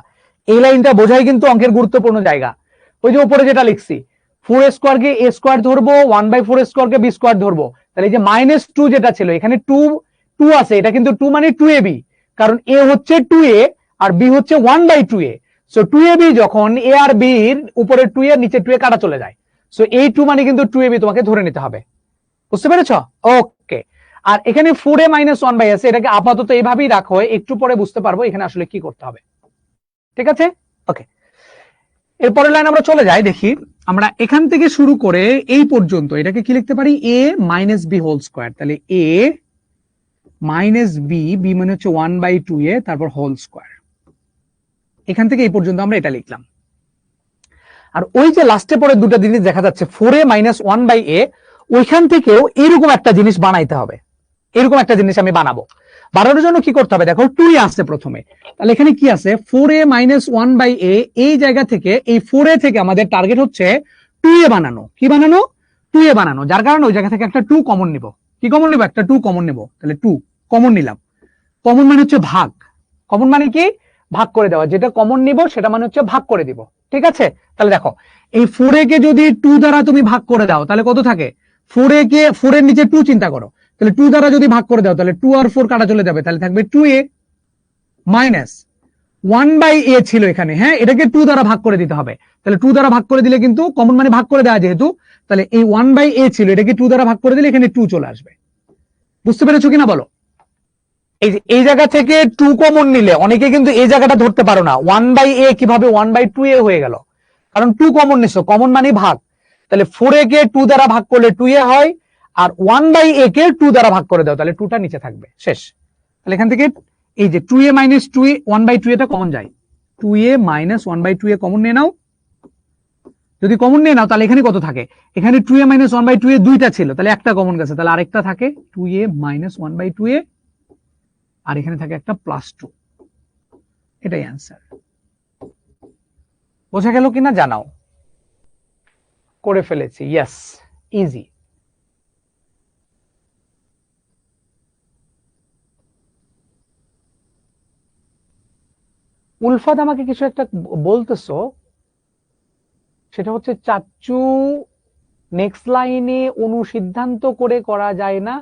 এই লাইনটা বোঝাই কিন্তু অঙ্কের গুরুত্বপূর্ণ জায়গা। ওই যে উপরে যেটা লিখছি, 4a স্কোয়ারকে a স্কোয়ার ধরবো, 1/4 স্কোয়ারকে b স্কোয়ার ধরবো, তাহলে এই যে -2 যেটা ছিল এখানে 2 আছে, এটা কিন্তু 2 মানে 2ab, কারণ a হচ্ছে 2a আর b হচ্ছে 1/2a। সো 2ab যখন a আর b এর উপরে 2a নিচে 2a কাটা চলে যায়, সো এই 2 মানে কিন্তু 2ab তোমাকে ধরে নিতে হবে। বুঝতে পেরেছ? ওকে। আর এখানে 4a - 1 আছে, এটাকে আপাতত এইভাবেই রাখো, একটু পরে বুঝতে পারবো এখানে আসলে কি করতে হবে। ঠিক আছে? ওকে, এরপরের লাইন আমরা চলে যাই। দেখি আমরা এখান থেকে শুরু করে এই পর্যন্ত এটাকে কি লিখতে পারি, a - b হোল স্কোয়ার। তাহলে a - b, b মানে হচ্ছে 1/2a, তারপর হোল স্কোয়ার। এখান থেকে এই পর্যন্ত আমরা এটা লিখলাম। আর ওই যে লাস্টে পরে দুটো জিনিস দেখা যাচ্ছে 4a - 1/a, ওইখান থেকেও এরকম একটা জিনিস বানাইতে হবে। এরকম একটা জিনিস আমি বানাবো। বানানোর জন্য কি করতে হবে, দেখো 2a আসছে প্রথমে, তাহলে এখানে কি আছে 4a - 1/a, এই জায়গা থেকে এই 4a থেকে আমাদের টার্গেট হচ্ছে 2a বানানো। কি বানানো? 2a বানানো। যার কারণে ওই জায়গা থেকে একটা 2 কমন নিব। কি কমন নিব? একটা 2 কমন নিব। তাহলে 2 কমন নিলাম। কমন মানে হচ্ছে ভাগ। কমন মানে কি? ভাগ করে দেওয়া। যেটা কমন নিব সেটা মানে হচ্ছে ভাগ করে দিব। ঠিক আছে? তাহলে দেখো এই 4a কে যদি 2 দ্বারা তুমি ভাগ করে দাও তাহলে কত থাকে, 4a কে 4 এর নিচে 2 চিন্তা করো, তাহলে 2 দ্বারা যদি ভাগ করে দাও তাহলে 2 আর 4 কাটা চলে যাবে, তাহলে থাকবে 2a মাইনাস 1/a ছিল এখানে, হ্যাঁ এটাকে 2 দ্বারা ভাগ করে দিতে হবে। তাহলে 2 দ্বারা ভাগ করে দিলে কিন্তু কমন মানে ভাগ করে দেওয়া, যেহেতু তাহলে এই 1/a ছিল এটাকে 2 দ্বারা ভাগ করে দিলে এখানে 2 চলে আসবে। বুঝতে পেরেছো কিনা বলো? এই যে এই জায়গা থেকে 2 কমন নিলে অনেকে কিন্তু এই জায়গাটা ধরতে পারো না, 1/a কিভাবে 1/2a হয়ে গেল, কারণ 2 কমন নিছো, কমন মানে ভাগ। তাহলে 4a কে 2 দ্বারা ভাগ করলে 2a হয়, আর 1/a কে 2 দ্বারা ভাগ করে দাও তাহলে 2টা নিচে থাকবে, শেষ। তাহলে এখান থেকে এই যে 2a - 2a 1/2a টা কমন যায়, 2a - 1/2a কমন নিয়ে নাও। যদি কমন নিয়ে নাও তাহলে এখানে কত থাকে, এখানে 2a - 1/2a দুইটা ছিল, তাহলে একটা কমন গেছে, তাহলে আরেকটা থাকে 2a - 1/2a, আর এখানে থাকে একটা +2। এটাই অ্যান্সার। বোঝা গেল কিনা জানাও। করে ফেলেছি, ইয়েস, ইজি। উলফাত আমাকে কিছু একটা বলতেছো, সেটা হচ্ছে চাচ্চু নেক্সট লাইনে অনুসিদ্ধান্ত করে করা যায় না,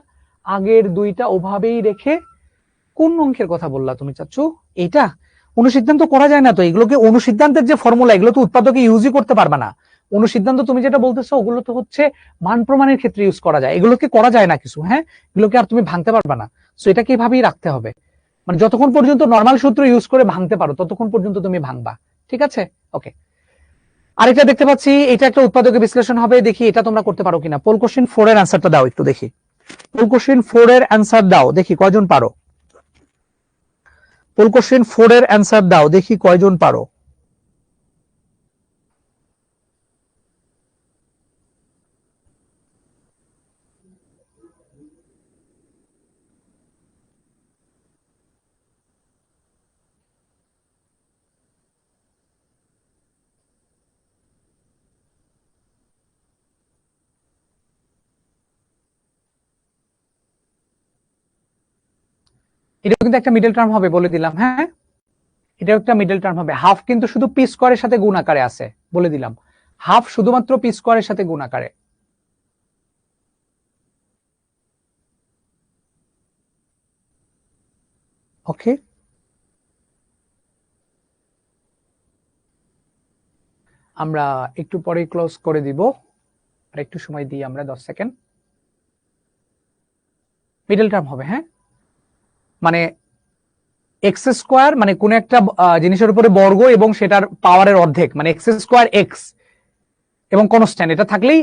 আগের দুইটা ওভাবেই রেখে। কোন অঙ্কের কথা বললা তুমি চাচ্চু? এইটা অনুসিদ্ধান্ত করা যায় না তো, এগুলোকে অনুসিদ্ধান্তের যে ফর্মুলা এগুলো তো উৎপাদকে ইউজই করতে পারবা না। অনুসিদ্ধান্ত তুমি যেটা বলতেছো ওগুলো তো হচ্ছে মান প্রমাণের ক্ষেত্রে ইউজ করা যায়, এগুলোকে করা যায় না কিছু, হ্যাঁ এগুলোকে আর তুমি ভাঙতে পারবা না। সো এটাকে এভাবেই রাখতে হবে, মানে যতক্ষণ পর্যন্ত নর্মাল সূত্র ইউজ করে ভাঙতে পারো ততক্ষণ পর্যন্ত তুমি ভাঙবা। ঠিক আছে? ওকে, আরেকটা দেখতে পাচ্ছি, এটা একটা উৎপাদকে বিশ্লেষণ হবে, দেখি এটা তোমরা করতে পারো কিনা। পোল কোশ্চেন 4 এর অ্যান্সারটা দাও একটু দেখি। পোল কোশ্চেন 4 এর অ্যান্সার দাও, দেখি কয়জন পারো। পোল কোশ্চেন 4 এর অ্যান্সার দাও, দেখি কয়জন পারো। এটা কিন্তু একটা মিডল টার্ম হবে বলে দিলাম, হ্যাঁ এটা একটা মিডল টার্ম হবে। হাফ কিন্তু শুধু পি স্কয়ারের সাথে গুণ আকারে আছে বলে দিলাম, হাফ শুধুমাত্র পি স্কয়ারের সাথে গুণ আকারে। ওকে, আমরা একটু পরে ক্লোজ করে দিব, আর একটু সময় দিই আমরা 10 সেকেন্ড। মিডল টার্ম হবে, হ্যাঁ মানে এক্স স্কোয়ার মানে কোন একটা জিনিসের উপরে বর্গ এবং সেটার পাওয়ারের অর্ধেক, মানে এক্স স্কোয়ার এক্স এবং কনস্ট্যান্ট, এটা থাকলেই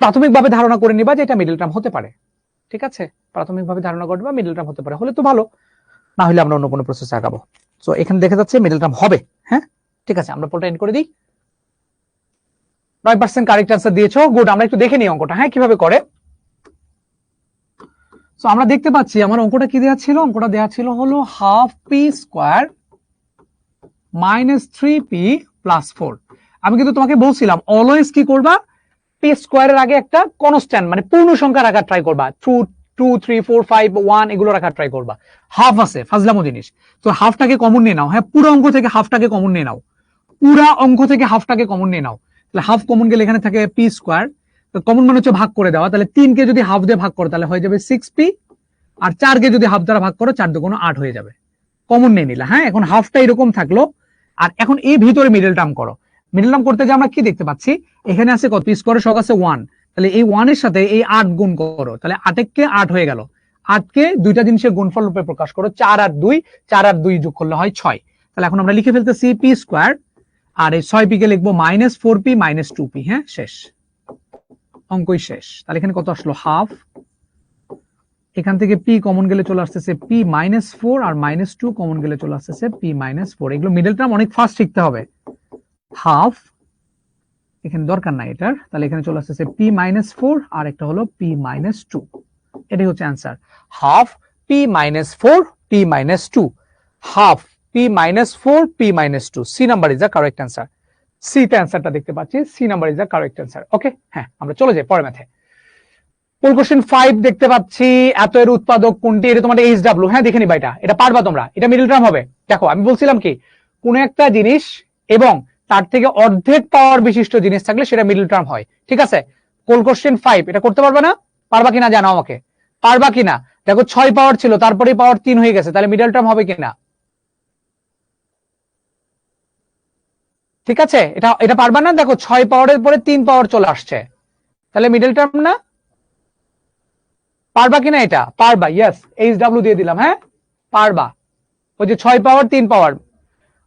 প্রাথমিকভাবে ধারণা করে নিবা যে এটা মিডল টার্ম হতে পারে। ঠিক আছে, প্রাথমিকভাবে ধারণা করবা মিডল টার্ম হতে পারে, হলে তো ভালো, না হলে আমরা অন্য কোনো প্রসেসে আগাবো। সো এখানে দেখা যাচ্ছে মিডল টার্ম হবে, হ্যাঁ ঠিক আছে, আমরা পোলটা এন্ড করে দিই। 9% কারেক্ট অ্যান্সার দিয়েছো, গুড। আমরা একটু দেখে নিই অঙ্কটা, হ্যাঁ কিভাবে করে। সো আমরা দেখতে পাচ্ছি আমার অঙ্কটা কি দেওয়া ছিল, অঙ্কটা দেওয়া ছিল হলো হাফ পি স্কোয়ার -3p + 4। আমি কিন্তু তোমাকে বলছিলাম অলওয়েজ কি করবা, পি স্কোয়ারের আগে একটা কনস্ট্যান্ট মানে পূর্ণ সংখ্যা রাখার ট্রাই করবা। 2 3 4 5 1 এগুলো রাখার ট্রাই করবা। হাফ আছে ফাজলামো জিনিস, তো হাফটাকে কমন নিয়ে নাও। হ্যাঁ, পুরো অঙ্ক থেকে হাফটাকে কমন নিয়ে নাও, পুরা অঙ্ক থেকে হাফটাকে কমন নিয়ে নাও। তাহলে হাফ কমন গেলে এখানে থাকে পি স্কোয়ার, তো কমন মানে হচ্ছে ভাগ করে দেওয়া। তাহলে 3 কে যদি হাফ দিয়ে ভাগ করো তাহলে হয়ে যাবে 6p, আর 4 কে যদি হাফ দ্বারা ভাগ করো 4 দুগুণ 8 হয়ে যাবে। কমন নিয়ে নিলা। হ্যাঁ, এখন হাফটা এরকম থাকলো, আর এখন এই ভিতরে মিডল টার্ম করো। মিডল টার্ম করতে যে আমরা কি দেখতে পাচ্ছি, এখানে আছে কত, পি স্কোয়ারের সহগ আছে 1, তাহলে এই 1 এর সাথে এই 8 গুণ করো, তাহলে 8 কে 8 হয়ে গেল। 8 কে দুইটা জিনিসের গুণফল রূপে প্রকাশ করো, 4 আর 2, 4 আর 2 যোগ করলে হয় 6। তাহলে এখন আমরা লিখে ফেলতেছি পি স্কোয়ার, আর এই 6p কে লিখবো -4p - 2p। হ্যাঁ, শেষ, অঙ্কই শেষ। তাহলে এখানে কত আসলো, হাফ। এখান থেকে p কমন গেলে চলে আসতেছে p -4, আর -2 কমন গেলে চলে আসতেছে p -4। এগুলো মিডল টার্ম অনেক ফাস্ট শিখতে হবে। হাফ, এখানে দরকার নাই এটার, তাহলে এখানে চলে আসতেছে p -4, আর একটা হলো p -2। এটাই হচ্ছে answer, half p -4 p -2, half p -4 p -2। C number is the correct answer. C তে অ্যান্সারটা দেখতে পাচ্ছি, C number is the correct answer. Okay, হ্যাঁ, আমরা চলে যাই পরের ম্যাথে। কোশ্চেন 5 দেখতে পাচ্ছি, এত এর উৎপাদক কোনটি? এটা তোমাদের HW। হ্যাঁ, দেখে নিবা, এটা পারবা তোমরা, এটা মিডল টার্ম হবে। দেখো আমি বলছিলাম কি, কোন একটা জিনিস এবং তার থেকে অর্ধেক পাওয়ার বিশিষ্ট জিনিস থাকলে সেটা মিডল টার্ম হয়। ঠিক আছে, কোশ্চেন 5 এটা করতে পারবা না? পারবা কিনা জানাও আমাকে, পারবা কিনা। দেখো 6 পাওয়ার ছিল, তারপরে পাওয়ার 3 হয়ে গেছে, তাহলে মিডল টার্ম হবে কিনা? ঠিক আছে, এটা পারবা না? দেখো 6 পাওয়ারের পরে 3 পাওয়ার চলে আসছে, তাহলে মিডল টার্ম না? পারবা কিনা? এটা পারবা, ইয়েস, HW দিয়ে দিলাম। হ্যাঁ, পারবা। ওই যে 6 পাওয়ার 3 পাওয়ার,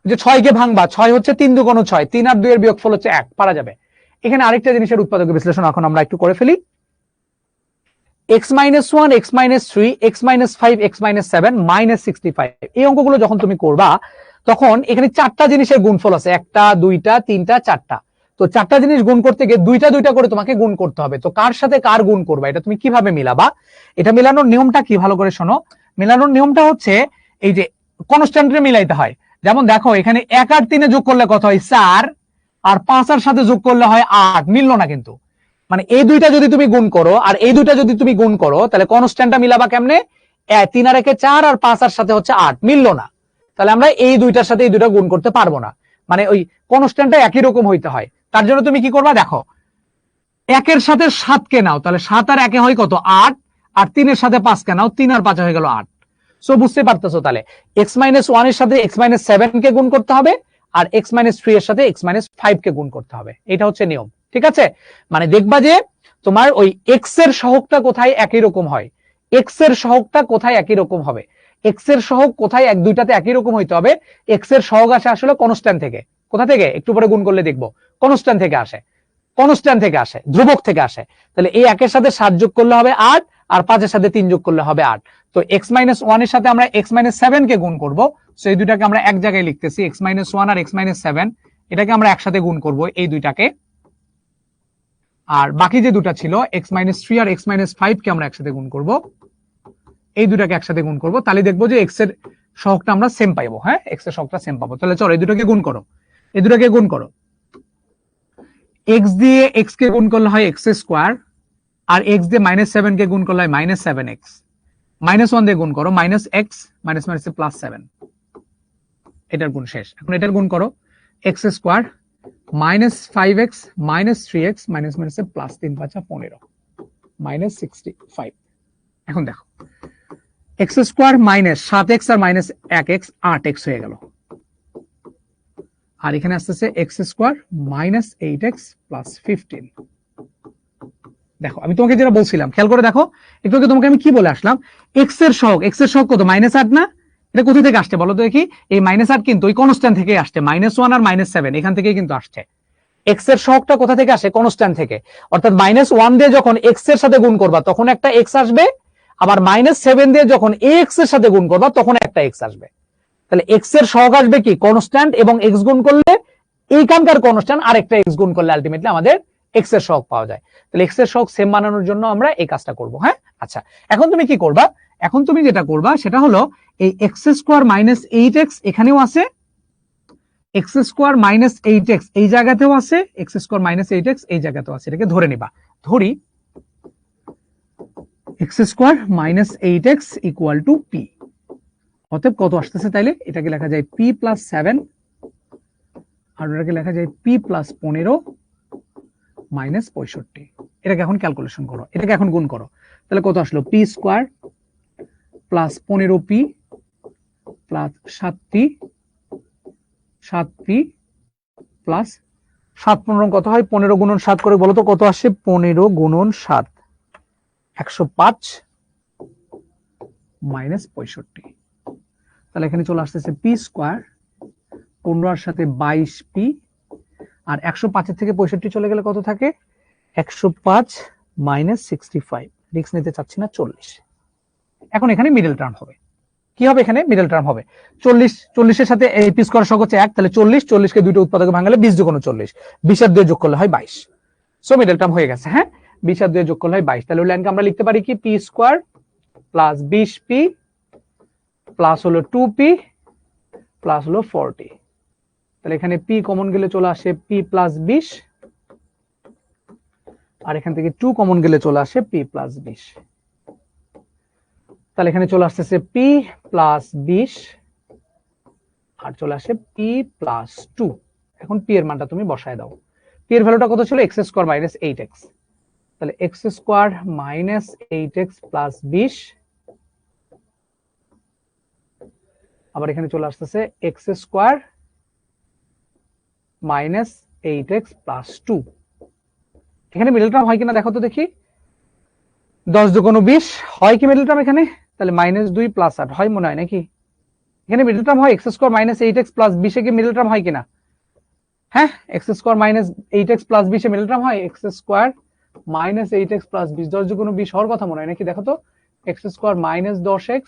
যে 6 কে ভাঙবা, 6 হচ্ছে 3 দুগুণ 6, 3 আর 2 এর বিয়োগফল হচ্ছে 1, পারা যাবে। এখানে আরেকটা জিনিসের উৎপাদক বিশ্লেষণ এখন আমরা একটু করে ফেলি। x - 1 x - 3 x - 5 x - 7 -65। এই অঙ্কগুলো যখন তুমি করবা তখন এখানে 4টা জিনিসের গুণফল আছে, 1টা 2টা 3টা 4টা। তো 4টা জিনিস গুণ করতে গিয়ে 2টা 2টা করে তোমাকে গুণ করতে হবে। তো কার সাথে কার গুণ করবা, এটা তুমি কিভাবে মিলাবা? এটা মেলানোর নিয়মটা কি, ভালো করে শোনো। মেলানোর নিয়মটা হচ্ছে এই যে কনস্ট্যান্টে মিলাইতে হয়। যেমন দেখো এখানে 1 আর 3 জোগ করলে কত হয়, 4, আর 5 এর সাথে যোগ করলে হয় 8। মিললো না কিন্তু, মানে এই দুইটা যদি তুমি গুণ করো আর এই দুইটা যদি তুমি গুণ করো তাহলে কনস্ট্যান্টটা মিলাবা কেমনে? 3 আর 1 4, আর 5 এর সাথে হচ্ছে 8, মিললো না। তাহলে আমরা এই দুইটার সাথে এই দুইটা গুণ করতে পারবো না, মানে ওই কনস্ট্যান্টটা একই রকম হইতে হয়। তার জন্য তুমি কি করবা, দেখো 1 এর সাথে 7 কে নাও, তাহলে 7 আর 1 হয় কত, 8, আর 3 এর সাথে 5 কে নাও, 3 আর 5 হয়ে গেল 8। সো বুঝতে পারতেছো, তাহলে x - 1 এর সাথে x - 7 কে গুণ করতে হবে, আর x - 3 এর সাথে x - 5 কে গুণ করতে হবে। এটা হচ্ছে নিয়ম, ঠিক আছে? মানে দেখবা যে তোমার ওই x এর সহগটা কোথায় একই রকম হয়, x এর সহগটা কোথায় একই রকম হবে, x এর সহগ কোথায় এক দুইটাতে একই রকম হইতে হবে। x এর সহগ আসে আসলে কনস্ট্যান্ট থেকে। কোথা থেকে? একটু পরে গুণ করলে দেখবো, কনস্ট্যান্ট থেকে আসে, কনস্ট্যান্ট থেকে আসে, ধ্রুবক থেকে আসে। তাহলে এই 1 এর সাথে 7 যোগ করলে হবে 8, আর 5 এর সাথে 3 যোগ করলে হবে 8। তো x - 1 এর সাথে আমরা x - 7 কে গুণ করব। সো এই দুইটাকে আমরা এক জায়গায় লিখতেছি, x - 1 আর x - 7, এটাকে আমরা একসাথে গুণ করব এই দুইটাকে। আর বাকি যে দুটো ছিল x - 3 আর x - 5 কে আমরা একসাথে গুণ করব, এই দুটাকে একসাথে গুণ করব। তাহলে দেখবো যে x এর সহগটা আমরা সেম পাইবো। হ্যাঁ, x এর সহগটা সেম পাবো। তাহলে চলো এই দুটোকে গুণ করো, এই দুটোকে গুণ করো। x দিয়ে x কে গুণ করলে হয় x স্কোয়ার, আর x দিয়ে -7 কে গুণ করলে হয় -7x। -1 দিয়ে গুণ করো, -x +7, এটার গুণ শেষ। এখন এটার গুণ করো, x স্কোয়ার -5x -3x +3 5 15 -65। এখন দেখো x স্কোয়ার -7x আর -1x 8x হয়ে গেল, আর এখানে আসতেছে x স্কোয়ার -8x +15। দেখো আমি তোমাকে যেটা বলছিলাম, খেয়াল করে দেখো একটু আগে তোমাকে আমি কি বলে আসলাম, x এর সহগ কত, -8 না? এটা কোথা থেকে আসছে বলো তো দেখি? এই -8 কিন্তু ওই কনস্ট্যান্ট থেকে আসছে, -1 আর -7 এখান থেকেই কিন্তু আসছে। x এর সহগটা কোথা থেকে আসে? কনস্ট্যান্ট থেকে। অর্থাৎ -1 দিয়ে যখন x এর সাথে গুণ করবা তখন একটা x আসবে, আবার -7 দিয়ে যখন ax এর সাথে গুণ করবা তখন একটা x আসবে। তাহলে x এর সহগ আসবে কি, কনস্ট্যান্ট, এবং x গুণ করলে এইখানকার কনস্ট্যান্ট আর একটা x গুণ করলে আলটিমেটলি আমাদের x এর সহগ পাওয়া যায়। তাহলে x এর সহগ সেম বানানোর জন্য আমরা এই কাজটা করব। হ্যাঁ, আচ্ছা, এখন তুমি কি করবা? এখন তুমি যেটা করবা সেটা হলো এই x স্কোয়ার -8x এখানেও আছে, এক্স স্কোয়ার মাইনাস 8x এই জায়গাতেও আছে, এক্স স্কোয়ার মাইনাস 8x এই জায়গাতেও আছে, এটাকে ধরে নিবা। ধরি x square minus 8x equal to P. অতএব কত আসতেছে তাইলে? এটাকে লেখা যায় পি প্লাস 7 আর এটাকে লেখা যায় পি প্লাস 15 মাইনাস 65। এটাকে এখন ক্যালকুলেশন করো, এটাকে এখন গুণ করো, তাহলে কত আসলো? P square plus 15p plus 7p plus 7 15 কত হয়? 15 গুণন 7 করে বলো তো কত আসে? 15 গুণন 7 105 মাইনাস 65। তাহলে এখানে চলে আসতেছে পি স্কোয়ার 15 এর সাথে 22p আর 105 এর থেকে 65 চলে গেলে কত থাকে? 105 মাইনাস 65, রিস্ক নিতে চাচ্ছি না, 40। এখন এখানে মিডল টার্ম হবে, কি হবে? এখানে মিডল টার্ম হবে 40, 40 এর সাথে এই পি স্কোয়ার সহগ হচ্ছে 1, তাহলে 40, 40 কে দুইটা উৎপাদকে ভাঙালে 20 যোগ 39, 20 আর 2 যোগ করলে হয় 22। সো মিডল টার্ম হয়ে গেছে। হ্যাঁ, 20 আর 2 যোগ করলে হয় 22। তাহলে ওই লাইনকে আমরা লিখতে পারি কি? P square plus 20p plus হলো 2p প্লাস হলো 40। তাহলে এখানে p কমন গেলে চলে আসে p প্লাস 20 আর এখান থেকে 2 কমন গেলে চলে আসে p প্লাস 20। তাহলে এখানে চলে আসতেছে p প্লাস 20 আর চলে আসে p প্লাস 2। এখন p এর মানটা তুমি বসায় দাও। p এর ভ্যালুটা কত ছিল? x square minus 8x। তাহলে x square minus 8x plus 20 আবার এখানে চলে আসতেছে x square minus 8x plus 2। এখানে মিডল টার্ম হয় কিনা দেখো তো দেখি। 10 যোগ 20 হয় কি মিডল টার্ম এখানে? তাহলে মাইনাস 2 প্লাস 8 হয় মনে হয় নাকি? এখানে মিডল টার্ম হয় x square minus 8x plus 20 এ কি মিডল টার্ম হয় কিনা? হ্যাঁ, x square minus 8x plus 20 এ মিডল টার্ম হয়। x square minus 8x plus 20 10 যোগ 20 হওয়ার কথা মনে হয় নাকি? দেখো তো, x স্কয়ার মাইনাস 10x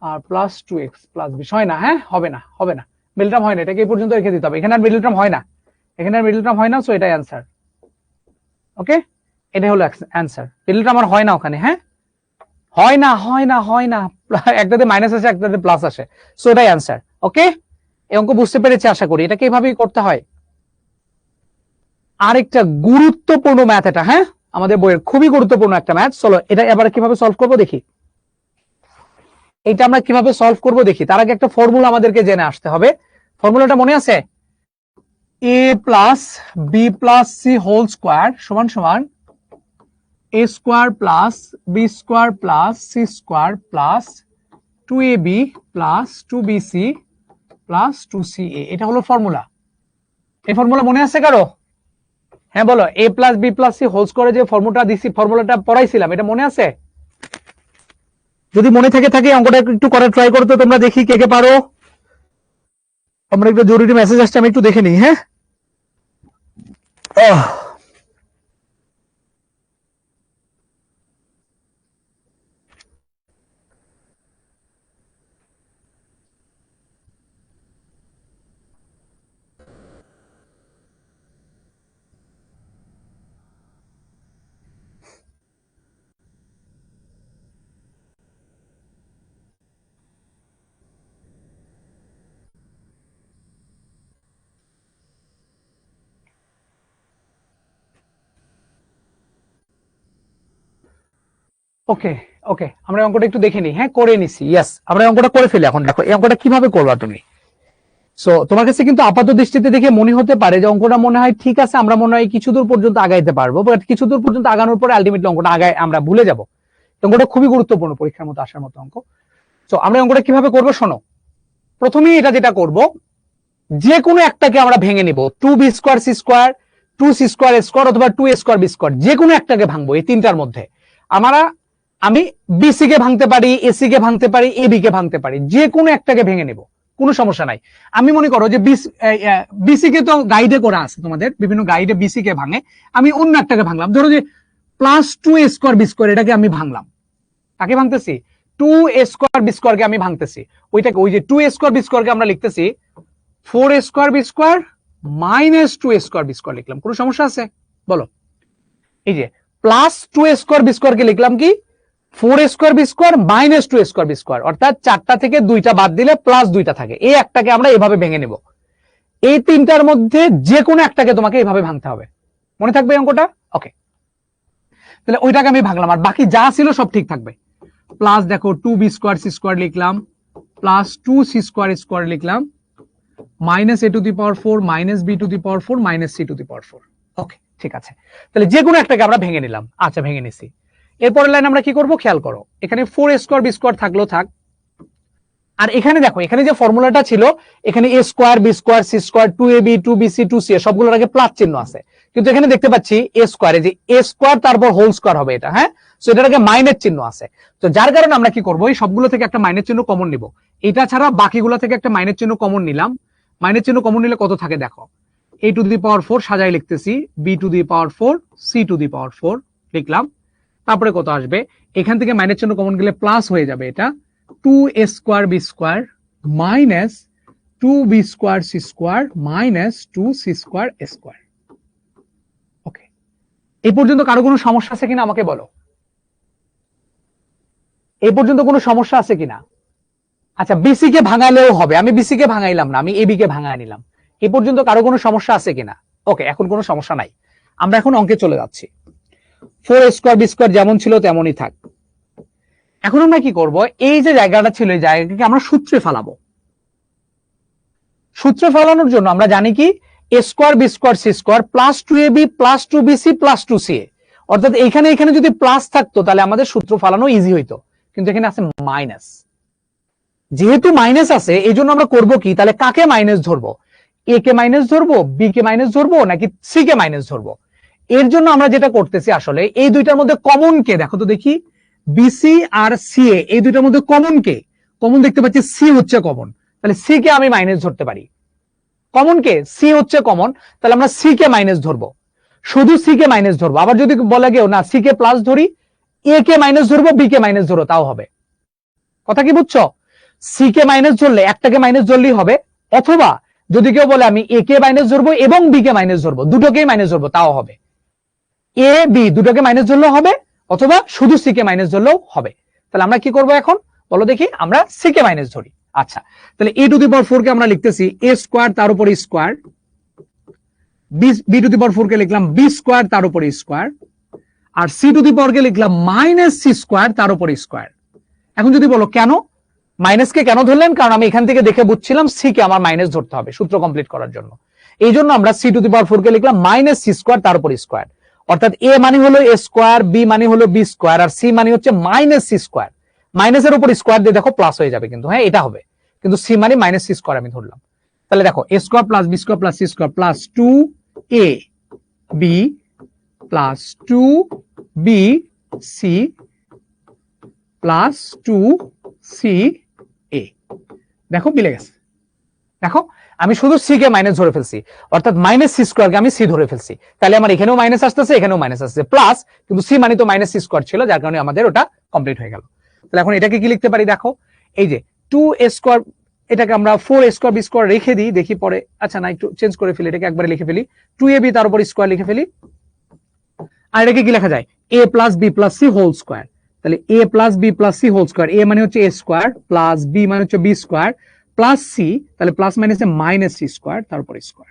আর প্লাস 2x প্লাস 20 হয় না? হ্যাঁ, হবে না, হবে না, মিডল টার্ম হয় না। এটাকে এই পর্যন্ত রেখে দিতে হবে। এখানে আর মিডল টার্ম হয় না, এখানে আর মিডল টার্ম হয় না, সো এটাই অ্যানসার। ওকে, এটা হলো অ্যানসার। মিডল টার্ম আর হয় না ওখানে। হ্যাঁ, হয় না, হয় না, হয় না, একটাতে মাইনাস আসে একটাতে প্লাস আসে, সো এটাই অ্যানসার। ওকে, এই অঙ্ক বুঝতে পেরেছি আশা করি। এটাকে এইভাবেই করতে হয়। আরেকটা গুরুত্বপূর্ণ ম্যাথ এটা, হ্যাঁ, আমাদের বইয়ের খুবই গুরুত্বপূর্ণ একটা ম্যাথ। চলো এটা এবার কিভাবে সলভ করব দেখি। এটা আমরা কিভাবে সলভ করব দেখি। তার আগে একটা ফর্মুলা আমাদেরকে জেনে আসতে হবে। ফর্মুলাটা মনে আছে? a plus b plus c whole square সমান সমান a square plus B square plus c square plus 2ab plus 2bc plus 2ca। এটা হলো ফর্মুলা। এই ফর্মুলা মনে আছে কারো? হ্যাঁ বলো। a plus b plus c whole স্কোয়ারে যে ফর্মুলাটা দিছি, ফর্মুলাটা পড়াইছিলাম, এটা মনে আছে? যদি মনে থাকে অঙ্কটা একটু করে ট্রাই করো তো তোমরা, দেখি কে কে পারো। আমরা একটু জরুরি মেসেজ আসছে, আমি একটু দেখে নিই। হ্যাঁ, ওকে ওকে, আমরা অঙ্কটা একটু দেখে নিই। হ্যাঁ, করে নিছি। ইয়েস, আমরা অঙ্কটা করে ফেলি। এখন দেখো এই অঙ্কটা কিভাবে করবা তুমি। সো তোমার কাছে কিন্তু আপাত দৃষ্টিতে দেখে মনে হতে পারে যে অঙ্কটা মনে হয় ঠিক আছে, আমরা মনে হয় কিছু দূর পর্যন্ত আগাইতে পারবো, বাট কিছু দূর পর্যন্ত আগানোর পরে আলটিমেটলি অঙ্কটা আগায় আমরা ভুলে যাব। অঙ্কটা খুবই গুরুত্বপূর্ণ, পরীক্ষার মতো আসার মতো অঙ্ক। সো আমরা অঙ্কটা কিভাবে করবো শোনো। প্রথমেই এটা যেটা করব, যে কোনো একটাকে আমরা ভেঙে নিব। 2b square c square, 2c square a square অথবা 2a স্কোয়ার বি স্কোয়ার, যে কোনো একটাকে ভাঙবো এই তিনটার মধ্যে। আমি বিসি কে ভাঙতে পারি, এসি কে ভাঙতে পারি, এবি কে ভাঙতে পারি, যে কোনো একটাকে ভেঙে নেব, কোনো সমস্যা নাই। আমি মনে করো যে বিসি কে তো গাইডে করা আছে, তোমাদের বিভিন্ন গাইডে বিসি কে ভাঙে। আমি অন্য একটাকে ভাঙলাম, ধরো যে plus 2a square B square, এটাকে আমি ভাঙলাম। কাকে ভাঙতেছি? 2a স্কোয়ার বি স্কোয়ার কে আমি ভাঙতেছি। ওইটাকে, ওই যে 2a স্কোয়ার বি স্কোয়ার কে আমরা লিখতেছি 4a square B square minus 2a square B square লিখলাম। কোনো সমস্যা আছে বলো? এই যে plus 2a square B square কে লিখলাম কি 4a square B square minus 2a square B square, অর্থাৎ 4টা থেকে 2টা বাদ দিলে প্লাস 2টা থাকে। এই একটাকে আমরা এভাবে ভেঙে নেব। এই তিনটার মধ্যে যে কোনো একটাকে তোমাকে এইভাবে ভাঙতে হবে, মনে থাকবে অঙ্কটা? ওকে, তাহলে ওইটাকে আমি ভাঙলাম, আর বাকি যা ছিল সব ঠিক থাকবে। প্লাস দেখো 2b স্কোয়ার সি স্কোয়ার লিখলাম, প্লাস 2c স্কোয়ার স্কোয়ার লিখলাম, minus a to the power 4 minus b to the power 4 minus c to the power 4। Okay, ঠিক আছে। তাহলে যে কোনো একটাকে আমরা ভেঙে নিলাম। আচ্ছা, ভেঙে নিছি। এরপরের লাইন আমরা কি করব খেয়াল করো, এখানে 4a স্কোয়ার b স্কোয়ার থাকলো থাক, আর এখানে দেখো এখানে যে ফর্মুলাটা ছিল, এখানে a square b square c square 2ab 2bc 2c সবগুলোর আগে প্লাস চিহ্ন আছে, কিন্তু এখানে দেখতে পাচ্ছি a স্কোয়ার, এই যে a স্কোয়ার তারপর হোল স্কোয়ার হবে এটা, হ্যাঁ। সো এটার আগে মাইনাস চিহ্ন আছে, তো যার কারণে আমরা কি করব, এই সবগুলো থেকে একটা মাইনাস চিহ্ন কমন নিব। এটা ছাড়া বাকিগুলো থেকে একটা মাইনাস চিহ্ন কমন নিলাম। মাইনাস চিহ্ন কমন নিলে কত থাকে দেখো, a টু দি পাওয়ার 4 সাজাই লিখতেছি, b to the power 4 c to the power 4 লিখলাম। তারপরে কত আসবে, এখান থেকে মাইনাস চিহ্ন কমন গেলে প্লাস হয়ে যাবে, এটা 2a square b square minus 2b square c square minus 2c square a square. Okay, এই পর্যন্ত কারো কোনো সমস্যা আছে কিনা আমাকে বলো, এই পর্যন্ত কোনো সমস্যা আছে কিনা? আচ্ছা, বিসি কে ভাঙালেও হবে, আমি বিসি কে ভাঙাইলাম না, আমি এবি কে ভাঙায় নিলাম। এই পর্যন্ত কারো কোনো সমস্যা আছে কিনা? ওকে, এখন কোনো সমস্যা নাই, আমরা এখন অঙ্কে চলে যাচ্ছি। 4a স্কোয়ার b স্কোয়ার যেমন ছিল তেমনই থাক। এখন আমরা কি করব, এই যে জায়গাটা ছিল এই জায়গাটাকে আমরা সূত্রে ফেলাবো। সূত্রে ফেলানোর জন্য আমরা জানি কি, a square b square c square plus 2ab plus 2bc plus 2ca, অর্থাৎ এখানে যদি প্লাস থাকতো তাহলে আমাদের সূত্র ফেলানো ইজি হইতো, কিন্তু এখানে আছে মাইনাস। যেহেতু মাইনাস আছে এই জন্য আমরা করবো কি, তাহলে কাকে মাইনাস ধরবো, এ কে মাইনাস ধরবো, বি কে মাইনাস ধরবো, নাকি সি কে মাইনাস ধরবো? এর জন্য আমরা যেটা করতেছি, আসলে এই দুইটার মধ্যে কমন কে দেখো তো দেখি, বিসি আর সি এ, এই দুইটার মধ্যে কমন কে? কমন দেখতে পাচ্ছি সি হচ্ছে কমন, তাহলে সি কে আমি মাইনাস ধরতে পারি। কমন কে? সি হচ্ছে কমন, তাহলে আমরা সি কে মাইনাস ধরবো, শুধু সি কে মাইনাস ধরবো। আবার যদি বলে কেউ না সি কে প্লাস ধরি, এ কে মাইনাস ধরবো, বি কে মাইনাস ধরো, তাও হবে। কথা কি বুঝছো? সি কে মাইনাস ধরলে একটাকে মাইনাস ধরলেই হবে, অথবা যদি কেউ বলে আমি এ কে মাইনাস ধরবো এবং বি কে মাইনাস ধরবো, দুটোকেই মাইনাস ধরবো, তাও হবে। এ বি দুটোকে মাইনাস ধরলেও হবে, অথবা শুধু সি কে মাইনাস ধরলেও হবে। তাহলে আমরা কি করব এখন বলো দেখি, আমরা সি কে মাইনাস ধরি। আচ্ছা, তাহলে এ টু দি পাওয়ার 4 কে আমরা লিখতেছি এ স্কোয়ার তার উপর square, b to the power 4 কে লিখলাম বি স্কোয়ার তার উপর স্কোয়ার, আর সি টু দি পাওয়ার কে লিখলাম মাইনাস সি স্কোয়ার তার উপর স্কোয়ার। এখন যদি বলো কেন মাইনাস কে কেন ধরলেন, কারণ আমি এখান থেকে দেখে বুঝছিলাম সি কে আমার মাইনাস ধরতে হবে সূত্র কমপ্লিট করার জন্য, এই জন্য আমরা সি টু দি পাওয়ার 4 কে লিখলাম মাইনাস সি স্কোয়ার তার উপর স্কোয়ার। অর্থাৎ এ মানে হলো এ স্কোয়ার, বি মানে হলো বি স্কোয়ার, আর সি মানে হচ্ছে মাইনাস সি স্কোয়ার। মাইনাসের উপর স্কোয়ার দিয়ে দেখো প্লাস হয়ে যাবে, কিন্তু হ্যাঁ এটা হবে, কিন্তু সি মানে মাইনাস সি স্কোয়ার আমি ধরলাম। তাহলে দেখো a square plus B square plus c square plus 2a b plus 2b c plus 2c a, দেখো মিলে গেছে। দেখো আমি শুধু সি কে মাইনাস ধরে ফেলছি, অর্থাৎ মাইনাস সি স্কোয়ার কে আমি সি ধরে ফেলছি, তাহলে আমার এখানেও মাইনাস আসতেছে এখানেও মাইনাস আসছে, প্লাস কিন্তু সি মানে তো মাইনাস সি স্কোয়ার ছিল, যার কারণে আমাদের ওটা কমপ্লিট হয়ে গেল। তাহলে এখন এটাকে কি লিখতে পারি দেখো, এই যে 2a স্কোয়ার, এটাকে আমরা 4a স্কোয়ার বি স্কোয়ার রেখে দিই, দেখি পরে, আচ্ছা না একটু চেঞ্জ করে ফেলি, এটাকে একবারে লিখে ফেলি 2ab তার উপর স্কোয়ার লিখে ফেলি, আর এটাকে কি লেখা যায় a plus b plus c whole square. তাহলে a plus b plus c whole square, a মানে হচ্ছে a স্কোয়ার প্লাস বি মানে হচ্ছে বি স্কোয়ার প্লাস সি, তাহলে প্লাস মাইনাসে মাইনাস সি স্কোয়ার তারপর square.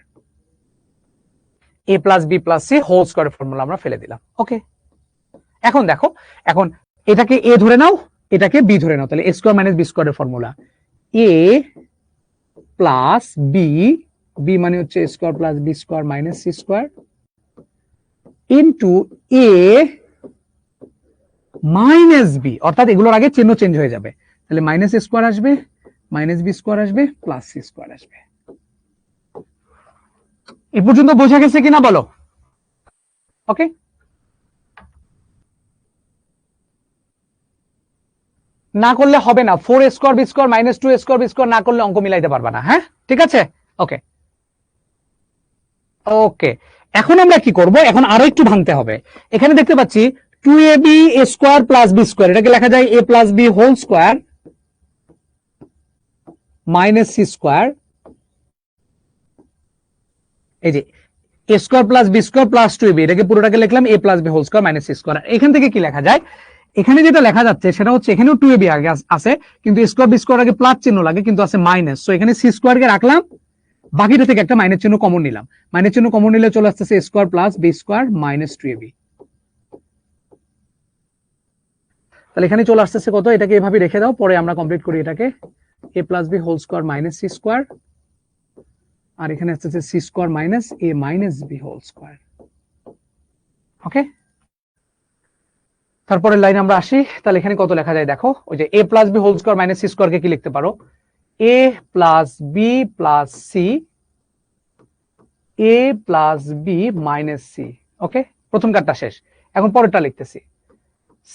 A plus b plus c whole স্কোয়ারের formula আমরা ফেলে দিলাম। ওকে, এখন দেখো, এখন এটাকে এ ধরে নাও, এটাকে বি ধরে নাও, তাহলে এ স্কোয়ার মাইনাস বি স্কোয়ারের formula a plus b, B মানে হচ্ছে a square plus B square minus c square into A minus b, অর্থাৎ এগুলোর আগে চিহ্ন চেঞ্জ হয়ে যাবে, তাহলে মাইনাস এ স্কোয়ার আসবে, মাইনাস বি স্কোয়ার আসবে, প্লাস সি স্কোয়ার আসবে। এ পর্যন্ত বোঝা গেছে কিনা বলো? ওকে, না করলে হবে না, 4a square B square minus 2a square B square না করলে অঙ্ক মিলাইতে পারবা না, হ্যাঁ ঠিক আছে। ওকে ওকে, এখন আমরা কি করব, এখন আরো একটু ভাঙতে হবে। এখানে দেখতে পাচ্ছি 2ab a square plus B square, এটাকে লেখা যায় a plus B whole square minus c square, এই যে a square plus B square plus 2ab, এটাকে পুরোটাকে লিখলাম a plus B whole square minus c square. এখান থেকে কি লেখা যায়, এখানে যেটা লেখা যাচ্ছে সেটা হচ্ছে এখানেও 2ab আগে আছে, কিন্তু স্কোয়ার বি স্কোয়ার আগে প্লাস চিহ্ন লাগে, কিন্তু আছে মাইনাস, সো এখানে সি স্কোয়ার কে রাখলাম, বাকিটা থেকে একটা মাইনাস চিহ্ন কমন নিলাম, মাইনাস চিহ্ন কমন নিলে চলে আসতেছে a square plus b square minus 2ab। তাহলে এখানে চলে আসতেছে কত, এটাকে এভাবে রেখে দাও, পরে আমরা কমপ্লিট করি এটাকে। a plus b whole square minus c square, আর এখানে আসতেছে c square minus a minus b whole square. Okay, তারপরে লাইন আমরা আসি। তাহলে এখানে কত লেখা যায় দেখো, ওই যে a plus b whole square minus c square কে কি লিখতে পারো, a plus b plus c, a plus b minus c। Okay, প্রথম কাটটা শেষ, এখন পরেরটা লিখতেছি,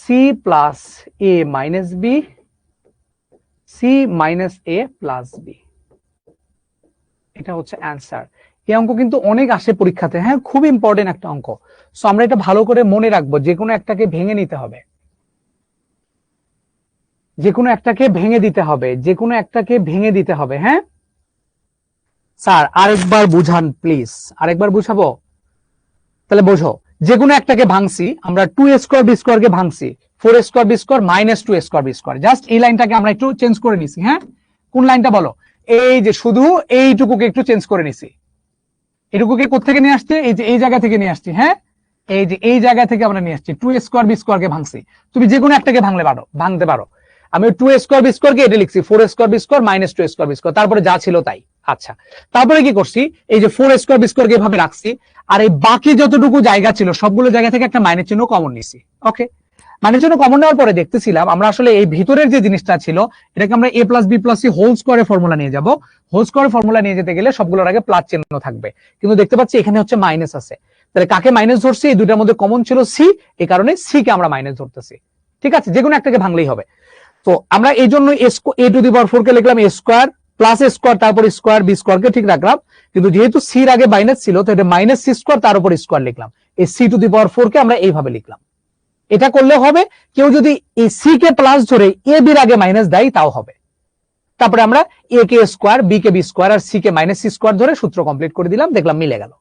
c plus a minus b, c minus a plus b। এটা হচ্ছে অ্যান্সার। এই অঙ্ক কিন্তু অনেক আসে পরীক্ষাতে, হ্যাঁ, খুব ইম্পর্টেন্ট একটা অঙ্ক। সো আমরা এটা ভালো করে মনে রাখবো, যে কোনো একটাকে ভেঙে নিতে হবে, যে কোনো একটাকে ভেঙে দিতে হবে, যে কোনো একটাকে ভেঙে দিতে হবে। হ্যাঁ স্যার, আরেকবার বুঝান প্লিজ, আরেকবার বুঝাবো। তাহলে বোঝো, যে কোনো একটাকে ভাঙছি আমরা, 2a স্কোয়ার b স্কোয়ার কে ভাঙছি 4a square b square minus 2a square b square. Just এই লাইনটাকে আমরা একটু চেঞ্জ করে নিছি। হ্যাঁ, কোন লাইনটা বলো, এই যে শুধু এইটুকুকে একটু চেঞ্জ করে নিছি। এটুকুকে কোথেকে নিয়ে আসছে, এই যে এই জায়গা থেকে নিয়ে আসছি। হ্যাঁ, এই যে এই জায়গা থেকে আমরা নিয়ে আসছি, 2a স্কোয়ার b স্কোয়ার কে ভাঙছি। তুমি যে কোনো একটাকে ভাঙতে পারো। আমি 2a স্কোয়ার b স্কোয়ার কে এটা লিখছি 4a square b square minus 2a square b square, তারপরে যা ছিল তাই। আচ্ছা, তারপরে কি করছি, এই যে 4a স্কোয়ার b স্কোয়ার কে এভাবে রাখছি, আর এই বাকি যতটুকু জায়গা ছিল সবগুলো জায়গা থেকে একটা মাইনাস চিহ্ন কমন নিছি। ওকে, মাইনাস চিহ্ন কমন নেওয়ার পরে দেখতেছিলাম আমরা আসলে এই ভিতরের যে জিনিসটা ছিল এটাকে আমরা a plus b plus c whole স্কোয়ারের ফর্মুলা নিয়ে যাব। হোল স্কোয়ারের ফর্মুলা নিয়ে যেতে গেলে সবগুলোর আগে প্লাস চিহ্ন থাকবে, কিন্তু দেখতে পাচ্ছি এখানে হচ্ছে মাইনাস আছে। তাহলে কাকে মাইনাস ধরছি, এই দুটার মধ্যে কমন ছিল c, এই কারণে c কে আমরা মাইনাস ধরতেছি। ঠিক আছে, যে কোনো একটাকে ভাঙলেই হবে। তো আমরা এই জন্য a টু দি পাওয়ার 4 কে লিখলাম a square plus a square, তারপর স্কোয়ার b স্কোয়ার কে ঠিক রাখলাম, কিন্তু যেহেতু c এর আগে মাইনাস ছিল তো এটা মাইনাস c স্কোয়ার তার উপর স্কোয়ার লিখলাম। এই c টু দি পাওয়ার 4 কে আমরা এইভাবে লিখলাম। এটা করলে হবে, কেউ যদি এই c কে প্লাস ধরে a b এর আগে মাইনাস দেয় তাও হবে। তারপরে আমরা a কে স্কোয়ার, b কে b স্কোয়ার আর c কে মাইনাস c স্কোয়ার ধরে সূত্র কমপ্লিট করে দিলাম, দেখলাম মিলে গেল।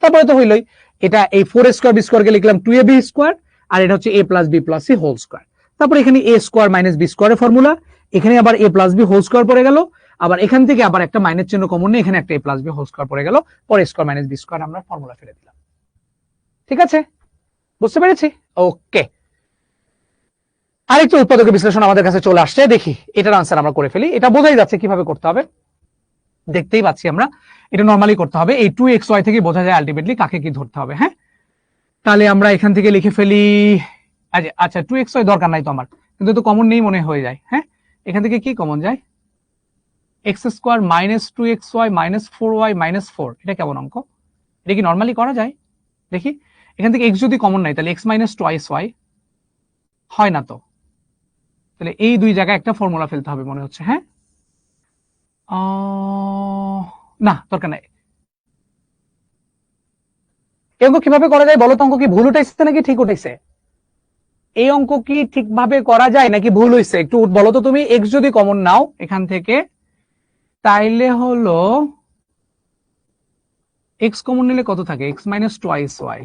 তারপরে তো হইলই, এটা এই 4a স্কোয়ার b স্কোয়ার কে লিখলাম 2ab স্কোয়ার, আর এটা হচ্ছে a plus b plus c whole square. তারপর এখানে a স্কোয়ার মাইনাস b স্কোয়ারের ফর্মুলা, এখানে আবার a plus b whole square পড়ে গেল, আবার এখান থেকে আবার একটা মাইনাস চিহ্ন কমন নিয়ে এখানে একটা a plus b whole square পড়ে গেল, পরে স্কোয়ার মাইনাস b স্কোয়ার আমরা ফর্মুলা ফেলে দিলাম। ঠিক আছে, বুঝতে পেরেছি? ওকে, আরেকটা উৎপাদকের বিশ্লেষণ আমাদের কাছে চলে আসছে, দেখি এটার আনসার আমরা করে ফেলি। এটা বোঝাই যাচ্ছে কিভাবে করতে হবে, দেখতেই পাচ্ছি আমরা। এটা নরমালি করতে হবে, এই 2xy থেকে বোঝা যায় আলটিমেটলি কাকে কি ধরতে হবে। হ্যাঁ, তাহলে আমরা এখান থেকে লিখে ফেলি, আচ্ছা 2xy দরকার নাই তো আমার, কিন্তু তো কমন নেই মনে হয়ে যায়। হ্যাঁ, এখান থেকে কি কমন যায়, x square minus 2xy minus 4y minus 4, এটা কেমন অঙ্ক, এটা কি নরমালি করা যায়? দেখি, এখান থেকে এক্স যদি কমন নাই তাহলে এক্স মাইনাস টোয়াইস ওয়াই হয় না তো, তাহলে এই দুই জায়গায় একটা ফর্মুলা ফেলতে হবে মনে হচ্ছে। হ্যাঁ, না দরকার নাই। এই অঙ্ক কিভাবে করা যায় বলো তো, অঙ্ক কি ভুল উঠাইছে নাকি ঠিক উঠাইছে? এই অঙ্ক কি ঠিকভাবে করা যায় নাকি ভুল হয়েছে একটু বলো তো তুমি। এক্স যদি কমন নাও এখান থেকে, তাইলে হলো এক্স কমন নিলে কত থাকে, এক্স মাইনাস টোয়াইস ওয়াই,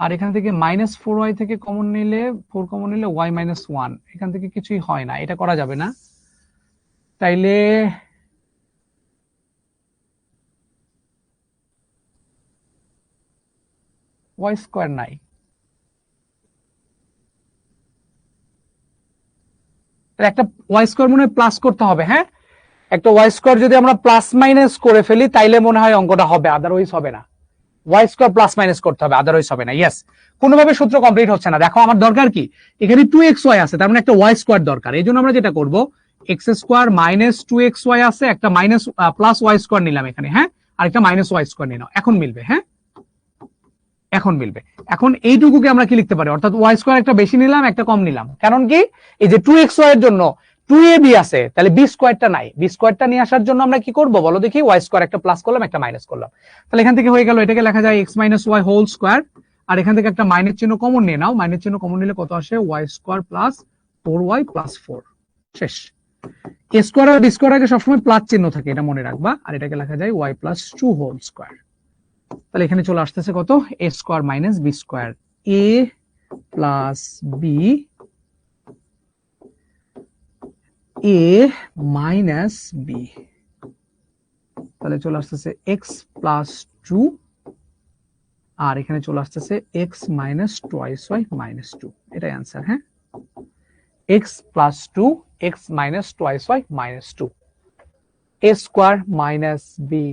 আর এখান থেকে মাইনাস 4y থেকে কমন নিলে 4 কমন নিলে y মাইনাস 1, এখান থেকে কিছুই হয় না, এটা করা যাবে না। তাইলে y স্কোয়ার নাই, একটা y স্কোয়ার মনে হয় প্লাস করতে হবে। হ্যাঁ, একটা y স্কোয়ার যদি আমরা প্লাস মাইনাস করে ফেলি তাইলে মনে হয় অঙ্কটা হবে, আদারওয়াইজ হবে না। y স্কোয়ার প্লাস মাইনাস করতে হবে, আদারওয়াইজ হবে না। ইয়েস, কোনোভাবে সূত্র কমপ্লিট হচ্ছে না। দেখো আমার দরকার কি, এখানে 2xy আছে, তার মানে একটা y স্কোয়ার দরকার। এই জন্য আমরা যেটা করব, এক্স স্কোয়ার মাইনাস 2xy আছে, একটা মাইনাস প্লাস y স্কোয়ার নিলাম এখানে। হ্যাঁ, আর একটা মাইনাস y স্কোয়ার নিলাম, এখন মিলবে। হ্যাঁ, এখন মিলবে। এখন এইটুকুকে আমরা কি লিখতে পারি, অর্থাৎ y স্কোয়ার একটা বেশি নিলাম একটা কম নিলাম, কারণ কি এই যে 2xy এর জন্য 2ab আছে, তাহলে b স্কোয়ারটা নাই, b স্কোয়ারটা নিয়ে আসার জন্য আমরা কি করব বলো দেখি, y স্কোয়ার একটা প্লাস করলাম একটা মাইনাস করলাম, তাহলে এখান থেকে হয়ে গেল, এটাকে লেখা যায় x minus y whole square, আর এখান থেকে একটা মাইনাস চিহ্ন কমন নিয়ে নাও, মাইনাস চিহ্ন কমন নিলে কত আসে, y square plus 4y plus 4, শেষ। a স্কোয়ার আর b স্কোয়ার আগে সবসময় প্লাস চিহ্ন থাকে, এটা মনে রাখবা, আর এটাকে লেখা যায় y প্লাস 2 হোল স্কোয়ার। তাহলে এখানে চলে আসতেছে কত, a square minus b square, a plus b, a minus b। তাহলে চলে আসতেছে এক্স প্লাস 2 আর এখানে চলে আসতেছে x minus twice y minus 2, এটাই অ্যান্সার। হ্যাঁ, x plus 2 x minus twice y minus 2, a square minus B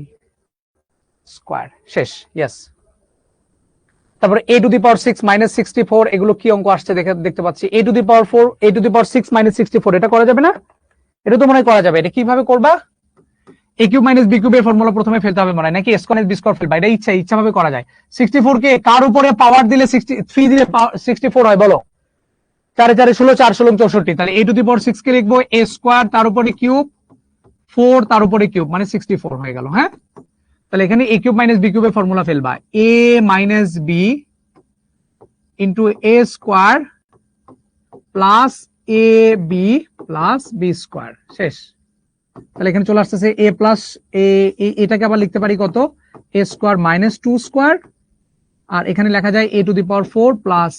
square, শেষ। Yes. তারপরে a to the power 6 minus 64, এগুলো কি অঙ্ক আসছে দেখতে পাচ্ছি। a to the power 4 a to the power 6 minus 64, এটা করা যাবে না? এটা তো মনে হয় করা যাবে। এটা কিভাবে করবা? a কিউব মাইনাস b কিউবের ফর্মুলা প্রথমে ফেলতে হবে মনে হয়, নাকি a স্কয়ার b স্কয়ার ফেলবা? এটা ইচ্ছাভাবে করা যায়। 64 কে কার উপরে পাওয়ার দিলে 63 দিলে 64 হয় বলো? 4 4 16 4 16 64, তাহলে a টু দি পাওয়ার 6 কে লিখবো a স্কয়ার তার উপরে কিউব 4 তার উপরে কিউব, মানে 64 হয়ে গেল। হ্যাঁ, তাহলে এখানে a কিউব মাইনাস b কিউবের ফর্মুলা ফেলবা, a minus b into a square plus a b plus B square, শেষ। তাহলে এখানে চলে আসতেছে a প্লাস এটাকে আবার লিখতে পারি কত, a স্কোয়ার মাইনাস 2 স্কোয়ার, আর এখানে লেখা যায় a to the power 4 plus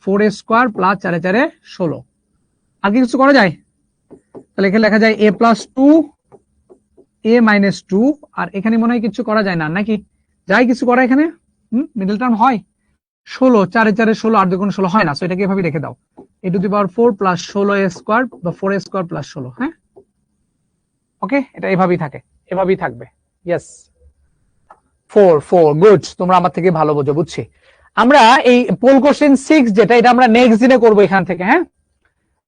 4a square plus 4 4 16। আর কি কিছু করা যায়? তাহলে এখানে লেখা যায় a প্লাস 2 a মাইনাস 2, আর এখানে মনে হয় কিছু করা যায় না, নাকি যাই কিছু করা এখানে? মিডল টার্ম হয় 16, 4 4 16 আর 2 16 হয় না, সো এটাকে এভাবে রেখে দাও, a to the power 4 plus 16a square বা 4a স্কোয়ার প্লাস 16। হ্যাঁ, ওকে, এটা এভাবেই থাকে, এভাবেই থাকবে। ইয়েস, 4 4, গুড, তোমরা আমার থেকে ভালো বোঝো, বুঝছি। আমরা এই পোল কোশ্চেন 6 যেটা, এটা আমরা নেক্সট দিনে করব এখান থেকে। হ্যাঁ,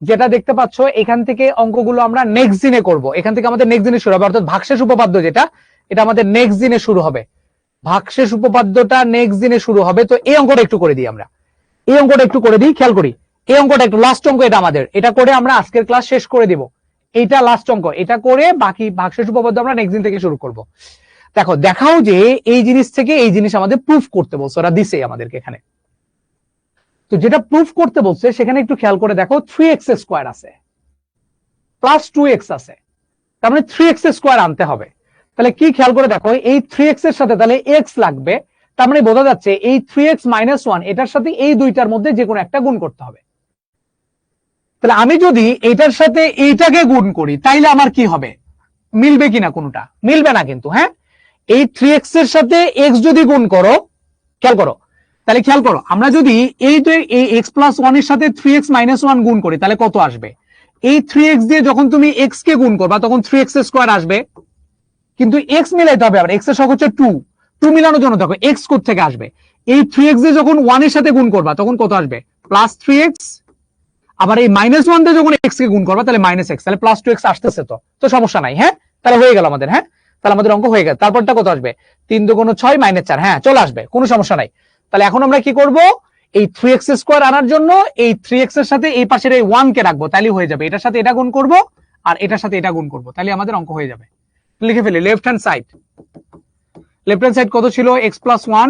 যেটা দেখতে পাচ্ছ এখান থেকে অঙ্কগুলো আমরা নেক্সট দিনে করব, এখান থেকে আমাদের নেক্সট দিনে শুরু হবে, অর্থাৎ ভাগশেষ উপপাদ্য যেটা, এটা আমাদের নেক্সট দিনে শুরু হবে। ভাগশেষ উপপাদ্যটা নেক্সট দিনে শুরু হবে। তো এই অঙ্কটা একটু করে দিই আমরা, এই অঙ্কটা একটু করে দিই, খেয়াল করি। এই অঙ্কটা একটু লাস্ট অঙ্ক, এটা আমাদের, এটা করে আমরা আজকের ক্লাস শেষ করে দিব। এইটা লাস্ট অঙ্ক, এটা করে বাকি ভাগশেষ উপপাদ্য আমরা নেক্সট দিন থেকে শুরু করব। দেখো, দেখাও যে এই জিনিস থেকে এই জিনিস আমাদের প্রুফ করতে বলছে, ওরা দিছে আমাদেরকে এখানে। তো যেটা প্রুফ করতে বলছে সেখানে একটু খেয়াল করে দেখো, 3x স্কোয়ার আছে প্লাস 2x আছে, তার মানে 3x স্কোয়ার আনতে হবে। তাহলে কি খেয়াল করে দেখো, এই 3x এর সাথে তাহলে x লাগবে, তার মানে বোঝা যাচ্ছে এই 3x মাইনাস 1 এটার সাথে এই দুইটার মধ্যে যে কোনো একটা গুণ করতে হবে। তাহলে আমি যদি এটার সাথে এইটাকে গুণ করি তাইলে আমার কি হবে? মিলবে কিনা? কোনটা মিলবে না কিন্তু। হ্যাঁ, এই 3x এর সাথে x যদি গুণ করো, খেয়াল করো, তাহলে খেয়াল করো, আমরা যদি এই x প্লাস 1 এর সাথে 3x মাইনাস 1 গুণ করি তাহলে কত আসবে? এই 3x দিয়ে যখন তুমি x কে গুণ করবা তখন 3x স্কোয়ার আসবে, কিন্তু x মিলাইতে হবে। আবার x এর সহগ হচ্ছে 2 মিলানোর জন্য দেখো x কোথা থেকে আসবে? এই 3x দিয়ে যখন 1 এর সাথে গুণ করবা তখন কত আসবে? Plus 3x। আবার এই মাইনাস 1 দিয়ে যখন x কে গুণ করবা তাহলে মাইনাস x, তাহলে প্লাস 2x আসতেছে, তো সমস্যা নাই। হ্যাঁ, তাহলে হয়ে গেল আমাদের। হ্যাঁ, তাহলে আমাদের অঙ্ক হয়ে গেল। তারপরটা কত আসবে? 3 2 6 মাইনাস 4, হ্যাঁ চলে আসবে, কোনো সমস্যা নাই। তাহলে এখন আমরা কি করব? এই 3x স্কোয়ার আনার জন্য এই 3x এর সাথে এই পাশের এই 1 কে রাখবো, তাহলে হয়ে যাবে। এটার সাথে এটা গুণ করব আর এটার সাথে এটা গুণ করব, তাহলে আমাদের অঙ্ক হয়ে যাবে। লিখে ফেলি, left hand side, left hand side কত ছিল? x plus 1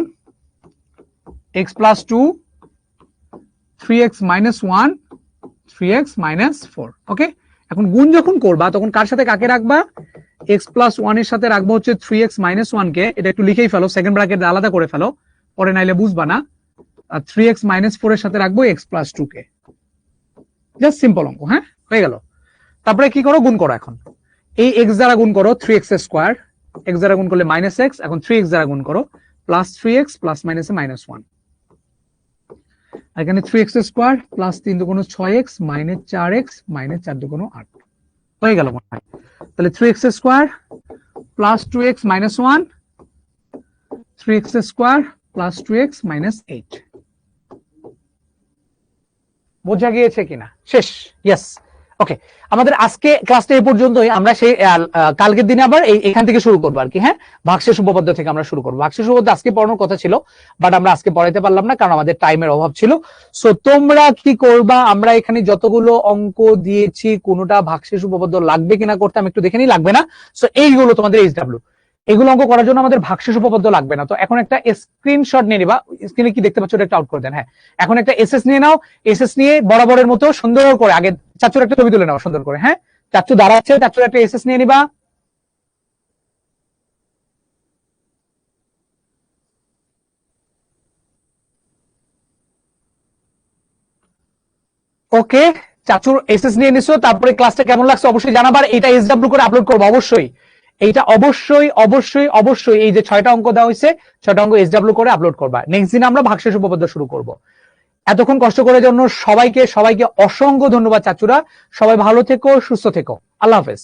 x plus 2 3x minus 1 3x minus 4। ওকে, এখন গুণ যখন করবা তখন কার সাথে কাকে রাখবা? x প্লাস 1 এর সাথে রাখবো হচ্ছে 3x মাইনাস 1 কে, এটা একটু লিখেই ফেলো, সেকেন্ড ব্র্যাকেট আলাদা করে ফেলো, পরে নাইলে বুঝবা না। আর 3x মাইনাস 4 এর সাথে রাখবো x প্লাস 2 কে। জাস্ট সিম্পল অঙ্ক। হ্যাঁ, হয়ে গেল। তারপরে কি করো? গুণ করো। এখন এই x দ্বারা গুণ করো 3x স্কোয়ার, x দ্বারা গুণ করলে মাইনাস x, এখন 3x দ্বারা গুণ করো প্লাস 3x প্লাস মাইনাসে মাইনাস 1, এখানে 3x square plus 3 2 6x minus 4x minus 4 2 8 হয়ে গেল মনে হয়। তাহলে 3x square plus 2x minus 1 3x square plus 2x minus 8। বোঝা গিয়েছে কিনা? শেষ। ইয়েস, ওকে, আমাদের আজকে ক্লাসটা এই পর্যন্তই। আমরা সেই কালকের দিনে আবার এখান থেকে শুরু করবো আর কি। হ্যাঁ, ভাগশেষ উপপাদ্য থেকে আমরা শুরু করবো। ভাগশেষ উপপাদ্য আজকে পড়ানোর কথা ছিল, বাট আমরা আজকে পড়াইতে পারলাম না কারণ আমাদের টাইমের অভাব ছিল। সো তোমরা কি করবা, আমরা এখানে যতগুলো অঙ্ক দিয়েছি কোনোটা ভাগশেষ উপপাদ্য লাগবে কিনা করতে আমি একটু দেখে নিই, লাগবে না। সো এইগুলো তোমাদের HW, এগুলো অঙ্ক করার জন্য আমাদের ভাগশেষ উপপাদ্য লাগবে না। তো এখন একটা স্ক্রিনশট নিয়ে নিবা, স্ক্রিনে কি দেখতে পাচ্ছ এটা একটা আউট করে দেন। হ্যাঁ, এখন একটা এসএস নিয়ে নাও, এসএস নিয়ে বরাবরের মতো সুন্দর করে আগে চাচুর একটা ছবি তুলে নাও সুন্দর করে। হ্যাঁ, চাচু দাঁড়াচ্ছে, চাচুর একটা এসএস নিয়ে নিবা। ওকে, চাচুর এসএস নিয়ে নিছো। তারপরে ক্লাসটা কেমন লাগছে অবশ্যই জানাবার, এটা SW করে আপলোড করবো অবশ্যই, এইটা অবশ্যই অবশ্যই অবশ্যই এই যে 6টা অঙ্ক দেওয়া হয়েছে 6টা অঙ্ক SW করে আপলোড করবা। নেক্সট দিন আমরা ভাগশেষ উপপাদ্য শুরু করব। এতক্ষণ কষ্ট করার জন্য সবাইকে অসংখ্য ধন্যবাদ চাচুরা। সবাই ভালো থেকো, সুস্থ থেকো। আল্লাহ হাফেজ।